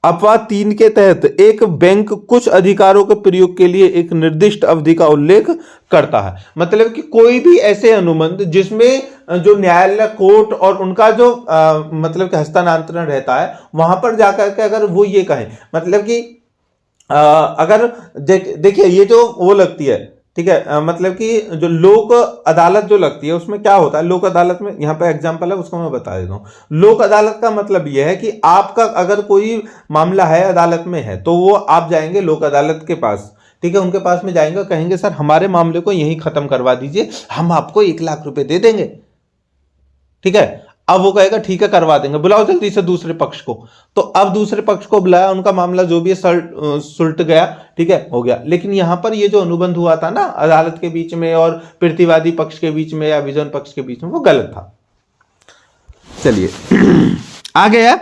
अपवाद 3 के तहत एक बैंक कुछ अधिकारों के प्रयोग के लिए एक निर्दिष्ट अवधि का उल्लेख करता है। मतलब कि कोई भी ऐसे अनुबंध जिसमें जो न्यायालय, कोर्ट और उनका जो मतलब कि हस्तांतरण रहता है, वहां पर जाकर के अगर वो ये कहें, मतलब कि अगर देखिए ये जो वो लगती है, ठीक है, मतलब कि जो लोक अदालत जो लगती है उसमें क्या होता है, लोक अदालत में यहाँ पे एग्जांपल है उसको मैं बता देता हूँ। लोक अदालत का मतलब यह है कि आपका अगर कोई मामला है अदालत में है तो वो आप जाएंगे लोक अदालत के पास, ठीक है, उनके पास में जाएंगे, कहेंगे सर हमारे मामले को यहीं खत्म करवा दीजिए, हम आपको 1 लाख रुपए दे देंगे, ठीक है। अब वो कहेगा ठीक है करवा देंगे, बुलाओ जल्दी से दूसरे पक्ष को, तो अब दूसरे पक्ष को बुलाया, उनका मामला जो भी है सुलट गया, ठीक है, हो गया। लेकिन यहां पर ये जो अनुबंध हुआ था ना अदालत के बीच में और प्रतिवादी पक्ष के बीच में या विजन पक्ष के बीच में, वो गलत था। चलिए आगे है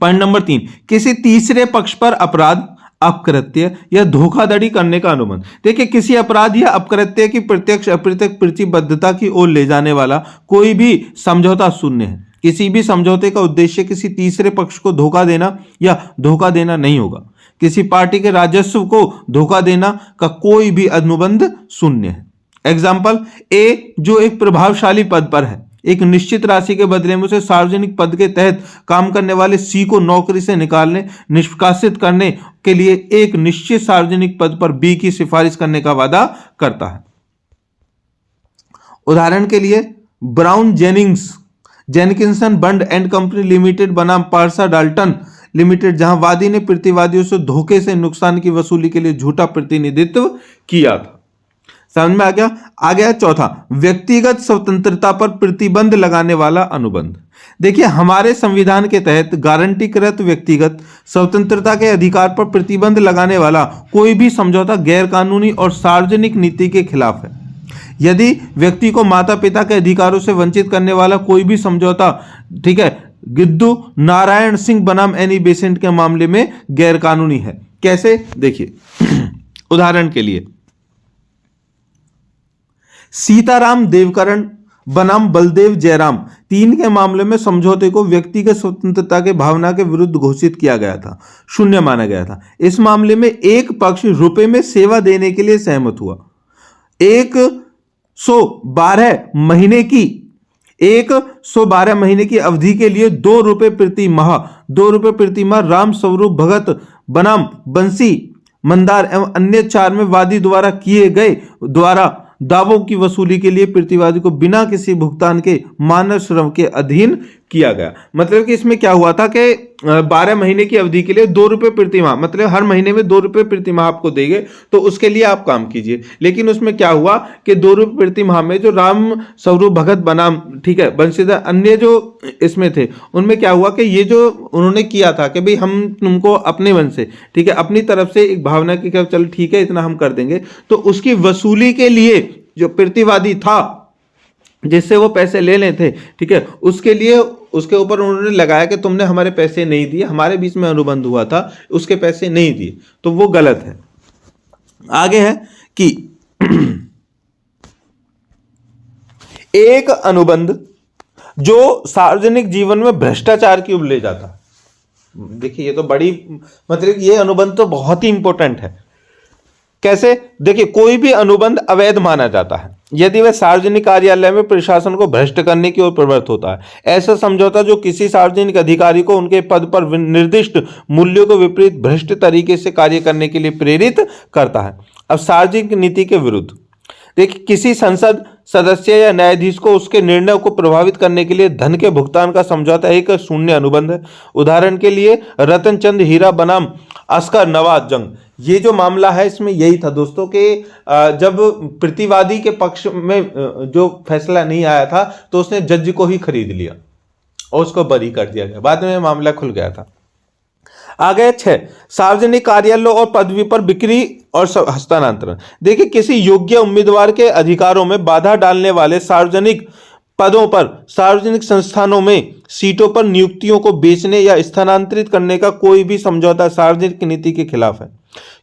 पॉइंट नंबर 3, किसी तीसरे पक्ष पर अपराध, अपकृत्य या धोखाधड़ी करने का अनुबंध। देखिए किसी अपराध या अपकृत्य की प्रत्यक्ष अप्रत्यक्ष प्रतिबद्धता की ओर ले जाने वाला कोई भी समझौता शून्य है। किसी भी समझौते का उद्देश्य किसी तीसरे पक्ष को धोखा देना या धोखा देना नहीं होगा। किसी पार्टी के राजस्व को धोखा देना का कोई भी अनुबंध शून्य है। एग्जाम्पल, ए जो एक प्रभावशाली पद पर है, एक निश्चित राशि के बदले में उसे सार्वजनिक पद के तहत काम करने वाले सी को नौकरी से निकालने, निष्कासित करने के लिए एक निश्चित सार्वजनिक पद पर बी की सिफारिश करने का वादा करता है। उदाहरण के लिए ब्राउन जेनिकिंसन बंड एंड कंपनी लिमिटेड बनाम पारसा डाल्टन लिमिटेड, जहां वादी ने प्रतिवादियों से धोखे से नुकसान की वसूली के लिए झूठा प्रतिनिधित्व किया था। समझ में आ गया। आ गया चौथा, व्यक्तिगत स्वतंत्रता पर प्रतिबंध लगाने वाला अनुबंध। देखिए हमारे संविधान के तहत गारंटीकृत व्यक्तिगत स्वतंत्रता के अधिकार पर प्रतिबंध लगाने वाला कोई भी समझौता गैरकानूनी और सार्वजनिक नीति के खिलाफ है। यदि व्यक्ति को माता पिता के अधिकारों से वंचित करने वाला कोई भी समझौता, ठीक है, गिद्दू नारायण सिंह बनाम एनी बेसेंट के मामले में गैरकानूनी है। कैसे, देखिए उदाहरण के लिए सीताराम देवकरण बनाम बलदेव जयराम 3 के मामले में समझौते को व्यक्तिगत स्वतंत्रता के भावना के विरुद्ध घोषित किया गया था, शून्य माना गया था। इस मामले में एक पक्ष रुपए में सेवा देने के लिए सहमत हुआ। 112 महीने की अवधि के लिए 2 रुपए प्रति माह राम स्वरूप भगत बनाम बंसी मंदार एवं अन्य 4 में वादी द्वारा किए गए दावों की वसूली के लिए प्रतिवादी को बिना किसी भुगतान के मानव श्रम के अधीन किया गया। मतलब कि इसमें क्या हुआ था कि 12 महीने की अवधि के लिए 2 रुपए प्रति माह, मतलब हर महीने में 2 रुपए प्रति माह आपको देंगे, तो उसके लिए आप काम कीजिए। लेकिन उसमें क्या हुआ कि 2 रुपए प्रति माह में जो राम स्वरूप भगत बनाम, ठीक है, बंशीधर अन्य जो इसमें थे, उनमें क्या हुआ कि ये जो उन्होंने किया था कि भाई हम तुमको अपने मन से, ठीक है, अपनी तरफ से एक भावना की चल ठीक है इतना हम कर देंगे, तो उसकी वसूली के लिए जो प्रतिवादी था जिससे वो पैसे ले लेते, ठीक है, उसके लिए उसके ऊपर उन्होंने लगाया कि तुमने हमारे पैसे नहीं दिए, हमारे बीच में अनुबंध हुआ था, उसके पैसे नहीं दिए, तो वो गलत है। आगे है कि एक अनुबंध जो सार्वजनिक जीवन में भ्रष्टाचार की ओर ले जाता। देखिए ये तो बड़ी, मतलब ये अनुबंध तो बहुत ही इंपॉर्टेंट है। कैसे, देखिए कोई भी अनुबंध अवैध माना जाता है यदि वह सार्वजनिक कार्यालय में प्रशासन को भ्रष्ट करने की ओर प्रवृत्त होता है। ऐसा समझौता जो किसी सार्वजनिक अधिकारी को उनके पद पर निर्दिष्ट मूल्यों के विपरीत भ्रष्ट तरीके से कार्य करने के लिए प्रेरित करता है। अब सार्वजनिक नीति के विरुद्ध, देखिए किसी संसद सदस्य या न्यायाधीश को उसके निर्णय को प्रभावित करने के लिए धन के भुगतान का समझौता एक शून्य अनुबंध है। उदाहरण के लिए रतन चंद हीरा बनाम अस्कर नवाज जंग, ये जो मामला है इसमें यही था दोस्तों कि जब प्रतिवादी के पक्ष में जो फैसला नहीं आया था तो उसने जज को ही खरीद लिया और उसको बरी कर दिया गया, बाद में मामला खुल गया था। आगे 6, सार्वजनिक कार्यालयों और पदवी पर बिक्री और हस्तांतरण। देखिए किसी योग्य उम्मीदवार के अधिकारों में बाधा डालने वाले सार्वजनिक पदों पर, सार्वजनिक संस्थानों में सीटों पर नियुक्तियों को बेचने या स्थानांतरित करने का कोई भी समझौता सार्वजनिक नीति के खिलाफ है,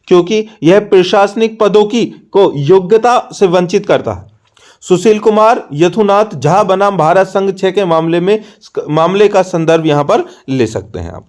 क्योंकि यह प्रशासनिक पदों की को योग्यता से वंचित करता है। सुशील कुमार यथुनाथ झा बनाम भारत संघ 6 के मामले का संदर्भ यहां पर ले सकते हैं आप।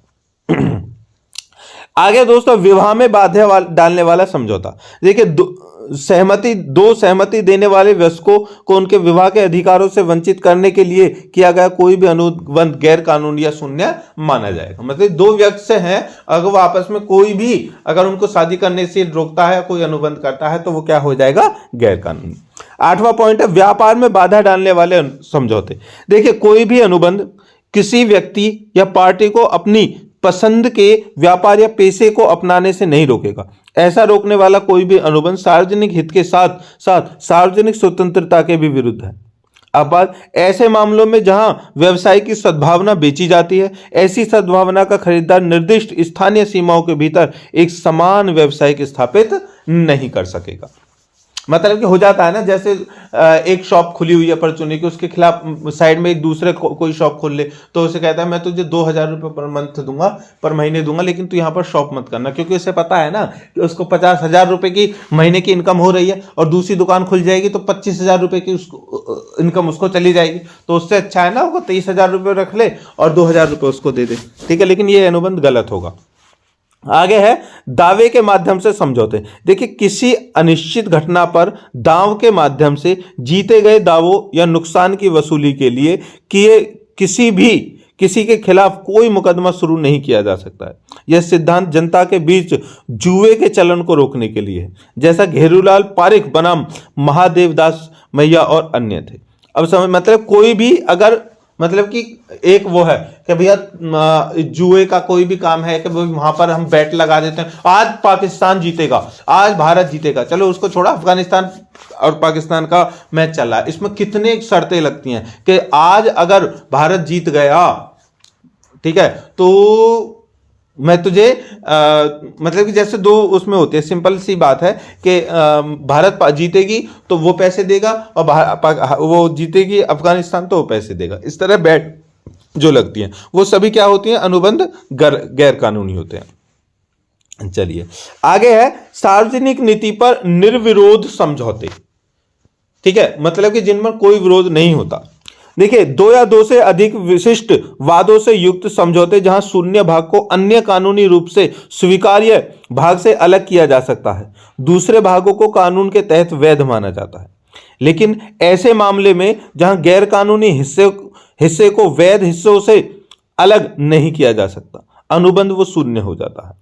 आगे दोस्तों, विवाह में बाधा डालने वाला समझौता। देखिए दो सहमति देने वाले वयस्कों को उनके विवाह के अधिकारों से वंचित करने के लिए किया गया कोई भी अनुबंध गैर कानूनी या शून्य माना जाएगा। मतलब दो व्यक्ति से हैं, अगर वो आपस में कोई भी अगर उनको शादी करने से रोकता है, कोई अनुबंध करता है, तो वो क्या हो जाएगा, गैर कानूनी। 8वां पॉइंट है व्यापार में बाधा डालने वाले समझौते। देखिए कोई भी अनुबंध किसी व्यक्ति या पार्टी को अपनी पसंद के व्यापार या पेशे को अपनाने से नहीं रोकेगा। ऐसा रोकने वाला कोई भी अनुबंध सार्वजनिक हित के साथ साथ सार्वजनिक स्वतंत्रता के भी विरुद्ध है। अब बात ऐसे मामलों में जहां व्यवसाय की सद्भावना बेची जाती है, ऐसी सद्भावना का खरीदार निर्दिष्ट स्थानीय सीमाओं के भीतर एक समान व्यवसाय स्थापित नहीं कर सकेगा। मतलब कि हो जाता है ना, जैसे एक शॉप खुली हुई है परचूनी की, उसके खिलाफ साइड में एक दूसरे कोई शॉप खोल ले, तो उसे कहता है मैं तुझे 2000 रुपये पर मंथ दूंगा, पर महीने दूंगा, लेकिन तू यहाँ पर शॉप मत करना, क्योंकि उसे पता है ना कि उसको 50,000 रुपये की महीने की इनकम हो रही है और दूसरी दुकान खुल जाएगी तो 25,000 रुपये की उसको इनकम उसको चली जाएगी। तो उससे अच्छा है ना वो 23,000 रुपये रख ले और 2,000 रुपये उसको दे दे, ठीक है। लेकिन ये अनुबंध गलत होगा। आगे है दावे के माध्यम से समझौते। देखिए किसी अनिश्चित घटना पर दाव के माध्यम से जीते गए दावों या नुकसान की वसूली के लिए किसी के खिलाफ कोई मुकदमा शुरू नहीं किया जा सकता है। यह सिद्धांत जनता के बीच जुए के चलन को रोकने के लिए है, जैसा घेरूलाल पारिख बनाम महादेवदास मैया और अन्य थे। अब समझ, मतलब कोई भी अगर मतलब कि एक वो है कि भैया जुए का कोई भी काम है कि वहां पर हम बैट लगा देते हैं, आज पाकिस्तान जीतेगा, आज भारत जीतेगा, चलो उसको छोड़ा, अफगानिस्तान और पाकिस्तान का मैच चल रहा है, इसमें कितने शर्तें लगती हैं कि आज अगर भारत जीत गया, ठीक है, तो मैं तुझे मतलब कि जैसे दो उसमें होते हैं, सिंपल सी बात है कि भारत जीतेगी तो वो पैसे देगा और वो जीतेगी अफगानिस्तान तो वो पैसे देगा। इस तरह बैट जो लगती हैं वो सभी क्या होती हैं, अनुबंध गैर कानूनी होते हैं। चलिए आगे है सार्वजनिक नीति पर निर्विरोध समझौते, ठीक है, मतलब कि जिनमें कोई विरोध नहीं होता। देखिए 2 या 2 से अधिक विशिष्ट वादों से युक्त समझौते, जहां शून्य भाग को अन्य कानूनी रूप से स्वीकार्य भाग से अलग किया जा सकता है, दूसरे भागों को कानून के तहत वैध माना जाता है। लेकिन ऐसे मामले में जहां गैर कानूनी हिस्से को वैध हिस्सों से अलग नहीं किया जा सकता, अनुबंध वो शून्य हो जाता है।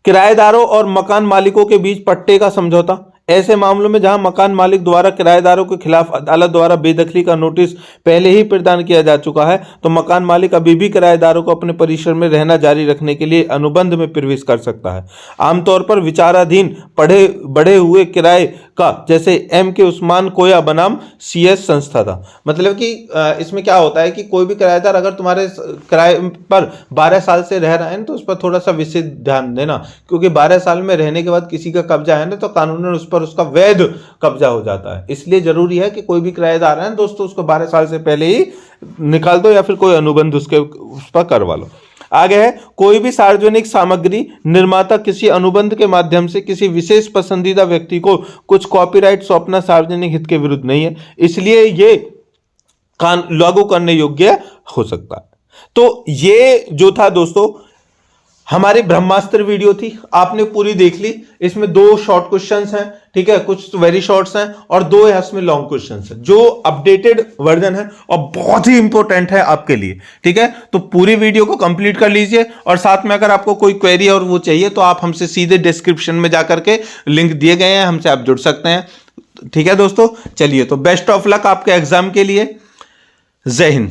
किराएदारों और मकान मालिकों के बीच पट्टे का समझौता। ऐसे मामलों में जहां मकान मालिक द्वारा किराएदारों के खिलाफ अदालत द्वारा बेदखली का नोटिस पहले ही प्रदान किया जा चुका है, तो मकान मालिक अभी भी किराएदारों को अपने परिसर में रहना जारी रखने के लिए अनुबंध में प्रवेश कर सकता है। आमतौर पर विचाराधीन बढ़े हुए किराए का, जैसे एम के उस्मान कोया बनाम CS संस्था था। मतलब कि इसमें क्या होता है कि कोई भी किराएदार अगर तुम्हारे किराए पर 12 साल से रह रहा है तो उस पर थोड़ा सा विशेष ध्यान देना, क्योंकि 12 साल में रहने के बाद किसी का कब्जा है ना तो कानूनन उस पर उसका वैध कब्जा हो जाता है। इसलिए जरूरी है कि कोई भी किराएदार है दोस्तों उसको 12 साल से पहले ही निकाल दो या फिर कोई अनुबंध उस पर करवा लो। आगे है कोई भी सार्वजनिक सामग्री निर्माता किसी अनुबंध के माध्यम से किसी विशेष पसंदीदा व्यक्ति को कुछ कॉपीराइट सौंपना सार्वजनिक हित के विरुद्ध नहीं है, इसलिए ये लागू करने योग्य हो सकता है। तो ये जो था दोस्तों हमारी ब्रह्मास्त्र वीडियो थी, आपने पूरी देख ली। इसमें 2 शॉर्ट क्वेश्चंस हैं, ठीक है, कुछ वेरी शॉर्ट्स हैं और 2 इसमें लॉन्ग क्वेश्चंस हैं, जो अपडेटेड वर्जन है और बहुत ही इंपॉर्टेंट है आपके लिए, ठीक है। तो पूरी वीडियो को कंप्लीट कर लीजिए और साथ में अगर आपको कोई क्वेरी और वो चाहिए तो आप हमसे सीधे डिस्क्रिप्शन में जाकर के लिंक दिए गए हैं, हमसे आप जुड़ सकते हैं, ठीक है दोस्तों। चलिए, तो बेस्ट ऑफ लक आपके एग्जाम के लिए। जय हिंद।